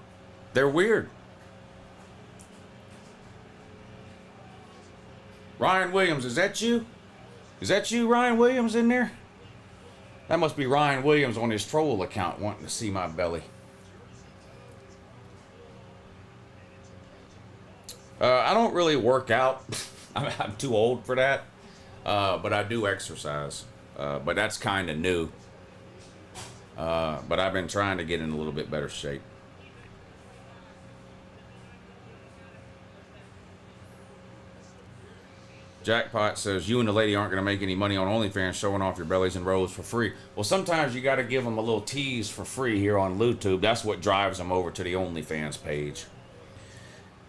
They're weird. Ryan Williams, is that you? Is that you, Ryan Williams, in there? That must be Ryan Williams on his troll account wanting to see my belly. I don't really work out. I'm too old for that. But I do exercise. But that's kind of new. But I've been trying to get in a little bit better shape. Jackpot says, you and the lady aren't going to make any money on OnlyFans showing off your bellies and rolls for free. Well, sometimes you got to give them a little tease for free here on LouTube. That's what drives them over to the OnlyFans page.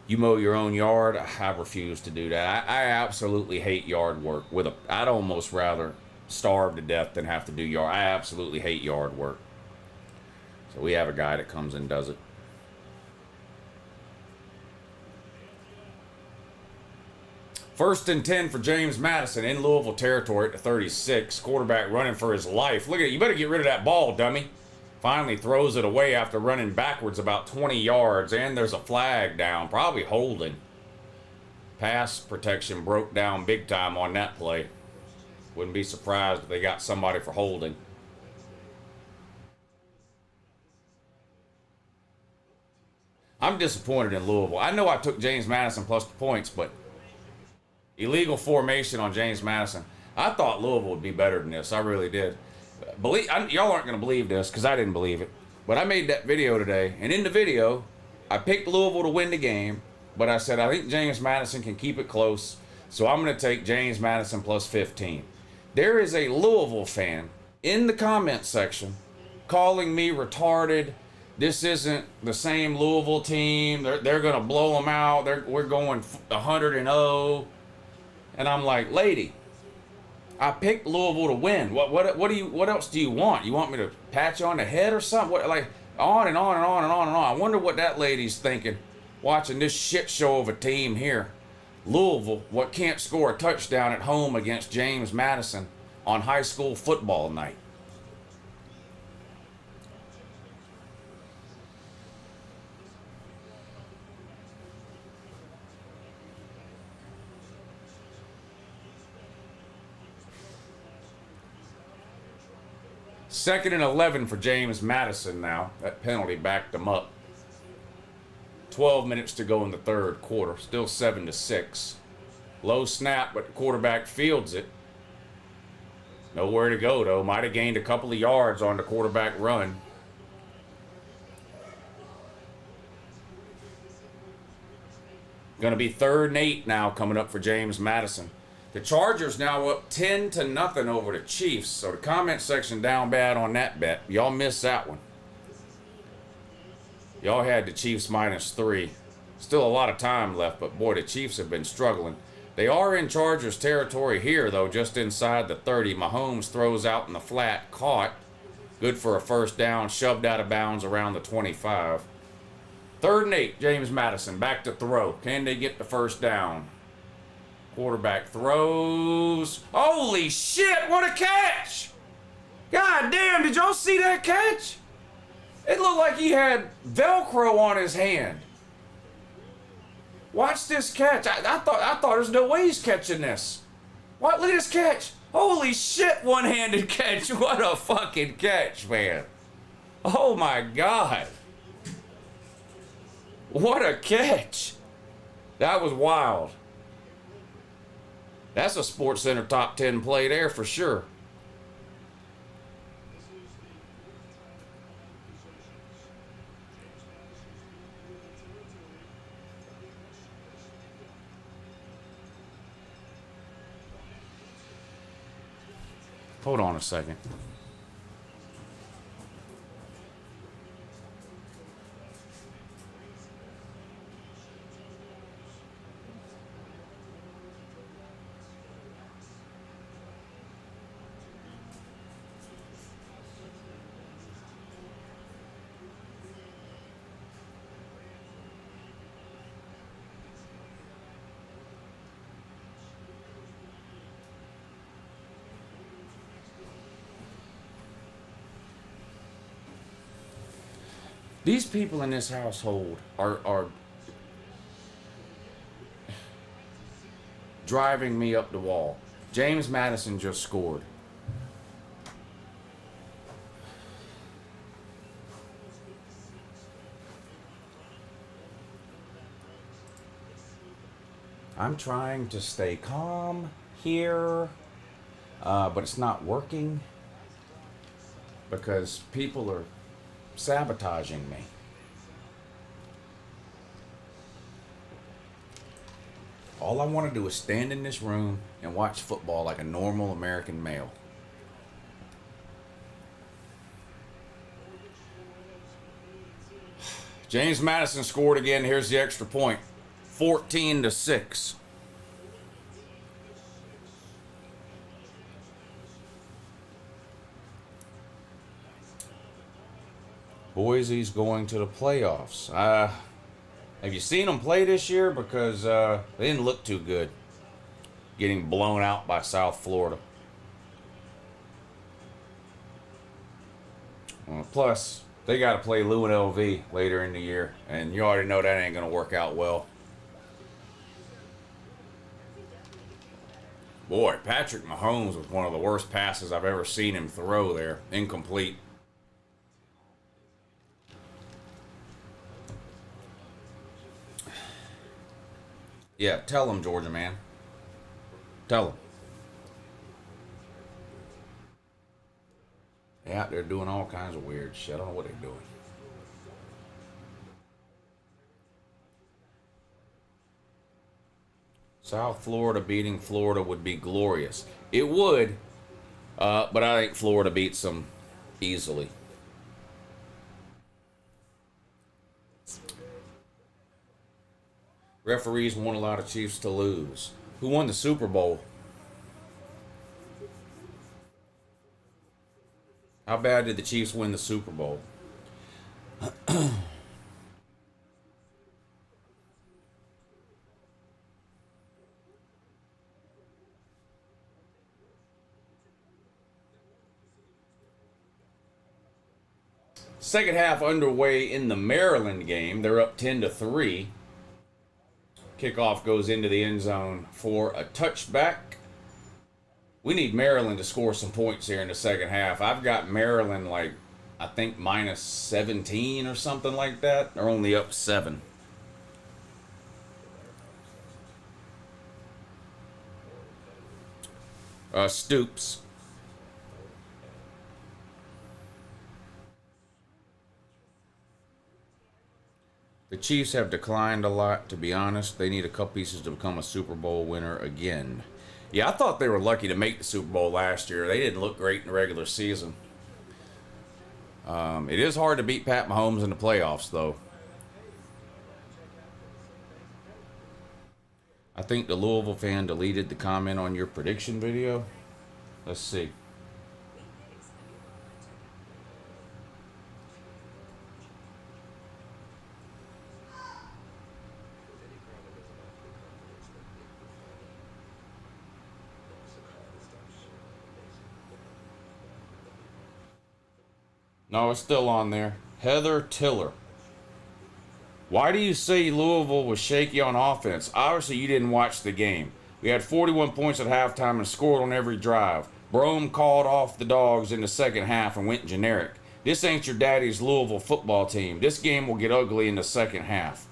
You mow your own yard? I refuse to do that. I absolutely hate yard work. I'd almost rather starve to death than have to do yard. I absolutely hate yard work. So we have a guy that comes and does it. First and 10 for James Madison in Louisville territory at the 36. Quarterback running for his life. Look at it. You better get rid of that ball, dummy. Finally throws it away after running backwards about 20 yards. And there's a flag down. Probably holding. Pass protection broke down big time on that play. Wouldn't be surprised if they got somebody for holding. I'm disappointed in Louisville. I know I took James Madison plus the points, but illegal formation on James Madison. I thought Louisville would be better than this. I really did. Y'all aren't going to believe this because I didn't believe it. But I made that video today. And in the video, I picked Louisville to win the game. But I said, I think James Madison can keep it close. So I'm going to take James Madison plus 15. There is a Louisville fan in the comment section calling me retarded. This isn't the same Louisville team. They're going to blow them out. We're going 100-0. And I'm like, lady, I picked Louisville to win. What else do you want? You want me to pat you on the head or something? On and on and on and on and on. I wonder what that lady's thinking watching this shit show of a team here. Louisville, what can't score a touchdown at home against James Madison on high school football night. Second and 11 for James Madison now. That penalty backed them up. 12 minutes to go in the third quarter. Still 7-6. Low snap, but the quarterback fields it. Nowhere to go, though. Might have gained a couple of yards on the quarterback run. Going to be 3rd and 8 now coming up for James Madison. The Chargers now up 10-0 over the Chiefs. So the comment section down bad on that bet. Y'all missed that one. Y'all had the Chiefs -3. Still a lot of time left, but boy, the Chiefs have been struggling. They are in Chargers territory here, though, just inside the 30. Mahomes throws out in the flat, caught. Good for a first down, shoved out of bounds around the 25. 3rd and 8, James Madison, back to throw. Can they get the first down? Quarterback throws. Holy shit, what a catch! God damn, did y'all see that catch? It looked like he had Velcro on his hand. Watch this catch. I thought there's no way he's catching this. What? Look at this catch. Holy shit, one-handed catch. What a fucking catch, man. Oh my God. What a catch. That was wild. That's a SportsCenter top 10 play there for sure. Hold on a second. These people in this household are driving me up the wall. James Madison just scored. I'm trying to stay calm here, but it's not working because people are sabotaging me. All I want to do is stand in this room and watch football like a normal American male. James Madison scored again. Here's the extra point. 14-6. Boise's going to the playoffs. Have you seen them play this year? Because they didn't look too good. Getting blown out by South Florida. Plus, they got to play UNLV later in the year. And you already know that ain't going to work out well. Boy, Patrick Mahomes was one of the worst passes I've ever seen him throw there. Incomplete. Yeah, tell him, Georgia man. Tell him. They're out there doing all kinds of weird shit. I don't know what they're doing. South Florida beating Florida would be glorious. It would, but I think Florida beats them easily. Referees want a lot of Chiefs to lose. Who won the Super Bowl? How bad did the Chiefs win the Super Bowl? Second half underway in the Maryland game. They're up 10-3. Kickoff goes into the end zone for a touchback. We need Maryland to score some points here in the second half. I've got Maryland like, I think minus 17 or something like that. They're only up 7. Stoops. The Chiefs have declined a lot, to be honest. They need a couple pieces to become a Super Bowl winner again. Yeah, I thought they were lucky to make the Super Bowl last year. They didn't look great in the regular season. It is hard to beat Pat Mahomes in the playoffs, though. I think the Louisville fan deleted the comment on your prediction video. Let's see. No, it's still on there. Heather Tiller. Why do you say Louisville was shaky on offense? Obviously, you didn't watch the game. We had 41 points at halftime and scored on every drive. Brome called off the dogs in the second half and went generic. This ain't your daddy's Louisville football team. This game will get ugly in the second half.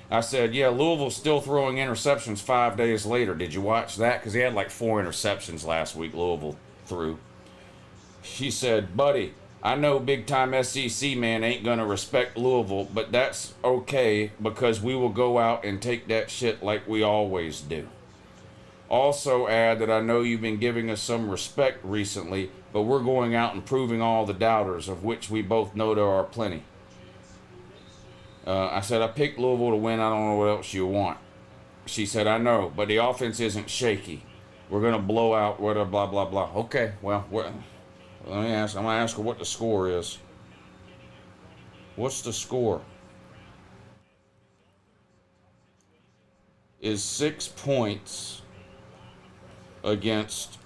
I said, yeah, Louisville's still throwing interceptions 5 days later. Did you watch that? Because he had like 4 interceptions last week, Louisville threw. She said, buddy, I know big-time SEC man ain't going to respect Louisville, but that's okay because we will go out and take that shit like we always do. Also add that I know you've been giving us some respect recently, but we're going out and proving all the doubters, of which we both know there are plenty. I said, I picked Louisville to win. I don't know what else you want. She said, I know, but the offense isn't shaky. We're going to blow out, blah, blah, blah, blah. Okay, well, let me ask. I'm gonna ask her what the score is. What's the score? Is 6 points against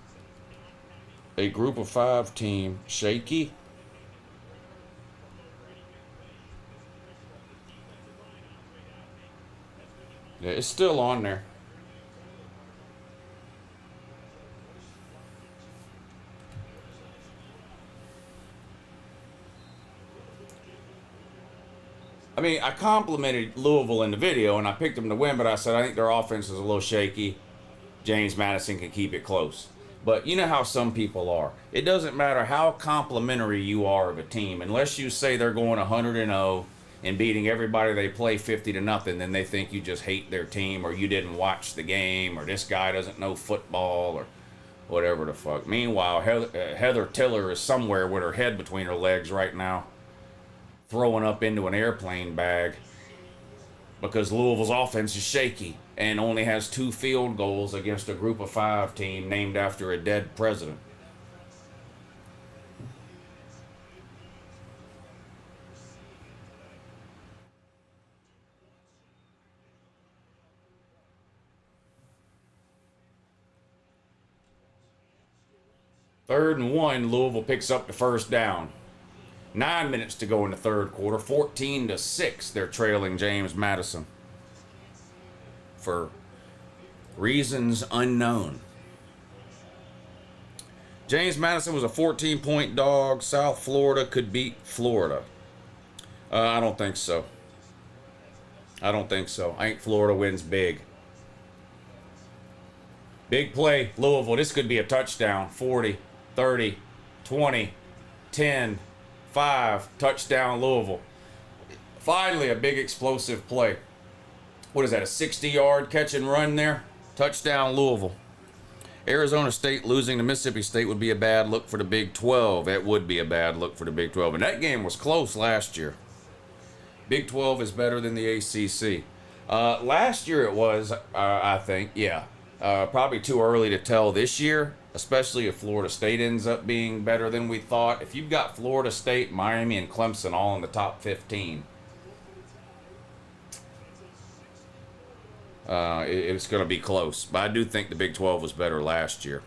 a group of 5 team shaky? Yeah, it's still on there. I mean, I complimented Louisville in the video, and I picked them to win, but I said I think their offense is a little shaky. James Madison can keep it close. But you know how some people are. It doesn't matter how complimentary you are of a team, unless you say they're going 100-0 and beating everybody they play 50-0, then they think you just hate their team, or you didn't watch the game, or this guy doesn't know football, or whatever the fuck. Meanwhile, Heather Tiller is somewhere with her head between her legs right now, throwing up into an airplane bag because Louisville's offense is shaky and only has 2 field goals against a group of 5 team named after a dead president. Third and 1, Louisville picks up the first down. 9 minutes to go in the third quarter. 14-6, they're trailing James Madison for reasons unknown. James Madison was a 14-point dog. South Florida could beat Florida. I don't think so. I think Florida wins big. Big play, Louisville. This could be a touchdown. 40, 30, 20, 10, 5, touchdown Louisville. Finally, a big explosive play. What is that, a 60-yard catch and run there? Touchdown Louisville. Arizona State losing to Mississippi State would be a bad look for the Big 12. It would be a bad look for the Big 12. And that game was close last year. Big 12 is better than the ACC. Last year it was, I think, yeah. Probably too early to tell this year, especially if Florida State ends up being better than we thought. If you've got Florida State, Miami, and Clemson all in the top 15, it's going to be close. But I do think the Big 12 was better last year.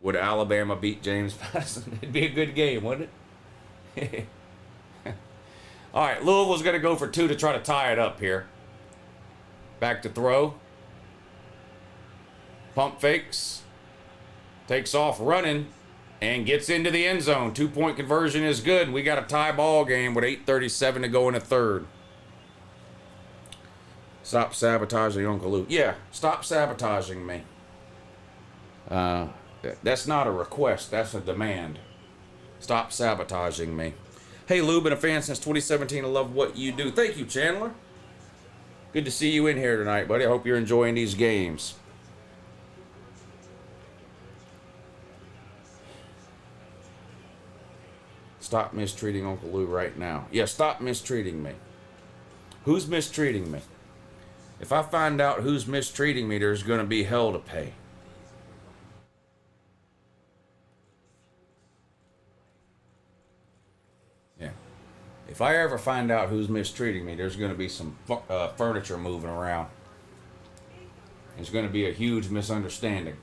Would Alabama beat James Madison? It'd be a good game, wouldn't it? All right, Louisville's going to go for 2 to try to tie it up here. Back to throw. Pump fakes. Takes off running and gets into the end zone. 2-point conversion is good. We got a tie ball game with 8:37 to go in the third. Stop sabotaging Uncle Lou. Yeah, stop sabotaging me. That's not a request. That's a demand. Stop sabotaging me. Hey, Lou, been a fan since 2017. I love what you do. Thank you, Chandler. Good to see you in here tonight, buddy. I hope you're enjoying these games. Stop mistreating Uncle Lou right now. Yeah, stop mistreating me. Who's mistreating me? If I find out who's mistreating me, there's going to be hell to pay. Yeah. If I ever find out who's mistreating me, there's going to be some furniture moving around. There's going to be a huge misunderstanding.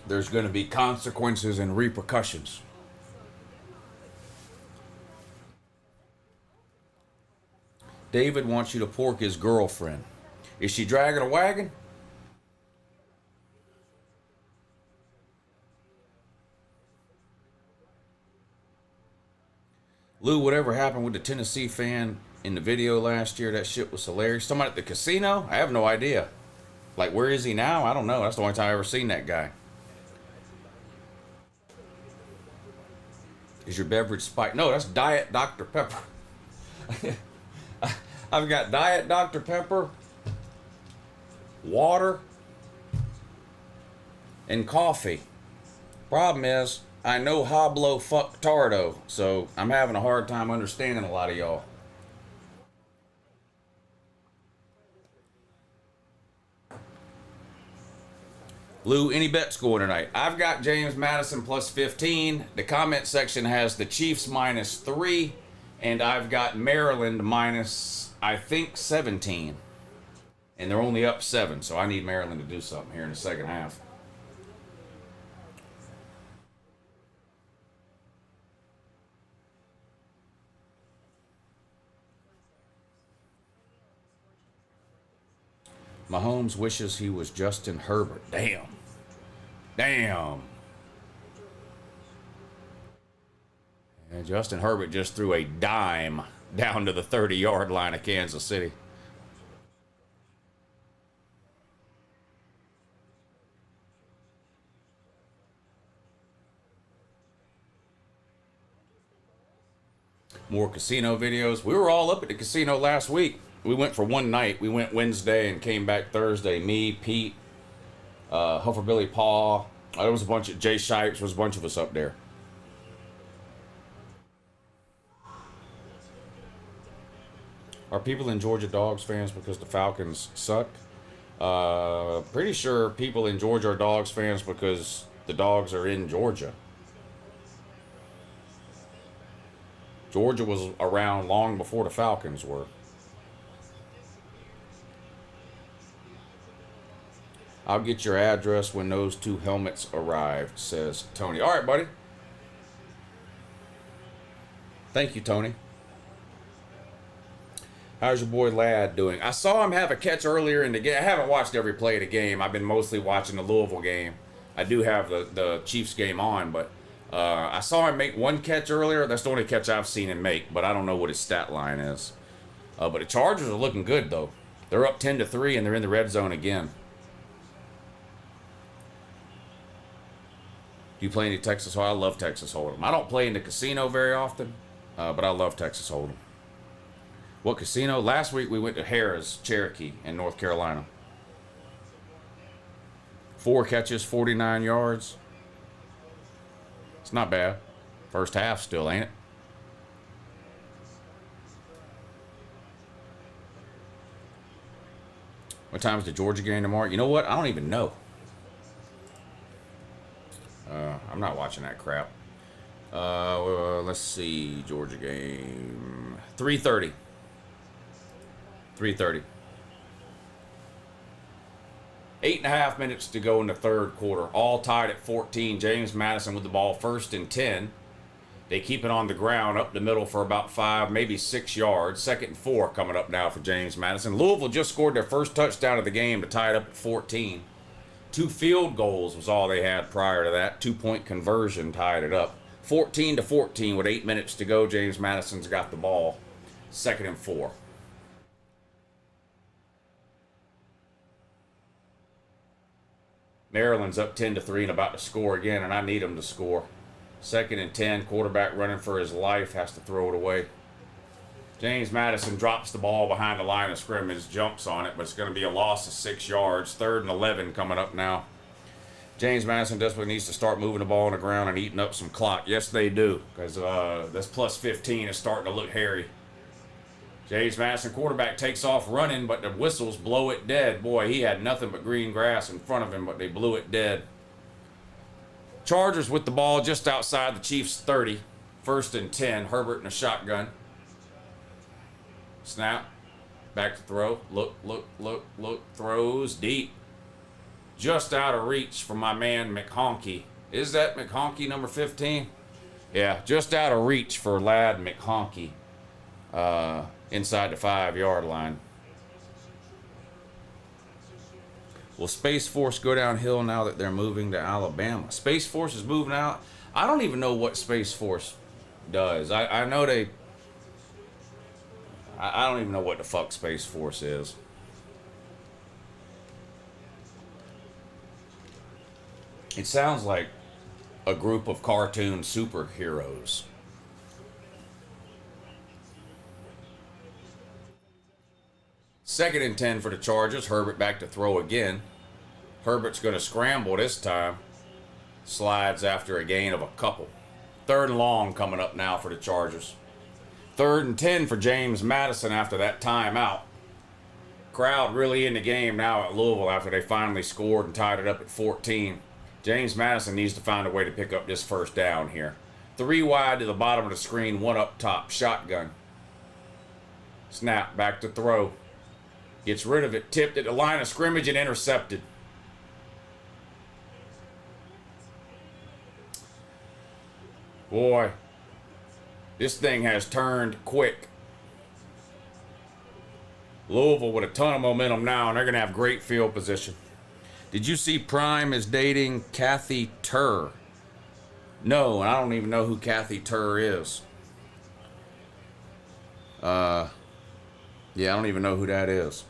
There's going to be consequences and repercussions. David wants you to pork his girlfriend. Is she dragging a wagon? Lou, whatever happened with the Tennessee fan in the video last year, that shit was hilarious. Somebody at the casino? I have no idea. Like, where is he now? I don't know. That's the only time I ever seen that guy. Is your beverage spiked? No, that's Diet Dr. Pepper. I've got Diet Dr. Pepper, water, and coffee. Problem is, I know Hablo fuck Tardo, so I'm having a hard time understanding a lot of y'all. Lou, any bets going tonight? I've got James Madison plus 15. The comment section has the Chiefs minus 3. And I've got Maryland minus, I think, 17. And they're only up 7, so I need Maryland to do something here in the second half. Mahomes wishes he was Justin Herbert. Damn. Damn. And Justin Herbert just threw a dime down to the 30-yard line of Kansas City. More casino videos. We were all up at the casino last week. We went for one night. We went Wednesday and came back Thursday. Me, Pete, Huffer Billy Paul. There was a bunch of Jay Shipes. There was a bunch of us up there. Are people in Georgia Dogs fans because the Falcons suck? Pretty sure people in Georgia are Dogs fans because the Dogs are in Georgia. Georgia was around long before the Falcons were. I'll get your address when those 2 helmets arrive, says Tony. All right, buddy. Thank you, Tony. How's your boy Ladd doing? I saw him have a catch earlier in the game. I haven't watched every play of the game. I've been mostly watching the Louisville game. I do have the Chiefs game on, but I saw him make one catch earlier. That's the only catch I've seen him make, but I don't know what his stat line is. But the Chargers are looking good, though. They're up 10-3, and they're in the red zone again. Do you play any Texas Hold'em? I love Texas Hold'em. I don't play in the casino very often, but I love Texas Hold'em. What casino? Last week we went to Harrah's, Cherokee, in North Carolina. 4 catches, 49 yards. It's not bad. First half still, ain't it? What time is the Georgia game tomorrow? You know what? I don't even know. I'm not watching that crap. Let's see. Georgia game. 3:30. 3:30. 8.5 minutes to go in the third quarter. All tied at 14. James Madison with the ball, 1st and 10. They keep it on the ground up the middle for about 5, maybe 6 yards. 2nd and 4 coming up now for James Madison. Louisville just scored their first touchdown of the game to tie it up at 14. 2 field goals was all they had prior to that. 2-point conversion tied it up. 14-14 with 8 minutes to go. James Madison's got the ball. 2nd and 4. Maryland's up 10-3 and about to score again, and I need them to score. 2nd and 10. Quarterback running for his life, has to throw it away. James Madison drops the ball behind the line of scrimmage, jumps on it, but it's going to be a loss of 6 yards. 3rd and 11 coming up now. James Madison desperately needs to start moving the ball on the ground and eating up some clock. Yes, they do, because this plus 15 is starting to look hairy. James Madison, quarterback, takes off running, but the whistles blow it dead. Boy, he had nothing but green grass in front of him, but they blew it dead. Chargers with the ball just outside the Chiefs' 30. 1st and 10. Herbert in a shotgun. Snap. Back to throw. Look. Throws deep. Just out of reach for my man McHonky. Is that McHonky number 15? Yeah, just out of reach for lad McHonky. Inside the 5-yard line. Will Space Force go downhill now that they're moving to Alabama? Space Force is moving out. I don't even know what Space Force does. I know they... I don't even know what the fuck Space Force is. It sounds like a group of cartoon superheroes. Second and 10 for the Chargers. Herbert back to throw again. Herbert's going to scramble this time. Slides after a gain of a couple. 3rd and long coming up now for the Chargers. 3rd and 10 for James Madison after that timeout. Crowd really in the game now at Louisville after they finally scored and tied it up at 14. James Madison needs to find a way to pick up this 1st down here. 3 wide to the bottom of the screen, 1 up top. Shotgun. Snap, back to throw. Gets rid of it, tipped at the line of scrimmage and intercepted. Boy, this thing has turned quick. Louisville with a ton of momentum now, and they're going to have great field position. Did you see Prime is dating Kathy Turr? No, and I don't even know who Kathy Turr is. Yeah, I don't even know who that is.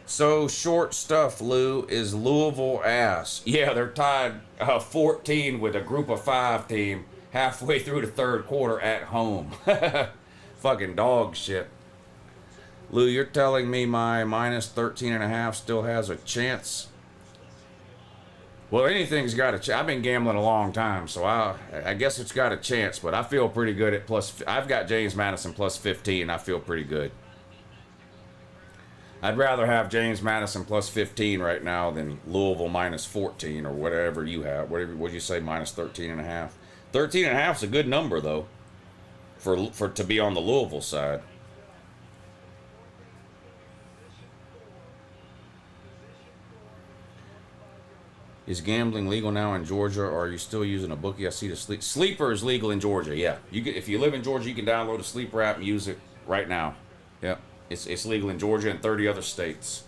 So short stuff, Lou. Is Louisville ass? Yeah, they're tied 14 with a group of 5 team halfway through the 3rd quarter at home. Fucking dog shit. Lou, you're telling me my minus 13.5 still has a chance? Well, anything's got a chance. I've been gambling a long time, so I guess it's got a chance, but I feel pretty good at plus. I've got James Madison plus 15. I feel pretty good. I'd rather have James Madison plus 15 right now than Louisville minus 14 or whatever you have. What'd you say, minus 13.5? 13.5 is a good number, though, for to be on the Louisville side. Is gambling legal now in Georgia, or are you still using a bookie? I see the Sleeper is legal in Georgia. Yeah, if you live in Georgia, you can download a Sleeper app and use it right now. Yep, it's legal in Georgia and 30 other states.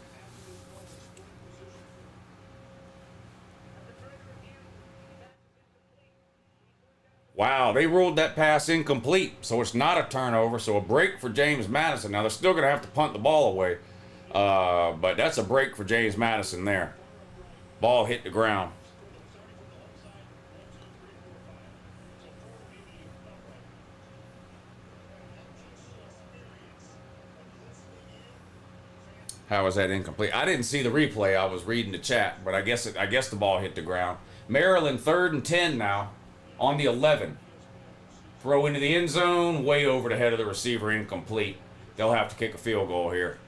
Wow, they ruled that pass incomplete, so it's not a turnover. So a break for James Madison. Now they're still going to have to punt the ball away, but that's a break for James Madison there. Ball hit the ground. How was that incomplete? I didn't see the replay. I was reading the chat, but I guess the ball hit the ground. Maryland 3rd and 10 now on the 11. Throw into the end zone, way over the head of the receiver, incomplete. They'll have to kick a field goal here.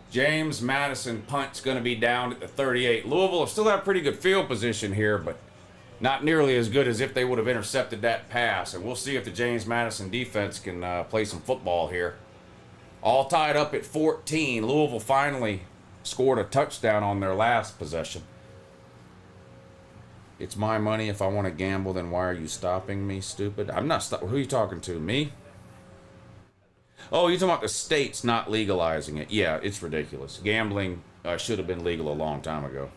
James Madison punt's going to be down at the 38. Louisville will still have pretty good field position here, but not nearly as good as if they would have intercepted that pass. And we'll see if the James Madison defense can play some football here. All tied up at 14. Louisville finally scored a touchdown on their last possession. It's my money. If I want to gamble, then why are you stopping me, stupid? I'm not stopping. Who are you talking to? Me? Oh, you're talking about the states not legalizing it. Yeah, it's ridiculous. Gambling should have been legal a long time ago.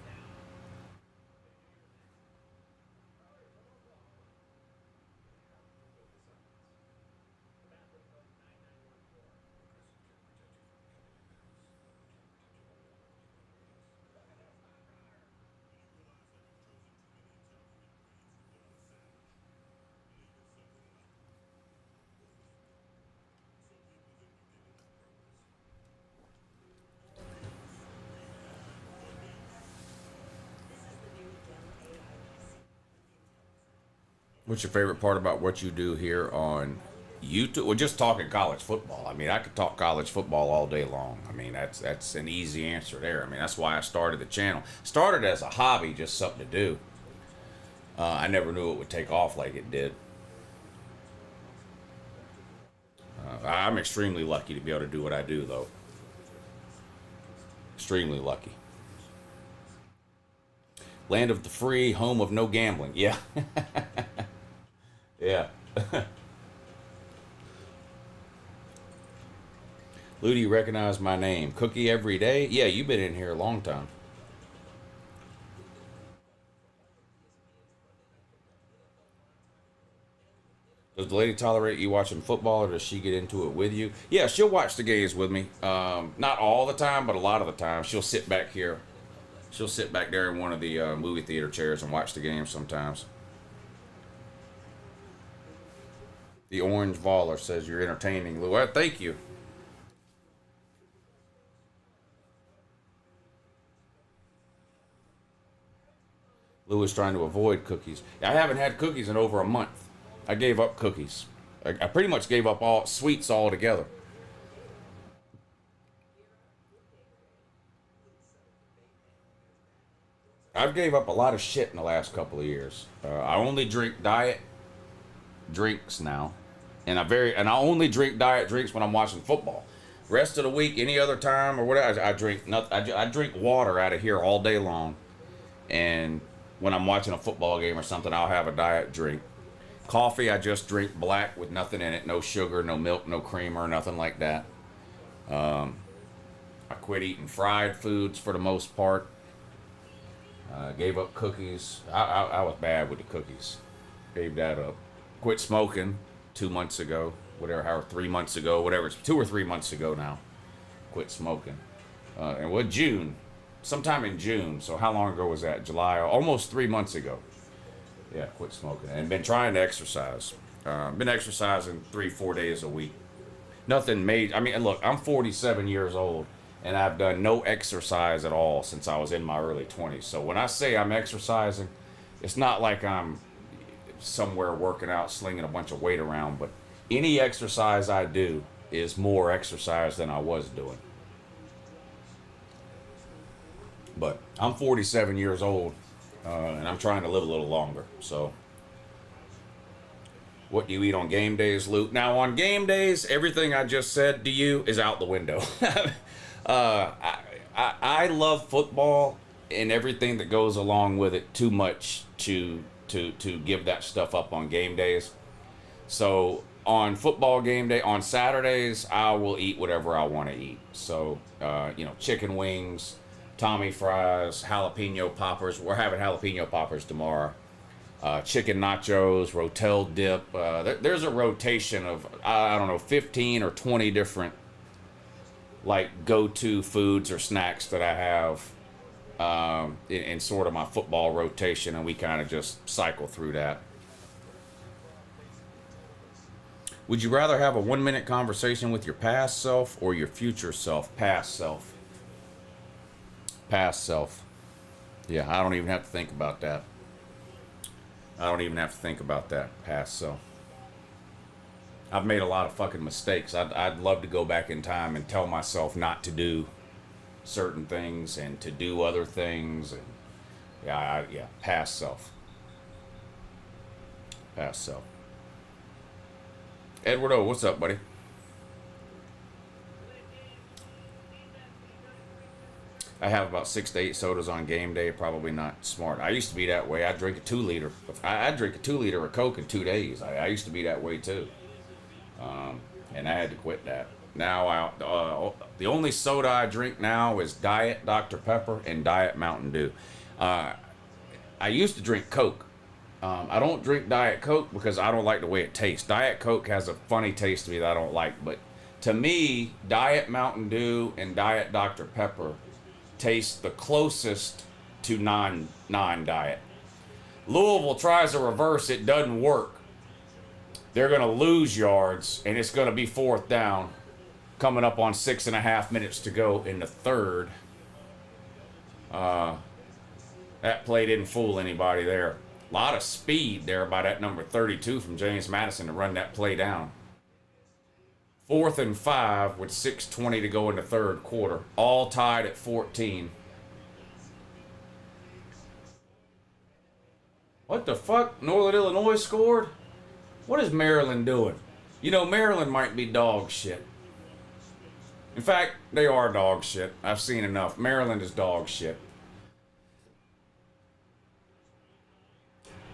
What's your favorite part about what you do here on YouTube? We're just talking college football. I mean, I could talk college football all day long. I mean, that's an easy answer there. I mean, that's why I started the channel. Started as a hobby, just something to do. I never knew it would take off like it did. I'm extremely lucky to be able to do what I do, though. Extremely lucky. Land of the free, home of no gambling. Yeah. Yeah. Lou, do you recognize my name? Cookie every day? Yeah, you've been in here a long time. Does the lady tolerate you watching football, or does she get into it with you? Yeah, she'll watch the games with me. Not all the time, but a lot of the time. She'll sit back here. She'll sit back there in one of the movie theater chairs and watch the game sometimes. The Orange Baller says you're entertaining, Lou. Thank you. Lou is trying to avoid cookies. I haven't had cookies in over a month. I gave up cookies. I pretty much gave up all sweets altogether. I've gave up a lot of shit in the last couple of years. I only drink diet drinks now, and I only drink diet drinks when I'm watching football. Rest of the week, any other time or whatever, I drink nothing. I drink water out of here all day long, and when I'm watching a football game or something, I'll have a diet drink. Coffee, I just drink black with nothing in it, no sugar, no milk, no creamer, nothing like that. I quit eating fried foods for the most part. Gave up cookies. I was bad with the cookies. Gave that up. Quit smoking 2 months ago, whatever, however, 3 months ago, whatever. It's 2 or 3 months ago now. Quit smoking. And what, June? Sometime in June. So how long ago was that? July? Almost 3 months ago. Yeah, quit smoking. And been trying to exercise. Been exercising 3-4 days a week. Nothing major. I mean, look, I'm 47 years old, and I've done no exercise at all since I was in my early 20s. So when I say I'm exercising, it's not like I'm somewhere working out, slinging a bunch of weight around, but any exercise I do is more exercise than I was doing. But I'm 47 years old, and I'm trying to live a little longer. So, what do you eat on game days, Luke? Now, on game days, everything I just said to you is out the window. I love football and everything that goes along with it too much to give that stuff up on game days. So on football game day, on Saturdays, I will eat whatever I want to eat. So, chicken wings, Tommy fries, jalapeno poppers. We're having jalapeno poppers tomorrow. Chicken nachos, Rotel dip. There's a rotation of, 15 or 20 different like go-to foods or snacks that I have in sort of my football rotation, and we kind of just cycle through that. Would you rather have a 1-minute conversation with your past self or your future self? Past self. Past self. Yeah, I don't even have to think about that. Past self. I've made a lot of fucking mistakes. I'd love to go back in time and tell myself not to do certain things and to do other things. And past self. Past self. Edward O, what's up, buddy? I have about 6 to 8 sodas on game day. Probably not smart. I used to be that way. I drink a 2-liter. I drink a 2-liter of Coke in 2 days. I used to be that way too. And I had to quit that. Now, the only soda I drink now is Diet Dr. Pepper and Diet Mountain Dew. I used to drink Coke. I don't drink Diet Coke because I don't like the way it tastes. Diet Coke has a funny taste to me that I don't like. But to me, Diet Mountain Dew and Diet Dr. Pepper taste the closest to non-diet. Louisville tries a reverse. It doesn't work. They're going to lose yards, and it's going to be 4th down, coming up on 6.5 minutes to go in the third. That play didn't fool anybody there. A lot of speed there by that number 32 from James Madison to run that play down. 4th and 5 with 6:20 to go in the third quarter. All tied at 14. What the fuck? Northern Illinois scored? What is Maryland doing? You know, Maryland might be dog shit. In fact, they are dog shit. I've seen enough. Maryland is dog shit.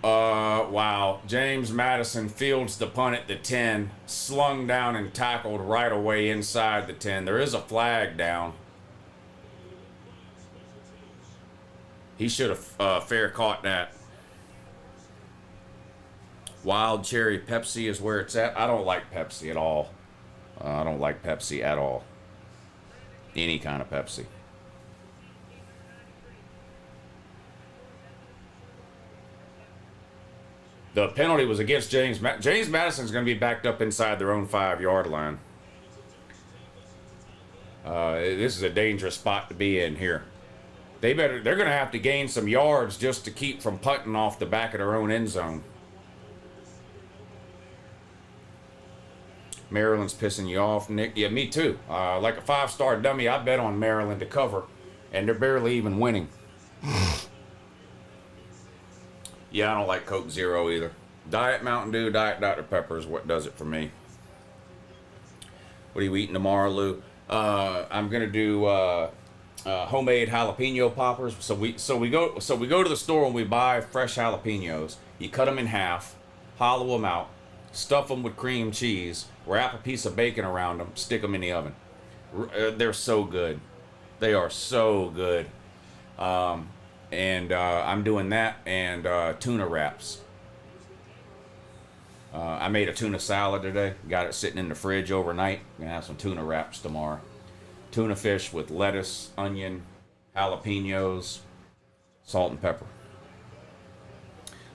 Wow. James Madison fields the punt at the 10, slung down and tackled right away inside the 10. There is a flag down. He should have fair caught that. Wild cherry Pepsi is where it's at. I don't like Pepsi at all. I don't like Pepsi at all. Any kind of Pepsi. The penalty was against James Madison's going to be backed up inside their own 5-yard line. This is a dangerous spot to be in here. They're going to have to gain some yards just to keep from punting off the back of their own end zone. Maryland's pissing you off, Nick. Yeah, me too. Like a 5-star dummy, I bet on Maryland to cover, and they're barely even winning. Yeah, I don't like Coke Zero either. Diet Mountain Dew, Diet Dr. Pepper is what does it for me. What are you eating tomorrow, Lou? I'm gonna do homemade jalapeno poppers. So we go to the store and we buy fresh jalapenos. You cut them in half, hollow them out, stuff them with cream cheese, wrap a piece of bacon around them, stick them in the oven. They're so good. They are so good. And I'm doing that and tuna wraps. I made a tuna salad today. Got it sitting in the fridge overnight. Gonna have some tuna wraps tomorrow. Tuna fish with lettuce, onion, jalapenos, salt and pepper.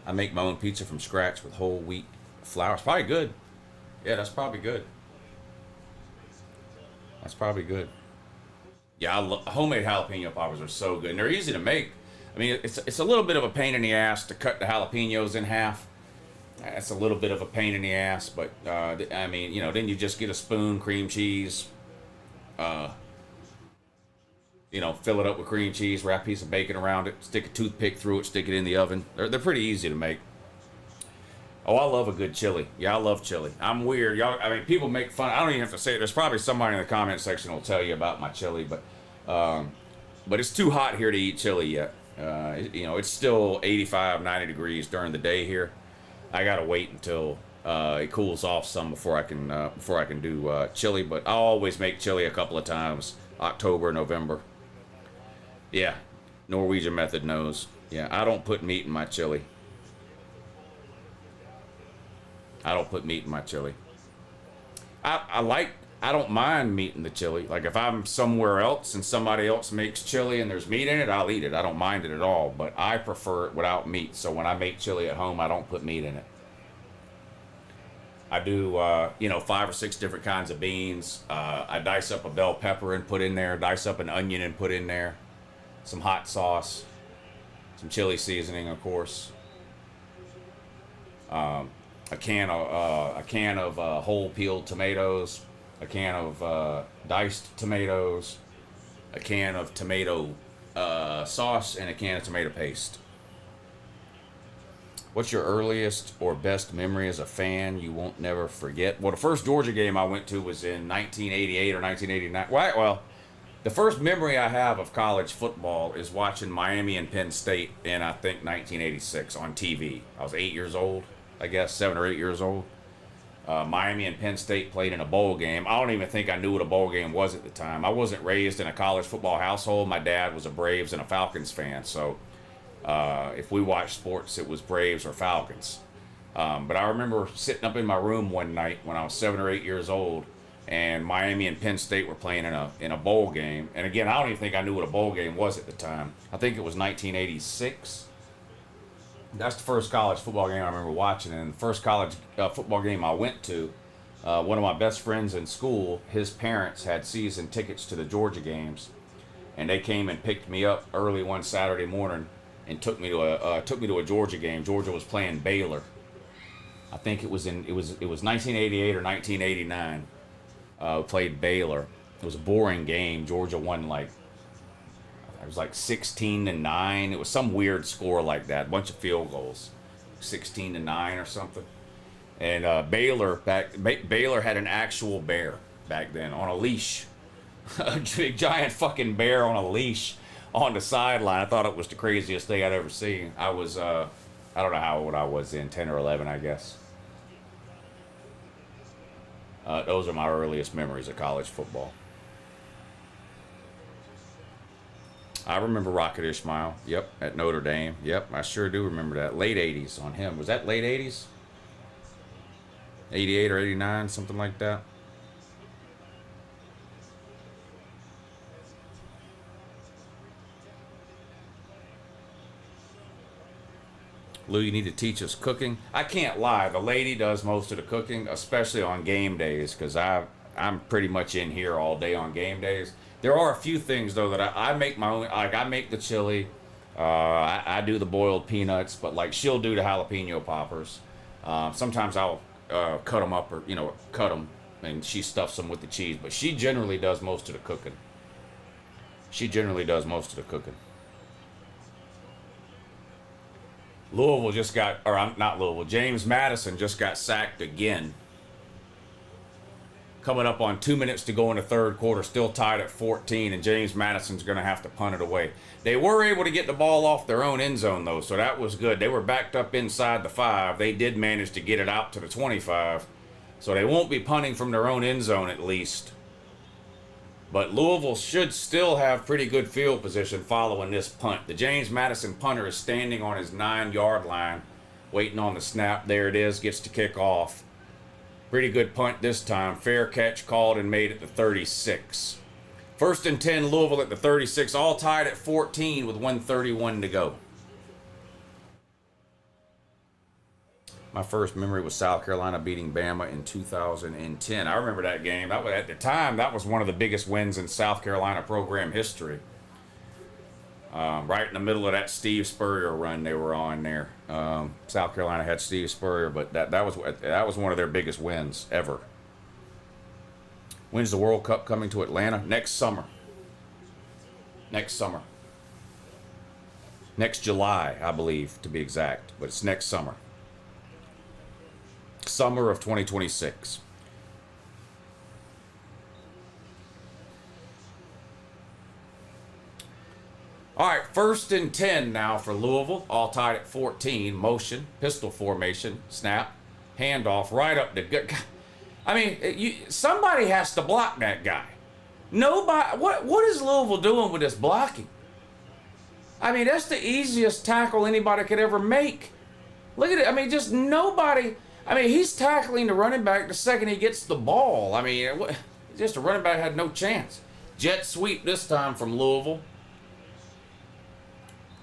I make my own pizza from scratch with whole wheat flour. It's probably good. Yeah, that's probably good. That's probably good. Yeah, homemade jalapeno poppers are so good. And they're easy to make. I mean, it's a little bit of a pain in the ass to cut the jalapenos in half. That's a little bit of a pain in the ass, but I mean, you know, then you just get a spoon, cream cheese, you know, fill it up with cream cheese, wrap a piece of bacon around it, stick a toothpick through it, stick it in the oven. They're pretty easy to make. Oh, I love a good chili. Yeah, I love chili. I'm weird. Y'all, I mean, people make fun. I don't even have to say it. There's probably somebody in the comment section will tell you about my chili, but it's too hot here to eat chili yet. You know, it's still 85, 90 degrees during the day here. I gotta wait until it cools off some before I can do chili. But I'll always make chili a couple of times, October, November. Yeah, Norwegian method knows. Yeah, I don't put meat in my chili. I don't put meat in my chili. I don't mind meat in the chili. Like if I'm somewhere else and somebody else makes chili and there's meat in it, I'll eat it. I don't mind it at all, but I prefer it without meat. So when I make chili at home, I don't put meat in it. I do, 5 or 6 different kinds of beans. I dice up a bell pepper and put in there, dice up an onion and put in there, some hot sauce, some chili seasoning, of course. A can of whole peeled tomatoes, a can of diced tomatoes, a can of tomato sauce, and a can of tomato paste. What's your earliest or best memory as a fan you won't never forget? Well, the first Georgia game I went to was in 1988 or 1989. Well, the first memory I have of college football is watching Miami and Penn State in, I think, 1986 on TV. I was 8 years old, I guess, 7 or 8 years old. Miami and Penn State played in a bowl game. I don't even think I knew what a bowl game was at the time. I wasn't raised in a college football household. My dad was a Braves and a Falcons fan, so if we watched sports, it was Braves or Falcons. But I remember sitting up in my room one night when I was 7 or 8 years old, and Miami and Penn State were playing in a bowl game. And again, I don't even think I knew what a bowl game was at the time. I think it was 1986. That's the first college football game I remember watching. And the first college football game I went to, one of my best friends in school, his parents had season tickets to the Georgia games. And they came and picked me up early one Saturday morning and took me to a Georgia game. Georgia was playing Baylor. I think it was 1988 or 1989. Played Baylor. It was a boring game. Georgia won it was like 16-9. It was some weird score like that. A bunch of field goals, 16-9 or something. And Baylor had an actual bear back then on a leash, a big giant fucking bear on a leash on the sideline. I thought it was the craziest thing I'd ever seen. I was I don't know how old I was then, 10 or 11, I guess. Those are my earliest memories of college football. I remember Rocket Ismail. Yep, at Notre Dame. Yep, I sure do remember that. Late 80s on him. Was that late 80s? 88 or 89, something like that. Lou, you need to teach us cooking. I can't lie, the lady does most of the cooking, especially on game days, because I'm pretty much in here all day on game days. There are a few things though that I make my own. Like I make the chili, I do the boiled peanuts, but like she'll do the jalapeno poppers. Sometimes I'll cut them up, or cut them, and she stuffs them with the cheese. But she generally does most of the cooking. Louisville just got, or I'm not Louisville, James Madison just got sacked again. Coming up on 2 minutes to go in the third quarter, still tied at 14, and James Madison's going to have to punt it away. They were able to get the ball off their own end zone, though, so that was good. They were backed up inside the 5. They did manage to get it out to the 25, so they won't be punting from their own end zone at least. But Louisville should still have pretty good field position following this punt. The James Madison punter is standing on his 9-yard line, waiting on the snap. There it is, gets to kick off. Pretty good punt this time. Fair catch called and made at the 36. 1st and 10, Louisville at the 36, all tied at 14 with 1:31 to go. My first memory was South Carolina beating Bama in 2010. I remember that game. At the time, that was one of the biggest wins in South Carolina program history. Right in the middle of that Steve Spurrier run they were on there. South Carolina had Steve Spurrier, but that was one of their biggest wins ever. When's the World Cup coming to Atlanta? Next summer. Next July, I believe, to be exact. But it's next summer. Summer of 2026. All right, 1st and 10 now for Louisville, all tied at 14. Motion, pistol formation, snap, handoff, right up the. I mean, somebody has to block that guy. Nobody. What is Louisville doing with this blocking? I mean, that's the easiest tackle anybody could ever make. Look at it. I mean, just nobody. I mean, he's tackling the running back the second he gets the ball. I mean, just the running back had no chance. Jet sweep this time from Louisville.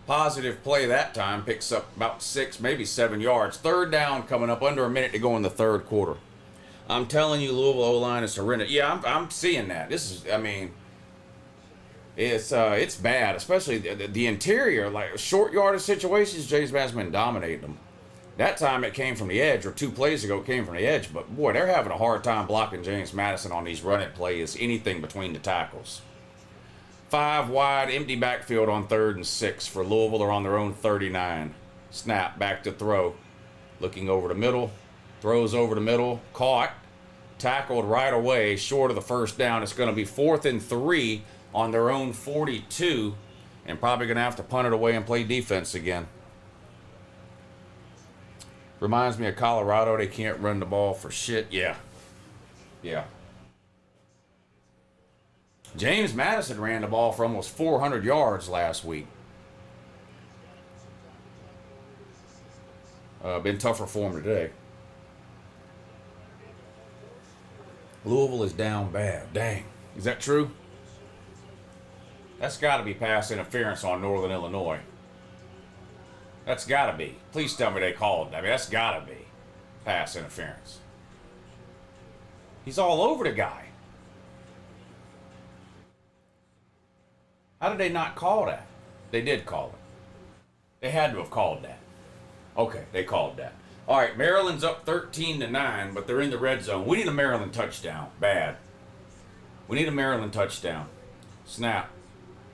Positive play that time, picks up about 6, maybe 7 yards. 3rd down coming up, under a minute to go in the third quarter. I'm telling you, Louisville O-line is horrendous. Yeah, I'm seeing that. This is, I mean, it's bad, especially the interior, like short yardage situations. James Madison been dominating them. That time it came from the edge, or 2 plays ago it came from the edge. But boy, they're having a hard time blocking James Madison on these running plays, anything between the tackles. 5 wide, empty backfield on 3rd and 6 for Louisville. They're on their own 39. Snap, back to throw. Looking over the middle. Throws over the middle. Caught. Tackled right away, short of the 1st down. It's going to be 4th and 3 on their own 42. And probably going to have to punt it away and play defense again. Reminds me of Colorado. They can't run the ball for shit. Yeah. James Madison ran the ball for almost 400 yards last week. Been tougher for him today. Louisville is down bad. Dang. Is that true? That's got to be pass interference on Northern Illinois. That's got to be. Please tell me they called. I mean, that's got to be pass interference. He's all over the guy. How did they not call that? They did call it. They had to have called that. Okay, they called that. All right, Maryland's up 13-9, but they're in the red zone. We need a Maryland touchdown. Bad. We need a Maryland touchdown. Snap.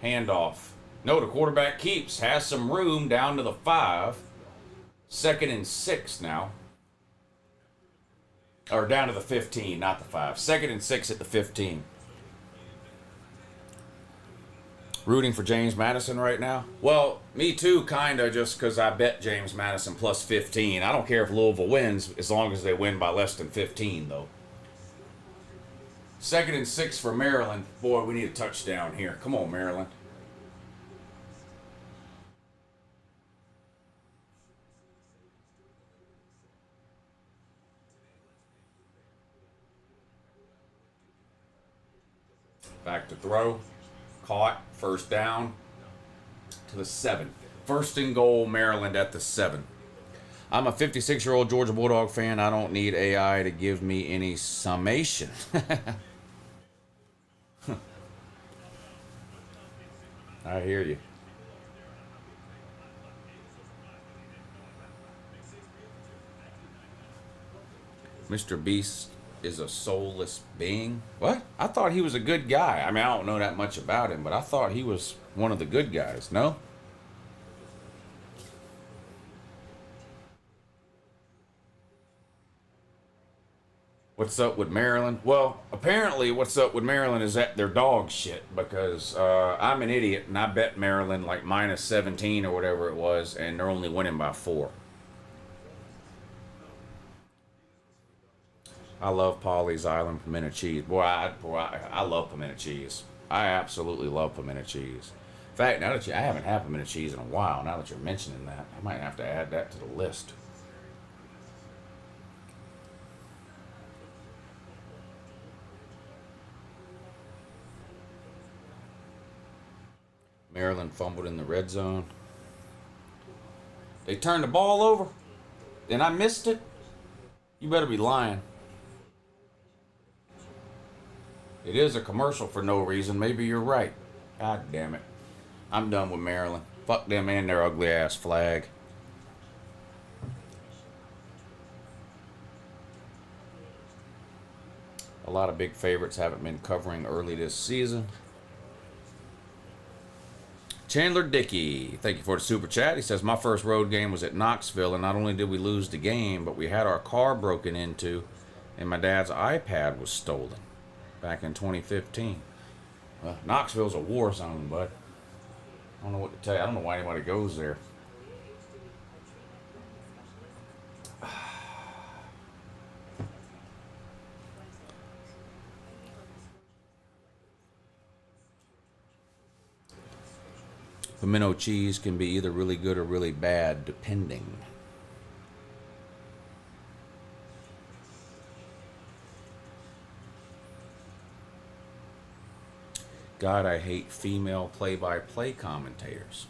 Handoff. No, the quarterback keeps. Has some room down to the 5. 2nd and 6 now. Or down to the 15, not the 5. 2nd and 6 at the 15. Rooting for James Madison right now? Well, me too, kinda, just because I bet James Madison plus 15. I don't care if Louisville wins, as long as they win by less than 15, though. 2nd and 6 for Maryland. Boy, we need a touchdown here. Come on, Maryland. Back to throw. Caught. 1st down to the 7. 1st and goal, Maryland at the 7. I'm a 56-year-old Georgia Bulldog fan. I don't need AI to give me any summation. I hear you. Mr. Beast is a soulless being. What? I thought he was a good guy. I mean, I don't know that much about him, but I thought he was one of the good guys. No? What's up with Maryland? Well, apparently what's up with Maryland is that they're dog shit, because I'm an idiot and I bet Maryland like minus 17 or whatever it was, and they're only winning by 4. I love Polly's Island pimento cheese. Boy, I love pimento cheese. I absolutely love pimento cheese. In fact, now that I haven't had pimento cheese in a while, now that you're mentioning that, I might have to add that to the list. Maryland fumbled in the red zone. They turned the ball over, and I missed it. You better be lying. It is a commercial for no reason. Maybe you're right. God damn it. I'm done with Maryland. Fuck them and their ugly ass flag. A lot of big favorites haven't been covering early this season. Chandler Dickey, thank you for the super chat. He says, my first road game was at Knoxville, and not only did we lose the game, but we had our car broken into, and my dad's iPad was stolen back in 2015. Well, Knoxville's a war zone, bud. I don't know what to tell you. I don't know why anybody goes there. Pimento cheese can be either really good or really bad, depending. God, I hate female play-by-play commentators.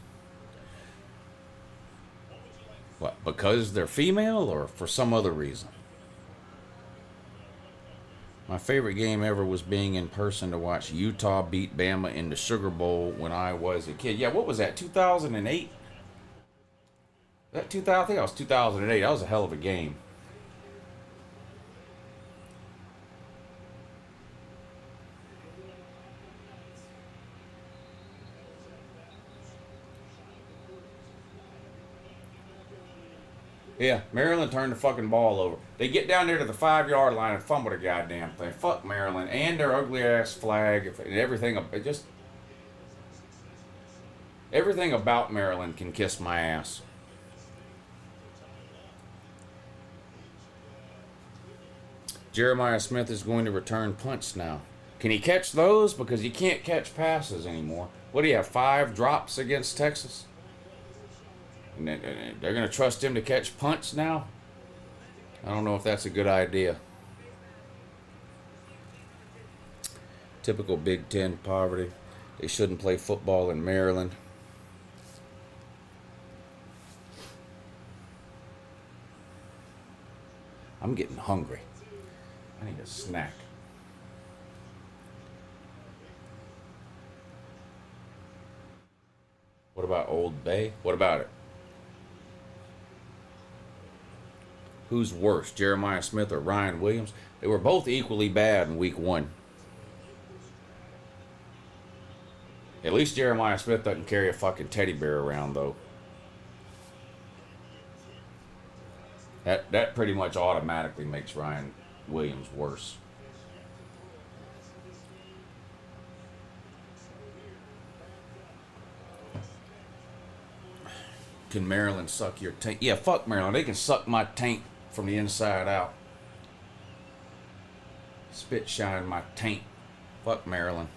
What, because they're female or for some other reason? My favorite game ever was being in person to watch Utah beat Bama in the Sugar Bowl when I was a kid. Yeah, what was that, 2008? That 2000, I think that was 2008. That was a hell of a game. Yeah, Maryland turned the fucking ball over. They get down there to the 5-yard line and fumble the goddamn thing. Fuck Maryland and their ugly ass flag and everything. Everything about Maryland can kiss my ass. Jeremiah Smith is going to return punts now. Can he catch those? Because he can't catch passes anymore. What do you have, 5 drops against Texas? And they're going to trust him to catch punts now? I don't know if that's a good idea. Typical Big Ten poverty. They shouldn't play football in Maryland. I'm getting hungry. I need a snack. What about Old Bay? What about it? Who's worse, Jeremiah Smith or Ryan Williams? They were both equally bad in week 1. At least Jeremiah Smith doesn't carry a fucking teddy bear around, though. That pretty much automatically makes Ryan Williams worse. Can Maryland suck your taint? Yeah, fuck Maryland. They can suck my taint from the inside out. Spit shine my taint. Fuck Maryland.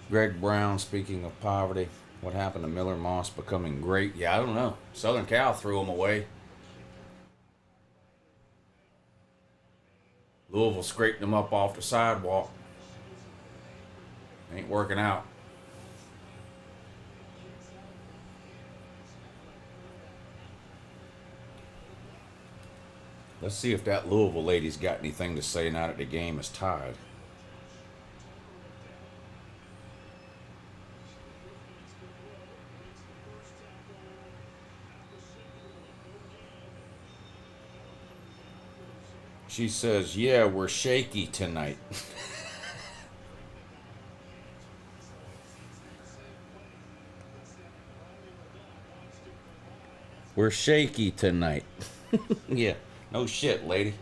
Greg Brown, speaking of poverty, what happened to Miller Moss becoming great? Yeah, I don't know. Southern Cal threw him away. Louisville scraped him up off the sidewalk. Ain't working out. Let's see if that Louisville lady's got anything to say now that the game is tied. She says, yeah, we're shaky tonight. We're shaky tonight. Yeah. No shit, lady.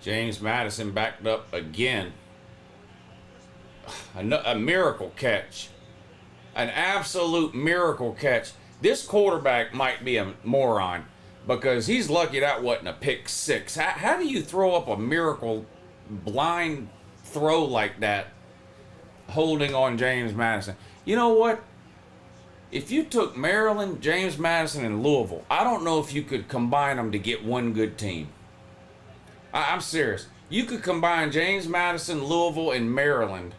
James Madison backed up again. A miracle catch. An absolute miracle catch. This quarterback might be a moron, because he's lucky that wasn't a pick 6. How do you throw up a miracle blind throw like that, holding on James Madison? You know what? If you took Maryland, James Madison, and Louisville, I don't know if you could combine them to get one good team. I'm serious. You could combine James Madison, Louisville, and Maryland.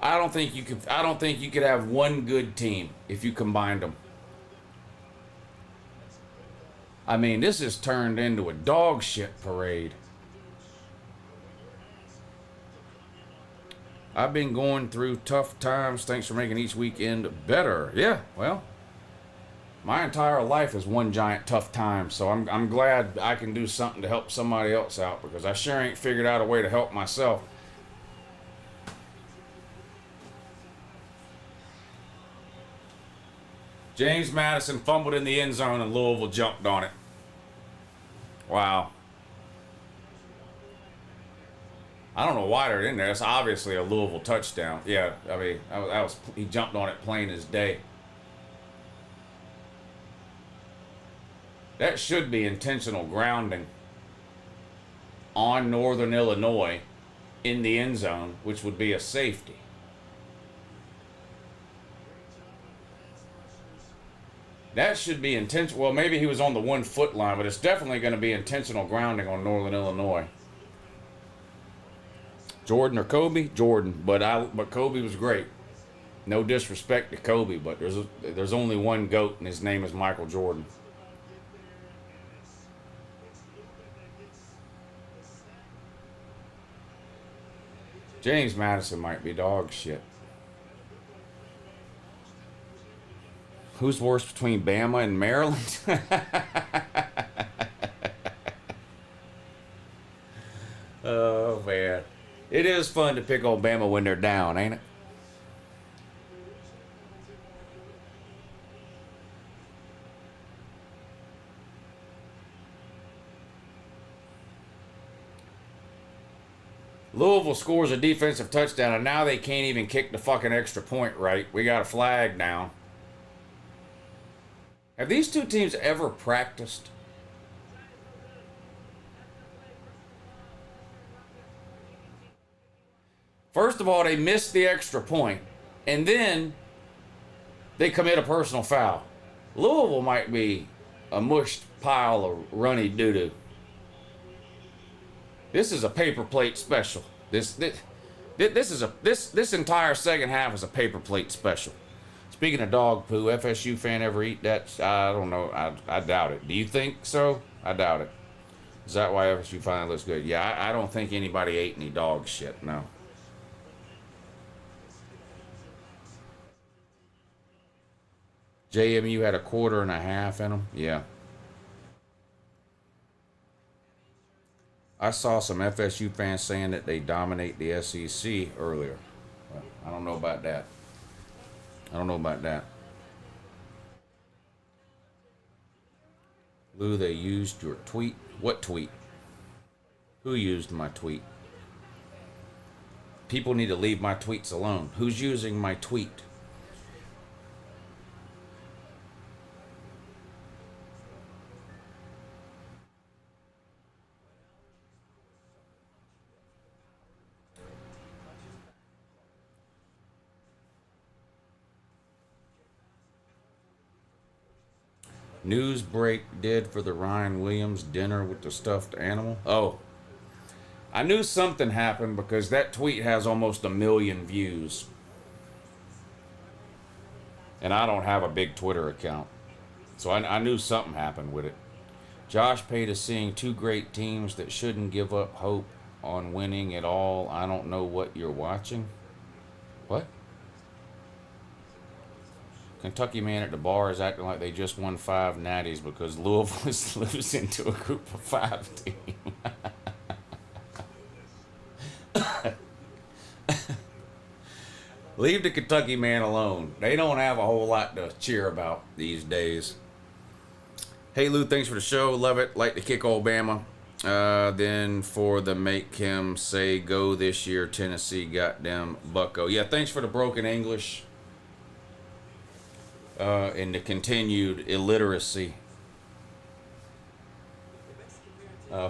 I don't think you could have one good team if you combined them. I mean, this has turned into a dog shit parade. I've been going through tough times. Thanks for making each weekend better. Yeah, well, my entire life is one giant tough time, so I'm glad I can do something to help somebody else out, because I sure ain't figured out a way to help myself. James Madison fumbled in the end zone and Louisville jumped on it. Wow. I don't know why they're in there. It's obviously a Louisville touchdown. Yeah, I mean, he jumped on it plain as day. That should be intentional grounding on Northern Illinois in the end zone, which would be a safety. That should be intentional. Well, maybe he was on the 1 foot line, but it's definitely going to be intentional grounding on Northern Illinois. Jordan or Kobe? Jordan, but Kobe was great. No disrespect to Kobe, but there's only one GOAT, and his name is Michael Jordan. James Madison might be dog shit. Who's worse between Bama and Maryland? Oh, man. It is fun to pick on Bama when they're down, ain't it? Louisville scores a defensive touchdown, and now they can't even kick the fucking extra point right. We got a flag now. Have these two teams ever practiced? First of all, they missed the extra point, and then they commit a personal foul. Louisville might be a mushed pile of runny doo-doo. This is a paper plate special. This entire second half is a paper plate special. Speaking of dog poo, FSU fan ever eat that? I don't know. I doubt it. Do you think so? I doubt it. Is that why FSU finally looks good? Yeah, I don't think anybody ate any dog shit, no. JMU had a quarter and a half in them? Yeah. I saw some FSU fans saying that they dominate the SEC earlier. Well, I don't know about that. I don't know about that. Lou, they used your tweet. What tweet? Who used my tweet? People need to leave my tweets alone. Who's using my tweet? News break did for the Ryan Williams dinner with the stuffed animal. Oh, I knew something happened because that tweet has almost 1 million views. And I don't have a big Twitter account. So I knew something happened with it. Josh Pate is seeing two great teams that shouldn't give up hope on winning at all. I don't know what you're watching. What? Kentucky man at the bar is acting like they just won 5 natties because Louisville is losing to a group of 5 team. Leave the Kentucky man alone. They don't have a whole lot to cheer about these days. Hey Lou, thanks for the show. Love it. Like to kick Obama. Then for the make him say go this year, Tennessee goddamn bucko. Yeah, thanks for the broken English. And the continued illiteracy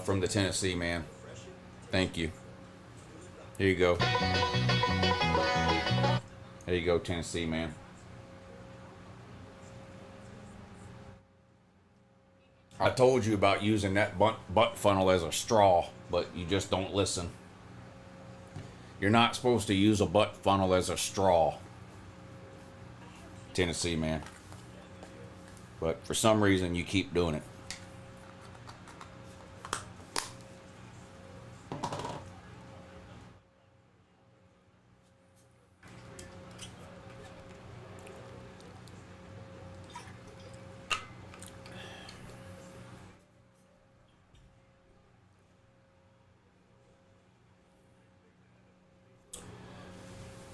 from the Tennessee man. Thank you. Here you go. There you go, Tennessee man. I told you about using that butt funnel as a straw, but you just don't listen. You're not supposed to use a butt funnel as a straw. Tennessee man. But for some reason you keep doing it.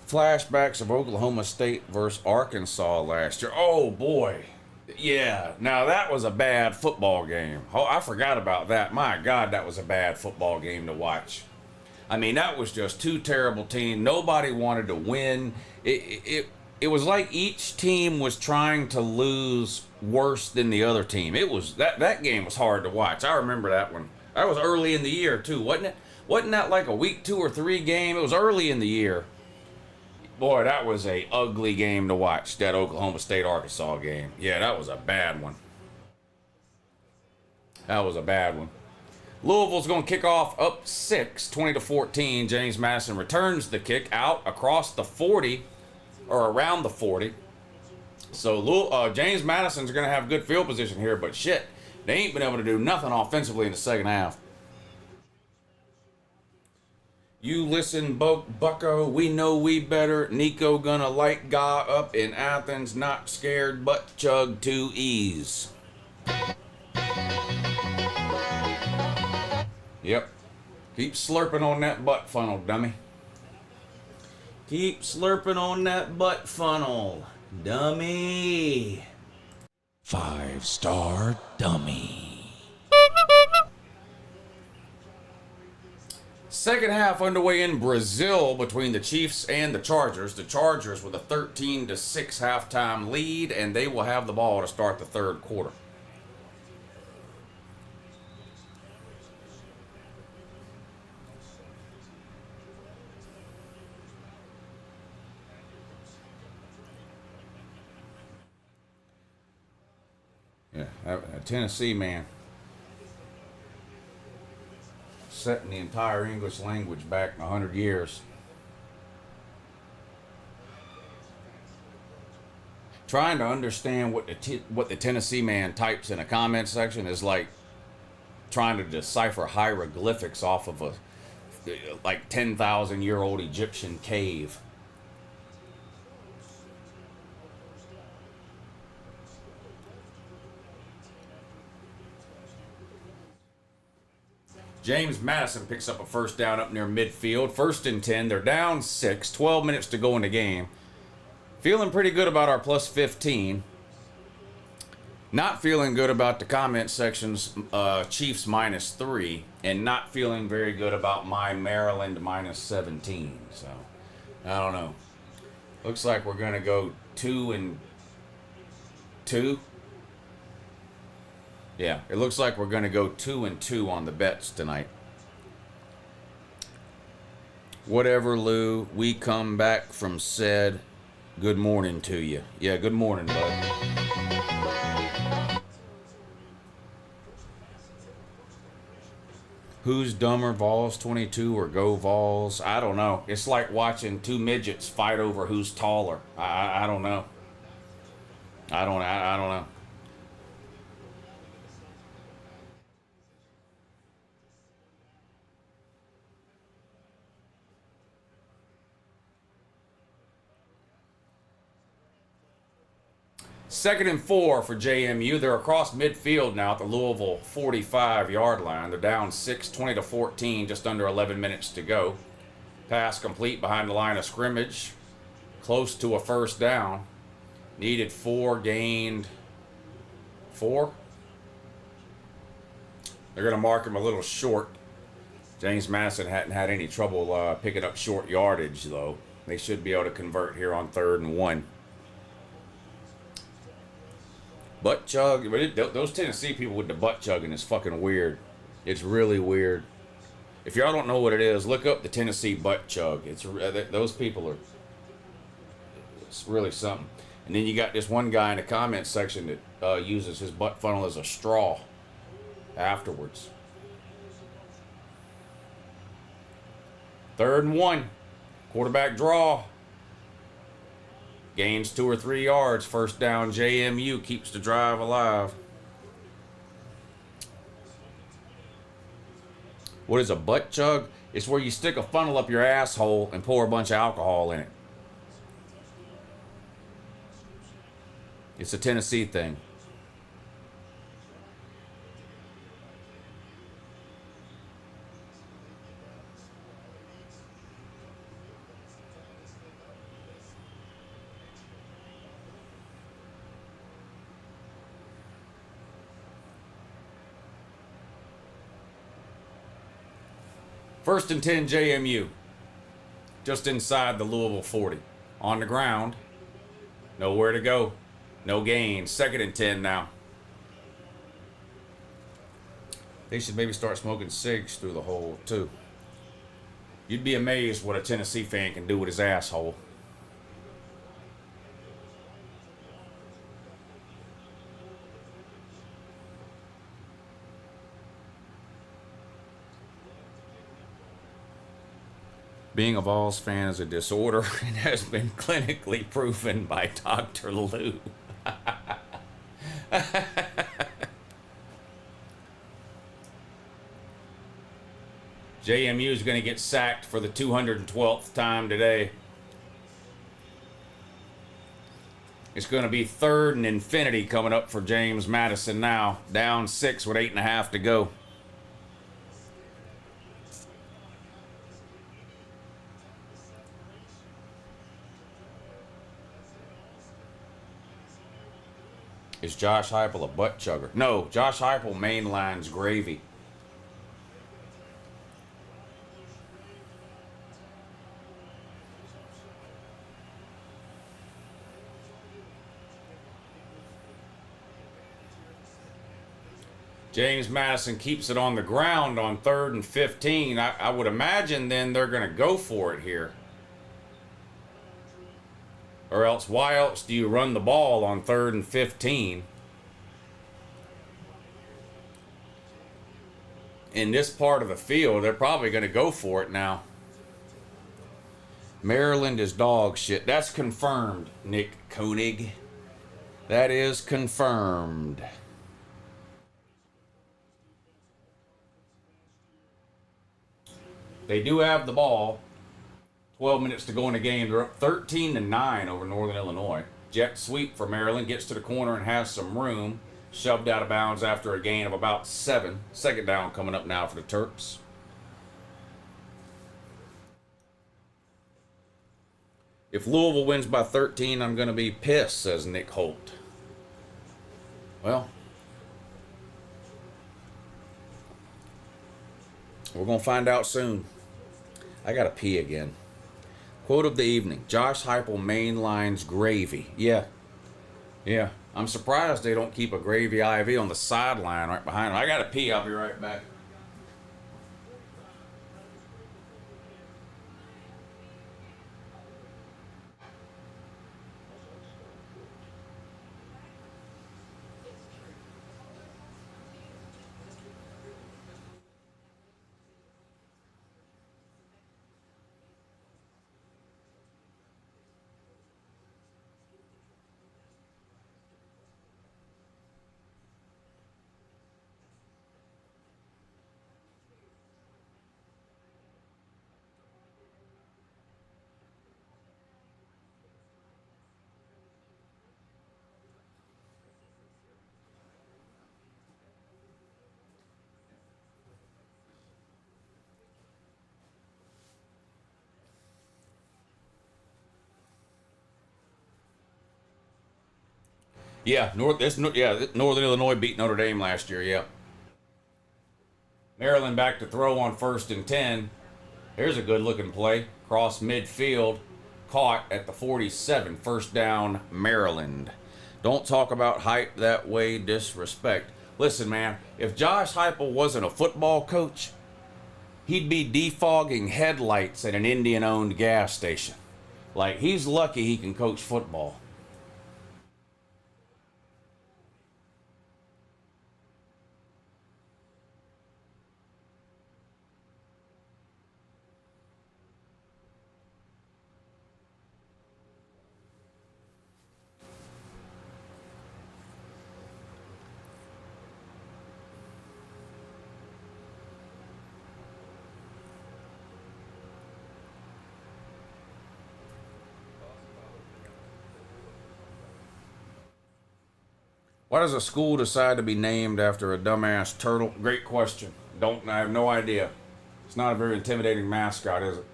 Flashbacks of Oklahoma State versus Arkansas last year. Oh boy. Yeah, now that was a bad football game. Oh, I forgot about that. My God, that was a bad football game to watch. I mean, that was just two terrible teams. Nobody wanted to win. It was like each team was trying to lose worse than the other team. It was that game was hard to watch. I remember that one. That was early in the year too, wasn't it? Wasn't that like a week 2 or 3 game? It was early in the year. Boy, that was a ugly game to watch, that Oklahoma State-Arkansas game. Yeah, that was a bad one. That was a bad one. Louisville's going to kick off up 6, 20-14. James Madison returns the kick out across the 40, or around the 40. So James Madison's going to have good field position here, but shit, they ain't been able to do nothing offensively in the second half. You listen, bucko, we know we better. Nico gonna light ga up in Athens, not scared, but chug to ease. Yep. Keep slurping on that butt funnel, dummy. Keep slurping on that butt funnel, dummy. 5-star dummy. Second half underway in Brazil between the Chiefs and the Chargers. The Chargers with a 13-6 halftime lead, and they will have the ball to start the third quarter. Yeah, a Tennessee man. Setting the entire English language back 100 years. Trying to understand what the Tennessee man types in a comment section is like trying to decipher hieroglyphics off of a like 10,000-year-old Egyptian cave. James Madison picks up a first down up near midfield. 1st and 10. They're down 6. 12 minutes to go in the game. Feeling pretty good about our plus 15. Not feeling good about the comment section's Chiefs -3. And not feeling very good about my Maryland -17. So, I don't know. Looks like we're going to go 2 and 2. Yeah, it looks like we're going to go 2 and 2 on the bets tonight. Whatever, Lou. We come back from said good morning to you. Yeah, good morning, bud. Who's dumber, Vols 22 or Go Vols? I don't know. It's like watching two midgets fight over who's taller. I don't know. I don't know. Second and 4 for JMU. They're across midfield now at the Louisville 45-yard line. They're down 6, 20-14, just under 11 minutes to go. Pass complete behind the line of scrimmage. Close to a first down. Needed 4, gained 4. They're going to mark him a little short. James Madison hadn't had any trouble picking up short yardage, though. They should be able to convert here on 3rd and 1. Butt chug. Those Tennessee people with the butt chugging is fucking weird. It's really weird. If y'all don't know what it is, look up the Tennessee butt chug. It's those people are. It's really something. And then you got this one guy in the comments section that uses his butt funnel as a straw afterwards. 3rd and 1. Quarterback draw. Gains 2 or 3 yards. First down, JMU keeps the drive alive. What is a butt chug? It's where you stick a funnel up your asshole and pour a bunch of alcohol in it. It's a Tennessee thing. First and 10, JMU. Just inside the Louisville 40. On the ground. Nowhere to go. No gain. 2nd and 10 now. They should maybe start smoking cigs through the hole, too. You'd be amazed what a Tennessee fan can do with his asshole. Being a Vols fan is a disorder and has been clinically proven by Dr. Lou. JMU is going to get sacked for the 212th time today. It's going to be 3rd and infinity coming up for James Madison now. Down 6 with 8.5 to go. Is Josh Heupel a butt chugger? No, Josh Heupel mainlines gravy. James Madison keeps it on the ground on 3rd and 15. I would imagine then they're going to go for it here. Or else, why else do you run the ball on 3rd and 15? In this part of the field, they're probably going to go for it now. Maryland is dog shit. That's confirmed, Nick Koenig. That is confirmed. They do have the ball. 12 minutes to go in the game. They're up 13-9 over Northern Illinois. Jet sweep for Maryland. Gets to the corner and has some room. Shoved out of bounds after a gain of about 7. Second down coming up now for the Terps. If Louisville wins by 13, I'm going to be pissed, says Nick Holt. Well, we're going to find out soon. I got to pee again. Quote of the evening. Josh Heupel mainlines gravy. Yeah. I'm surprised they don't keep a gravy IV on the sideline right behind him. I got to pee. I'll be right back. Yeah, Northern Illinois beat Notre Dame last year, yeah. Maryland back to throw on 1st and 10. Here's a good looking play. Cross midfield, caught at the 47. First down, Maryland. Don't talk about hype that way, disrespect. Listen, man, if Josh Heupel wasn't a football coach, he'd be defogging headlights at an Indian-owned gas station. Like, he's lucky he can coach football. Why does a school decide to be named after a dumbass turtle? Great question. I have no idea. It's not a very intimidating mascot, is it?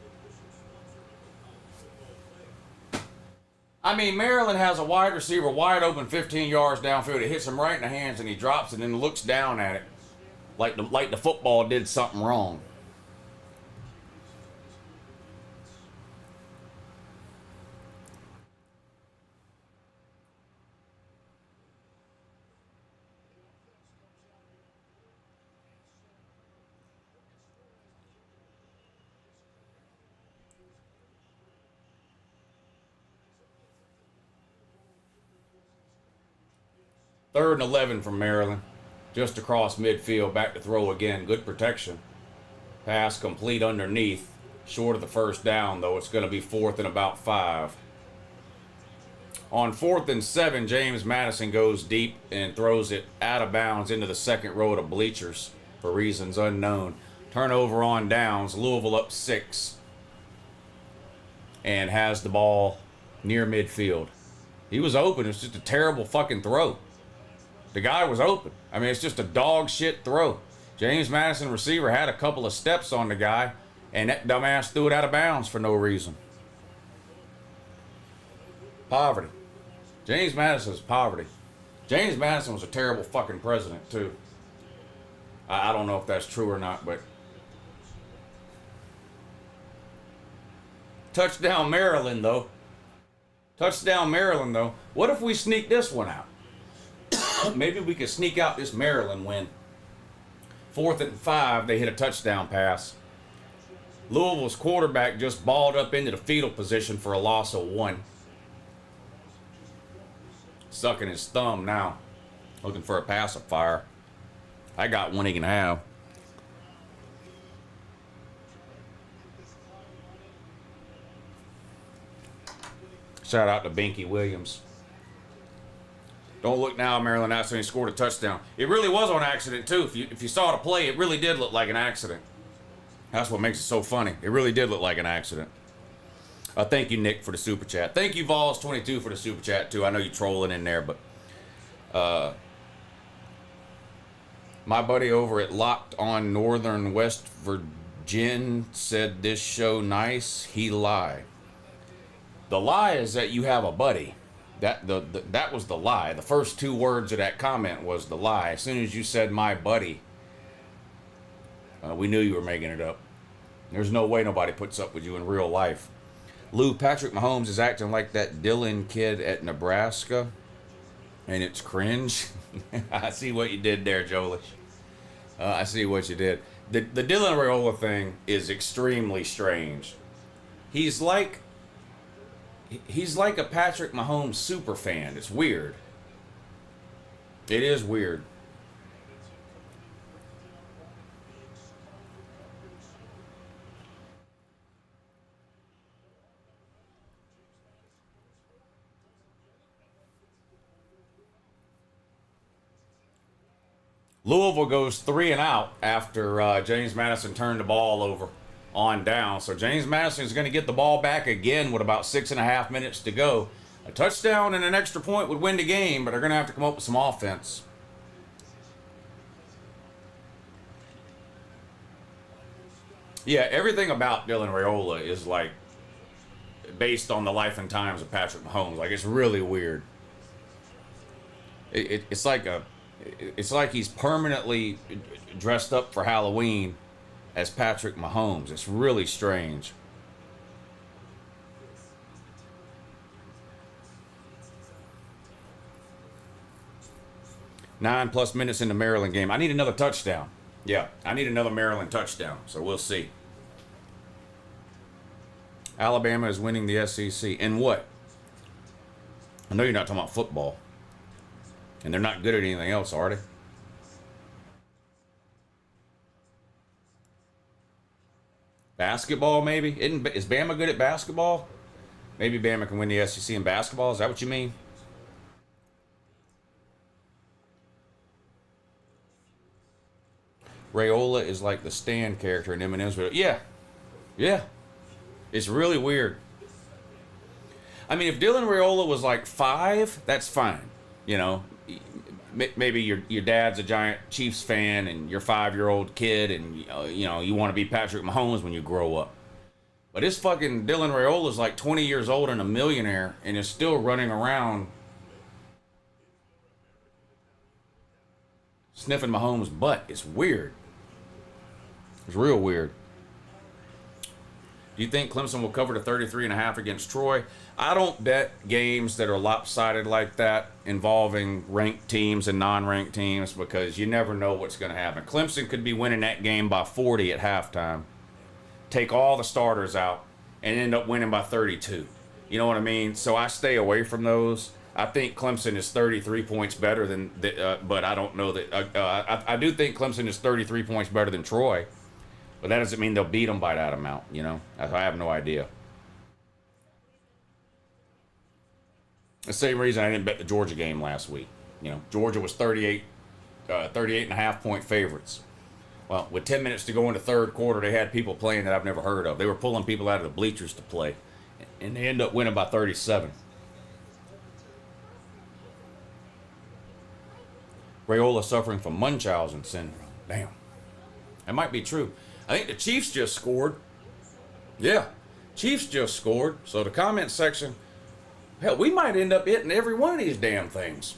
I mean, Maryland has a wide receiver wide open 15 yards downfield. It hits him right in the hands and he drops it and then looks down at it like the football did something wrong. Third and 11 from Maryland. Just across midfield, back to throw again. Good protection. Pass complete underneath. Short of the first down, though. It's going to be 4th and about 5. On 4th and 7, James Madison goes deep and throws it out of bounds into the second row of the bleachers for reasons unknown. Turnover on downs. Louisville up 6. And has the ball near midfield. He was open. It's just a terrible fucking throw. The guy was open. I mean, it's just a dog shit throw. James Madison, receiver, had a couple of steps on the guy, and that dumbass threw it out of bounds for no reason. Poverty. James Madison is poverty. James Madison was a terrible fucking president, too. I don't know if that's true or not, but... Touchdown Maryland, though. Touchdown Maryland, though. What if we sneak this one out? Maybe we could sneak out this Maryland win. 4th and 5, they hit a touchdown pass. Louisville's quarterback just balled up into the fetal position for a loss of 1. Sucking his thumb now. Looking for a pacifier. I got one he can have. Shout out to Binky Williams. Don't look now, Maryland. That's when he scored a touchdown. It really was on accident, too. If you saw the play, it really did look like an accident. That's what makes it so funny. It really did look like an accident. Thank you, Nick, for the super chat. Thank you, Vols22, for the super chat, too. I know you're trolling in there, but my buddy over at Locked on Northern West Virginia said this show nice. He lie. The lie is that you have a buddy. That was the lie. The first two words of that comment was the lie. As soon as you said my buddy, we knew you were making it up. There's no way nobody puts up with you in real life. Lou, Patrick Mahomes is acting like that Dylan kid at Nebraska, and it's cringe. I see what you did there, Jolish. I see what you did. The Dylan Raiola thing is extremely strange. He's like a Patrick Mahomes super fan. It's weird. It is weird. Louisville goes 3 and out after James Madison turned the ball over on down. So James Madison is going to get the ball back again with about 6.5 minutes to go. A touchdown and an extra point would win the game, but they're going to have to come up with some offense. Yeah, everything about Dylan Raiola is like based on the life and times of Patrick Mahomes. Like, it's really weird. It's like he's permanently dressed up for Halloween as Patrick Mahomes. It's really strange. Nine plus minutes in the Maryland game. I need another touchdown. Yeah, I need another Maryland touchdown. So we'll see. Alabama is winning the SEC. And what? I know you're not talking about football. And they're not good at anything else, are they? Basketball, maybe? Is Bama good at basketball? Maybe Bama can win the SEC in basketball. Is that what you mean? Raiola is like the Stan character in Eminem's video. Yeah. Yeah. It's really weird. I mean, if Dylan Raiola was like 5, that's fine. You know, maybe your dad's a giant Chiefs fan and you're a 5-year-old kid and you want to be Patrick Mahomes when you grow up. But this fucking Dylan Raiola is like 20 years old and a millionaire and is still running around sniffing Mahomes' butt. It's weird. It's real weird. Do you think Clemson will cover the 33.5 against Troy? I don't bet games that are lopsided like that involving ranked teams and non-ranked teams because you never know what's going to happen. Clemson could be winning that game by 40 at halftime, take all the starters out, and end up winning by 32. You know what I mean? So I stay away from those. I think Clemson is 33 points better than, but I don't know that. I do think Clemson is 33 points better than Troy, but that doesn't mean they'll beat them by that amount. You know, I have no idea. The same reason I didn't bet the Georgia game last week. You know, Georgia was 38.5 point favorites. Well, with 10 minutes to go in the third quarter, they had people playing that I've never heard of. They were pulling people out of the bleachers to play, and they ended up winning by 37. Raiola suffering from Munchausen syndrome. Damn. That might be true. I think the Chiefs just scored. Yeah, Chiefs just scored. So the comment section, hell, we might end up hitting every one of these damn things.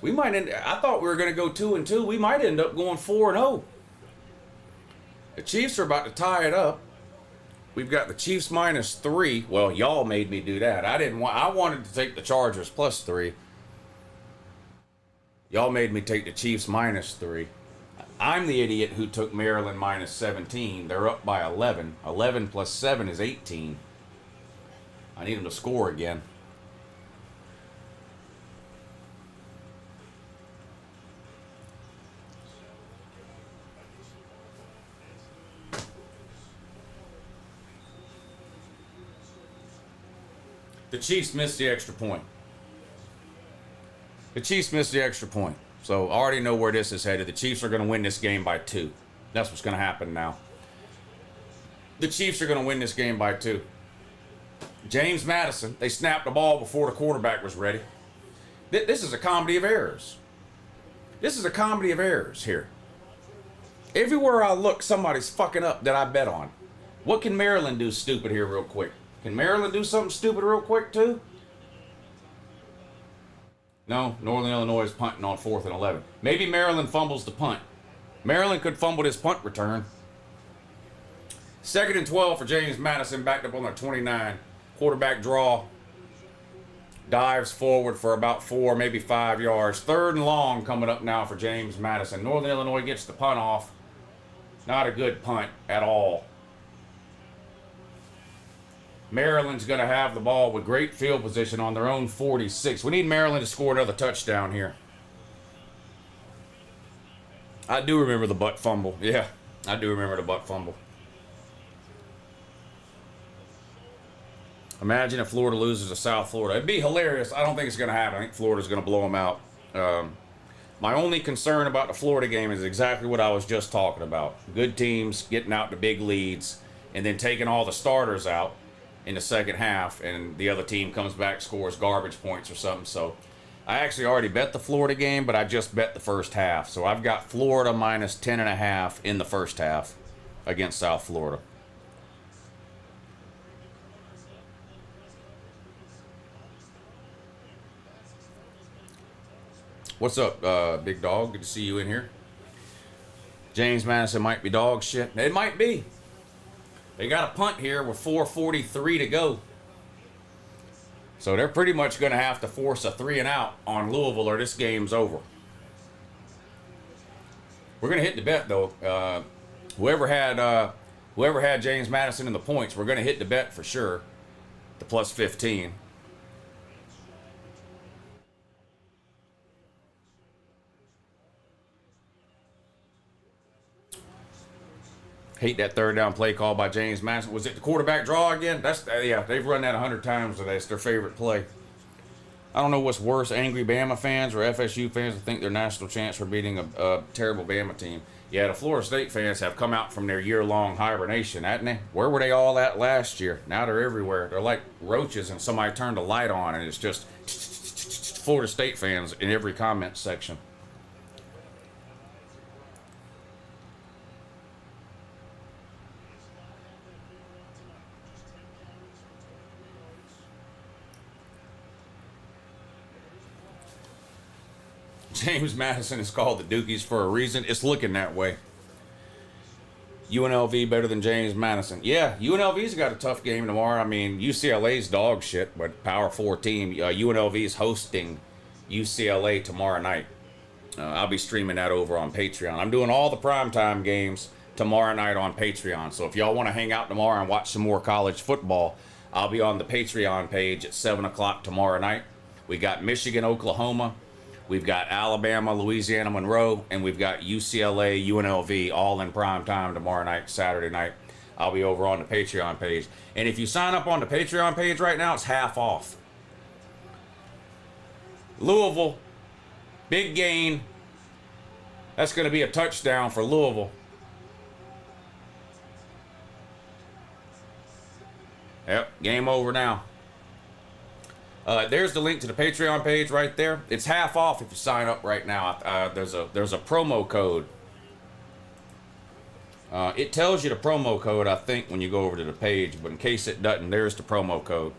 We might end. I thought we were going to go 2-2. We might end up going 4-0. The Chiefs are about to tie it up. We've got the Chiefs -3. Well, y'all made me do that. I didn't want. I wanted to take the Chargers +3. Y'all made me take the Chiefs -3. I'm the idiot who took Maryland -17. They're up by 11. 11 plus 7 is 18. I need them to score again. The Chiefs missed the extra point. The Chiefs missed the extra point. So I already know where this is headed. The Chiefs are going to win this game by 2. That's what's going to happen now. The Chiefs are going to win this game by 2. James Madison, they snapped the ball before the quarterback was ready. This is a comedy of errors. This is a comedy of errors here. Everywhere I look, somebody's fucking up that I bet on. What can Maryland do stupid here real quick? Can Maryland do something stupid real quick too? No, Northern Illinois is punting on 4th and 11. Maybe Maryland fumbles the punt. Maryland could fumble this punt return. 2nd and 12 for James Madison, backed up on their 29. Quarterback draw. Dives forward for about 4, maybe 5 yards. 3rd and long coming up now for James Madison. Northern Illinois gets the punt off. Not a good punt at all. Maryland's going to have the ball with great field position on their own 46. We need Maryland to score another touchdown here. I do remember the butt fumble. Yeah, I do remember the butt fumble. Imagine if Florida loses to South Florida. It'd be hilarious. I don't think it's going to happen. I think Florida's going to blow them out. My only concern about the Florida game is exactly what I was just talking about. Good teams getting out to big leads and then taking all the starters out in the second half, and the other team comes back, scores garbage points or something. So I actually already bet the Florida game, but I just bet the first half. So I've got Florida minus 10.5 in the first half against South Florida. What's up, big dog? Good to see you in here. James Madison might be dog shit. It might be. They got a punt here with 4:43 to go. So they're pretty much going to have to force a 3 and out on Louisville or this game's over. We're going to hit the bet, though. Whoever had James Madison in the points, we're going to hit the bet for sure. The plus 15. Hate that 3rd down play call by James Madison. Was it the quarterback draw again? Yeah, they've run that 100 times today. It's their favorite play. I don't know what's worse, angry Bama fans or FSU fans that think their national chance for beating a terrible Bama team. Yeah, the Florida State fans have come out from their year-long hibernation, haven't they? Where were they all at last year? Now they're everywhere. They're like roaches and somebody turned a light on and it's just Florida State fans in every comment section. James Madison is called the Dukies for a reason. It's looking that way. UNLV better than James Madison. Yeah, UNLV's got a tough game tomorrow. I mean, UCLA's dog shit, but Power 4 team. UNLV's hosting UCLA tomorrow night. I'll be streaming that over on Patreon. I'm doing all the primetime games tomorrow night on Patreon. So if y'all want to hang out tomorrow and watch some more college football, I'll be on the Patreon page at 7 o'clock tomorrow night. We got Michigan, Oklahoma. We've got Alabama, Louisiana, Monroe, and we've got UCLA, UNLV, all in prime time tomorrow night, Saturday night. I'll be over on the Patreon page. And if you sign up on the Patreon page right now, it's half off. Louisville, big gain. That's going to be a touchdown for Louisville. Yep, game over now. There's the link to the Patreon page right there. It's half off if you sign up right now. There's a promo code. It tells you the promo code, I think, when you go over to the page, but in case it doesn't, there's the promo code.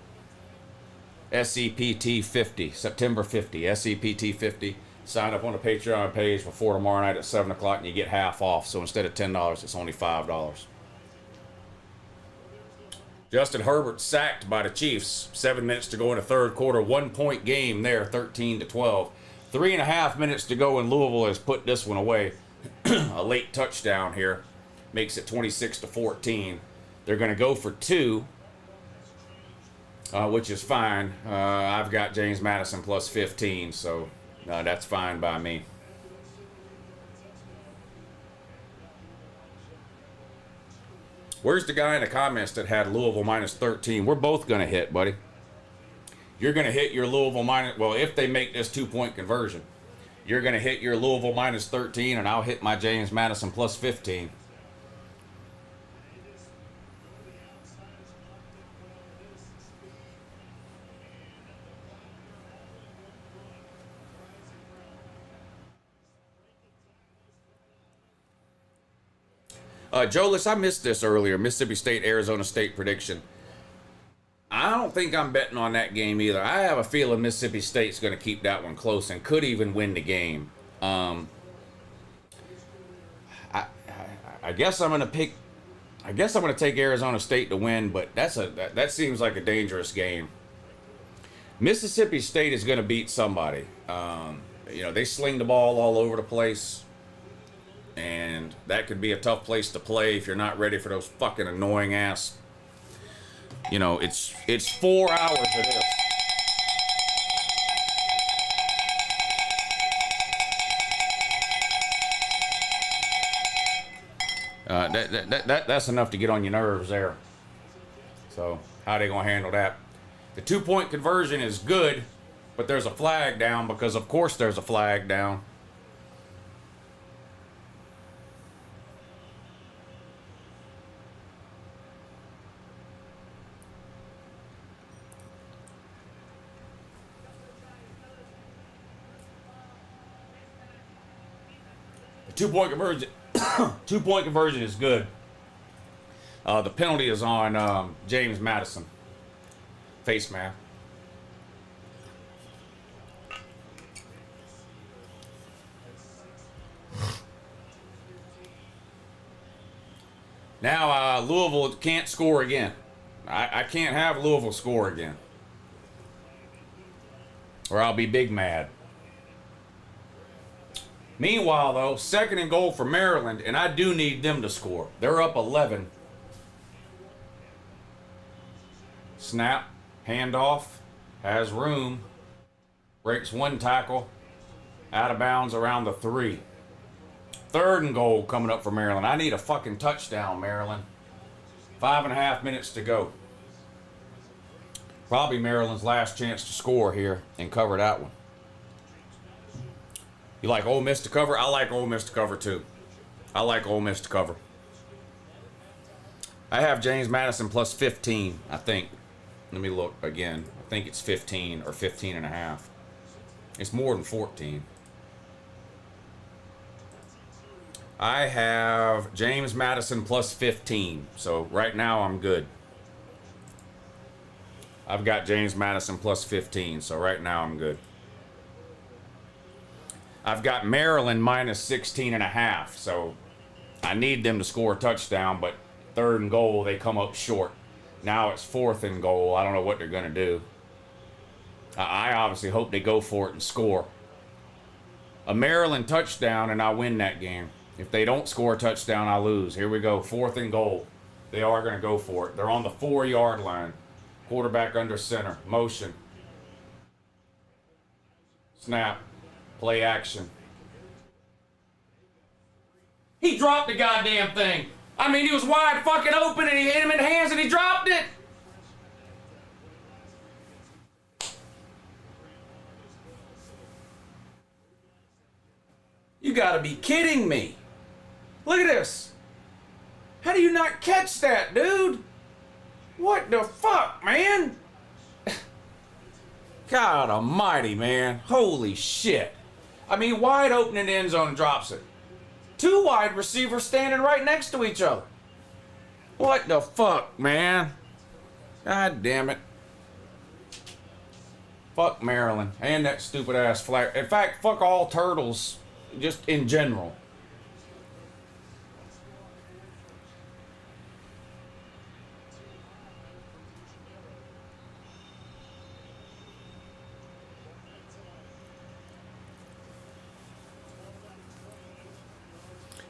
SEPT50, September 50, SEPT50. Sign up on the Patreon page before tomorrow night at 7 o'clock and you get half off. So instead of $10, it's only $5. Justin Herbert sacked by the Chiefs. 7 minutes to go in the third quarter. 1 point game there, 13-12. 3.5 minutes to go, and Louisville has put this one away. A late touchdown here makes it 26-14. They're going to go for 2, which is fine. I've got James Madison plus 15, so that's fine by me. Where's the guy in the comments that had Louisville minus 13? We're both going to hit, buddy. You're going to hit your Louisville minus... Well, if they make this 2-point conversion, you're going to hit your Louisville minus 13, and I'll hit my James Madison plus 15. Jolis, I missed this earlier. Mississippi State, Arizona State prediction. I don't think I'm betting on that game either. I have a feeling Mississippi State's going to keep that one close and could even win the game. I guess I'm going to pick. I guess I'm going to take Arizona State to win, but that seems like a dangerous game. Mississippi State is going to beat somebody. They sling the ball all over the place, and that could be a tough place to play if you're not ready for those fucking annoying ass. It's 4 hours of this. That's enough to get on your nerves there. So how are they gonna handle that? The 2-point conversion is good, but there's a flag down because of course there's a flag down. The 2-point conversion 2-point conversion is good. The penalty is on James Madison. Face mask. Now Louisville can't score again. I can't have Louisville score again, or I'll be big mad. Meanwhile, though, 2nd and goal for Maryland, and I do need them to score. They're up 11. Snap, handoff, has room, breaks 1 tackle, out of bounds around the 3. 3rd and goal coming up for Maryland. I need a fucking touchdown, Maryland. 5.5 minutes to go. Probably Maryland's last chance to score here and cover that one. You like Ole Miss to cover? I like Ole Miss to cover too. I like Ole Miss to cover. I have James Madison plus 15, I think. Let me look again. I think it's 15 or 15 and a half. It's more than 14. I have James Madison plus 15. So right now I'm good. I've got James Madison plus 15. So right now I'm good. I've got Maryland minus 16 and a half. So I need them to score a touchdown, but 3rd and goal, they come up short. Now it's 4th and goal. I don't know what they're going to do. I obviously hope they go for it and score. A Maryland touchdown and I win that game. If they don't score a touchdown, I lose. Here we go. 4th and goal. They are going to go for it. They're on the 4-yard line. Quarterback under center. Motion. Snap. Play action. He dropped the goddamn thing. I mean, he was wide fucking open and he hit him in the hands and he dropped it. You gotta be kidding me. Look at this. How do you not catch that, dude? What the fuck, man? God almighty, man. Holy shit. I mean, wide open in the end zone and drops it. 2 wide receivers standing right next to each other. What the fuck, man? God damn it. Fuck Maryland. And that stupid ass flag. In fact, fuck all turtles. Just in general.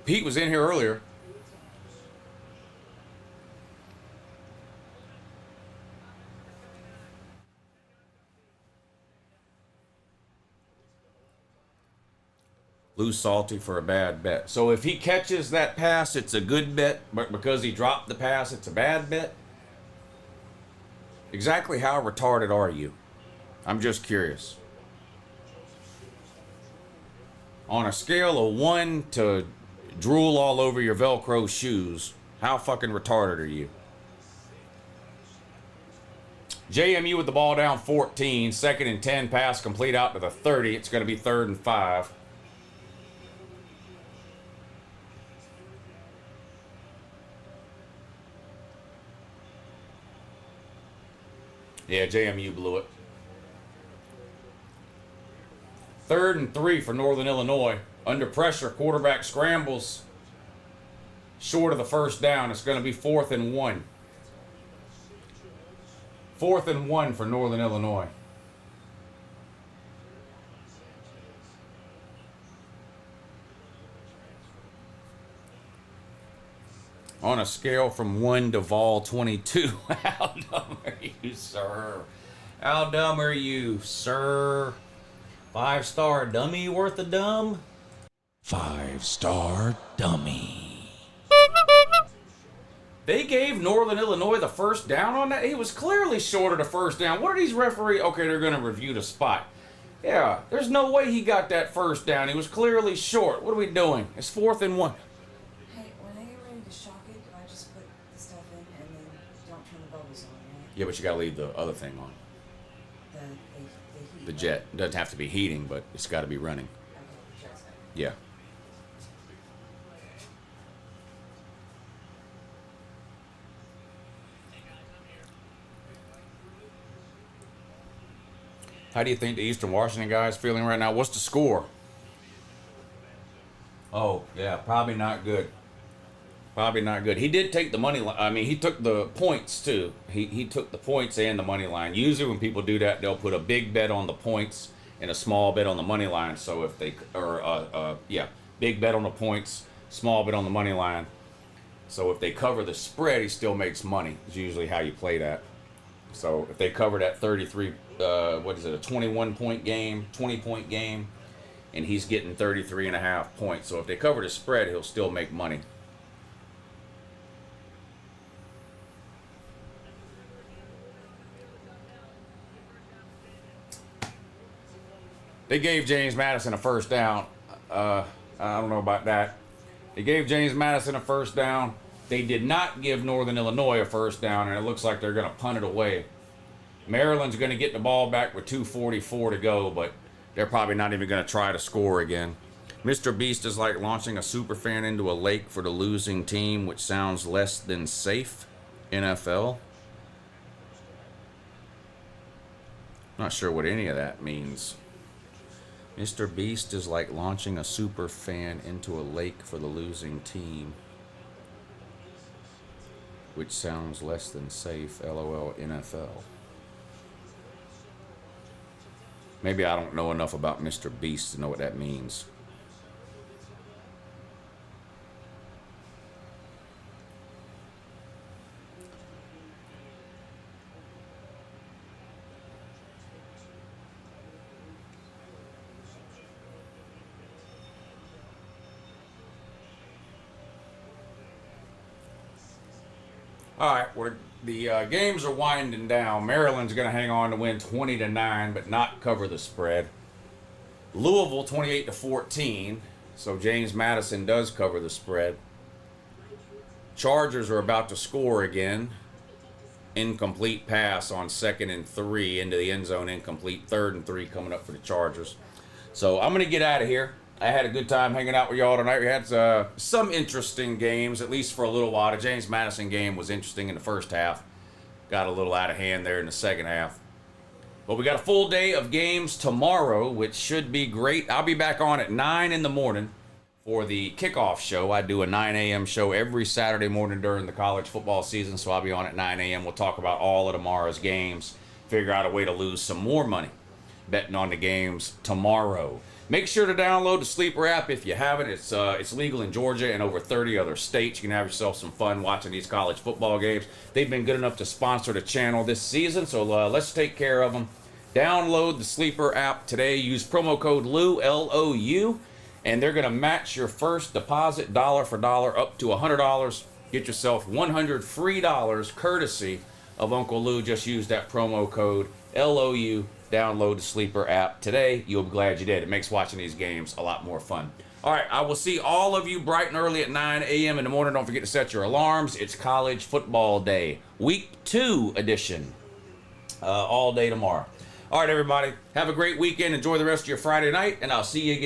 Pete was in here earlier. Lose Salty for a bad bet. So if he catches that pass, it's a good bet, but because he dropped the pass, it's a bad bet? Exactly how retarded are you? I'm just curious. On a scale of 1 to drool all over your Velcro shoes, how fucking retarded are you? JMU with the ball down 14, 2nd and 10, pass complete out to the 30. It's going to be 3rd and 5. Yeah, JMU blew it. 3rd and 3 for Northern Illinois. Under pressure, quarterback scrambles. Short of the first down. It's going to be 4th and 1. 4th and 1 for Northern Illinois. On a scale from 1 to Vol 22. How dumb are you, sir? How dumb are you, sir? 5-star dummy worth a dumb? 5-star dummy. They gave Northern Illinois the first down on that? He was clearly short of the first down. What are these referees? Okay, they're going to review the spot. Yeah, there's no way he got that first down. He was clearly short. What are we doing? It's 4th and 1. Hey, when I get ready to shock it, do I just put the stuff in and then don't turn the bubbles on, right? Yeah, but you got to leave the other thing on. The heat. The jet. It doesn't have to be heating, but it's got to be running. Okay, check that. Yeah. How do you think the Eastern Washington guy is feeling right now? What's the score? Oh, yeah, probably not good. Probably not good. He did take the money line. I mean, he took the points, too. He took the points and the money line. Usually when people do that, they'll put a big bet on the points and a small bet on the money line. So if they, big bet on the points, small bet on the money line. So if they cover the spread, he still makes money. Is usually how you play that. So if they cover that 33, a 21-point game, 20-point game, and he's getting 33.5 points. So if they cover the spread, he'll still make money. They gave James Madison a first down. I don't know about that. They gave James Madison a first down. They did not give Northern Illinois a first down, and it looks like they're going to punt it away. Maryland's going to get the ball back with 2:44 to go, but they're probably not even going to try to score again. Mr. Beast is like launching a superfan into a lake for the losing team, which sounds less than safe. NFL. Not sure what any of that means. Mr. Beast is like launching a super fan into a lake for the losing team, which sounds less than safe. LOL NFL. Maybe I don't know enough about Mr. Beast to know what that means. All right, the games are winding down. Maryland's going to hang on to win 20-9, but not cover the spread. Louisville 28-14, so James Madison does cover the spread. Chargers are about to score again. Incomplete pass on 2nd and 3 into the end zone. Incomplete. 3rd and 3 coming up for the Chargers. So I'm going to get out of here. I had a good time hanging out with y'all tonight. We had some interesting games, at least for a little while. The James Madison game was interesting in the first half. Got a little out of hand there in the second half. But we got a full day of games tomorrow, which should be great. I'll be back on at 9 in the morning for the kickoff show. I do a 9 a.m. show every Saturday morning during the college football season, so I'll be on at 9 a.m. We'll talk about all of tomorrow's games, figure out a way to lose some more money betting on the games tomorrow. Make sure to download the Sleeper app if you haven't. It's legal in Georgia and over 30 other states. You can have yourself some fun watching these college football games. They've been good enough to sponsor the channel this season, so let's take care of them. Download the Sleeper app today. Use promo code LOU, L-O-U, and they're going to match your first deposit dollar for dollar up to $100. Get yourself $100 free courtesy of Uncle Lou. Just use that promo code LOU. Download the Sleeper app today. You'll be glad you did. It makes watching these games a lot more fun. All right, I will see all of you bright and early at 9 a.m. in the morning. Don't forget to set your alarms. It's college football day. Week 2 edition. All day tomorrow. All right, everybody. Have a great weekend. Enjoy the rest of your Friday night, and I'll see you again.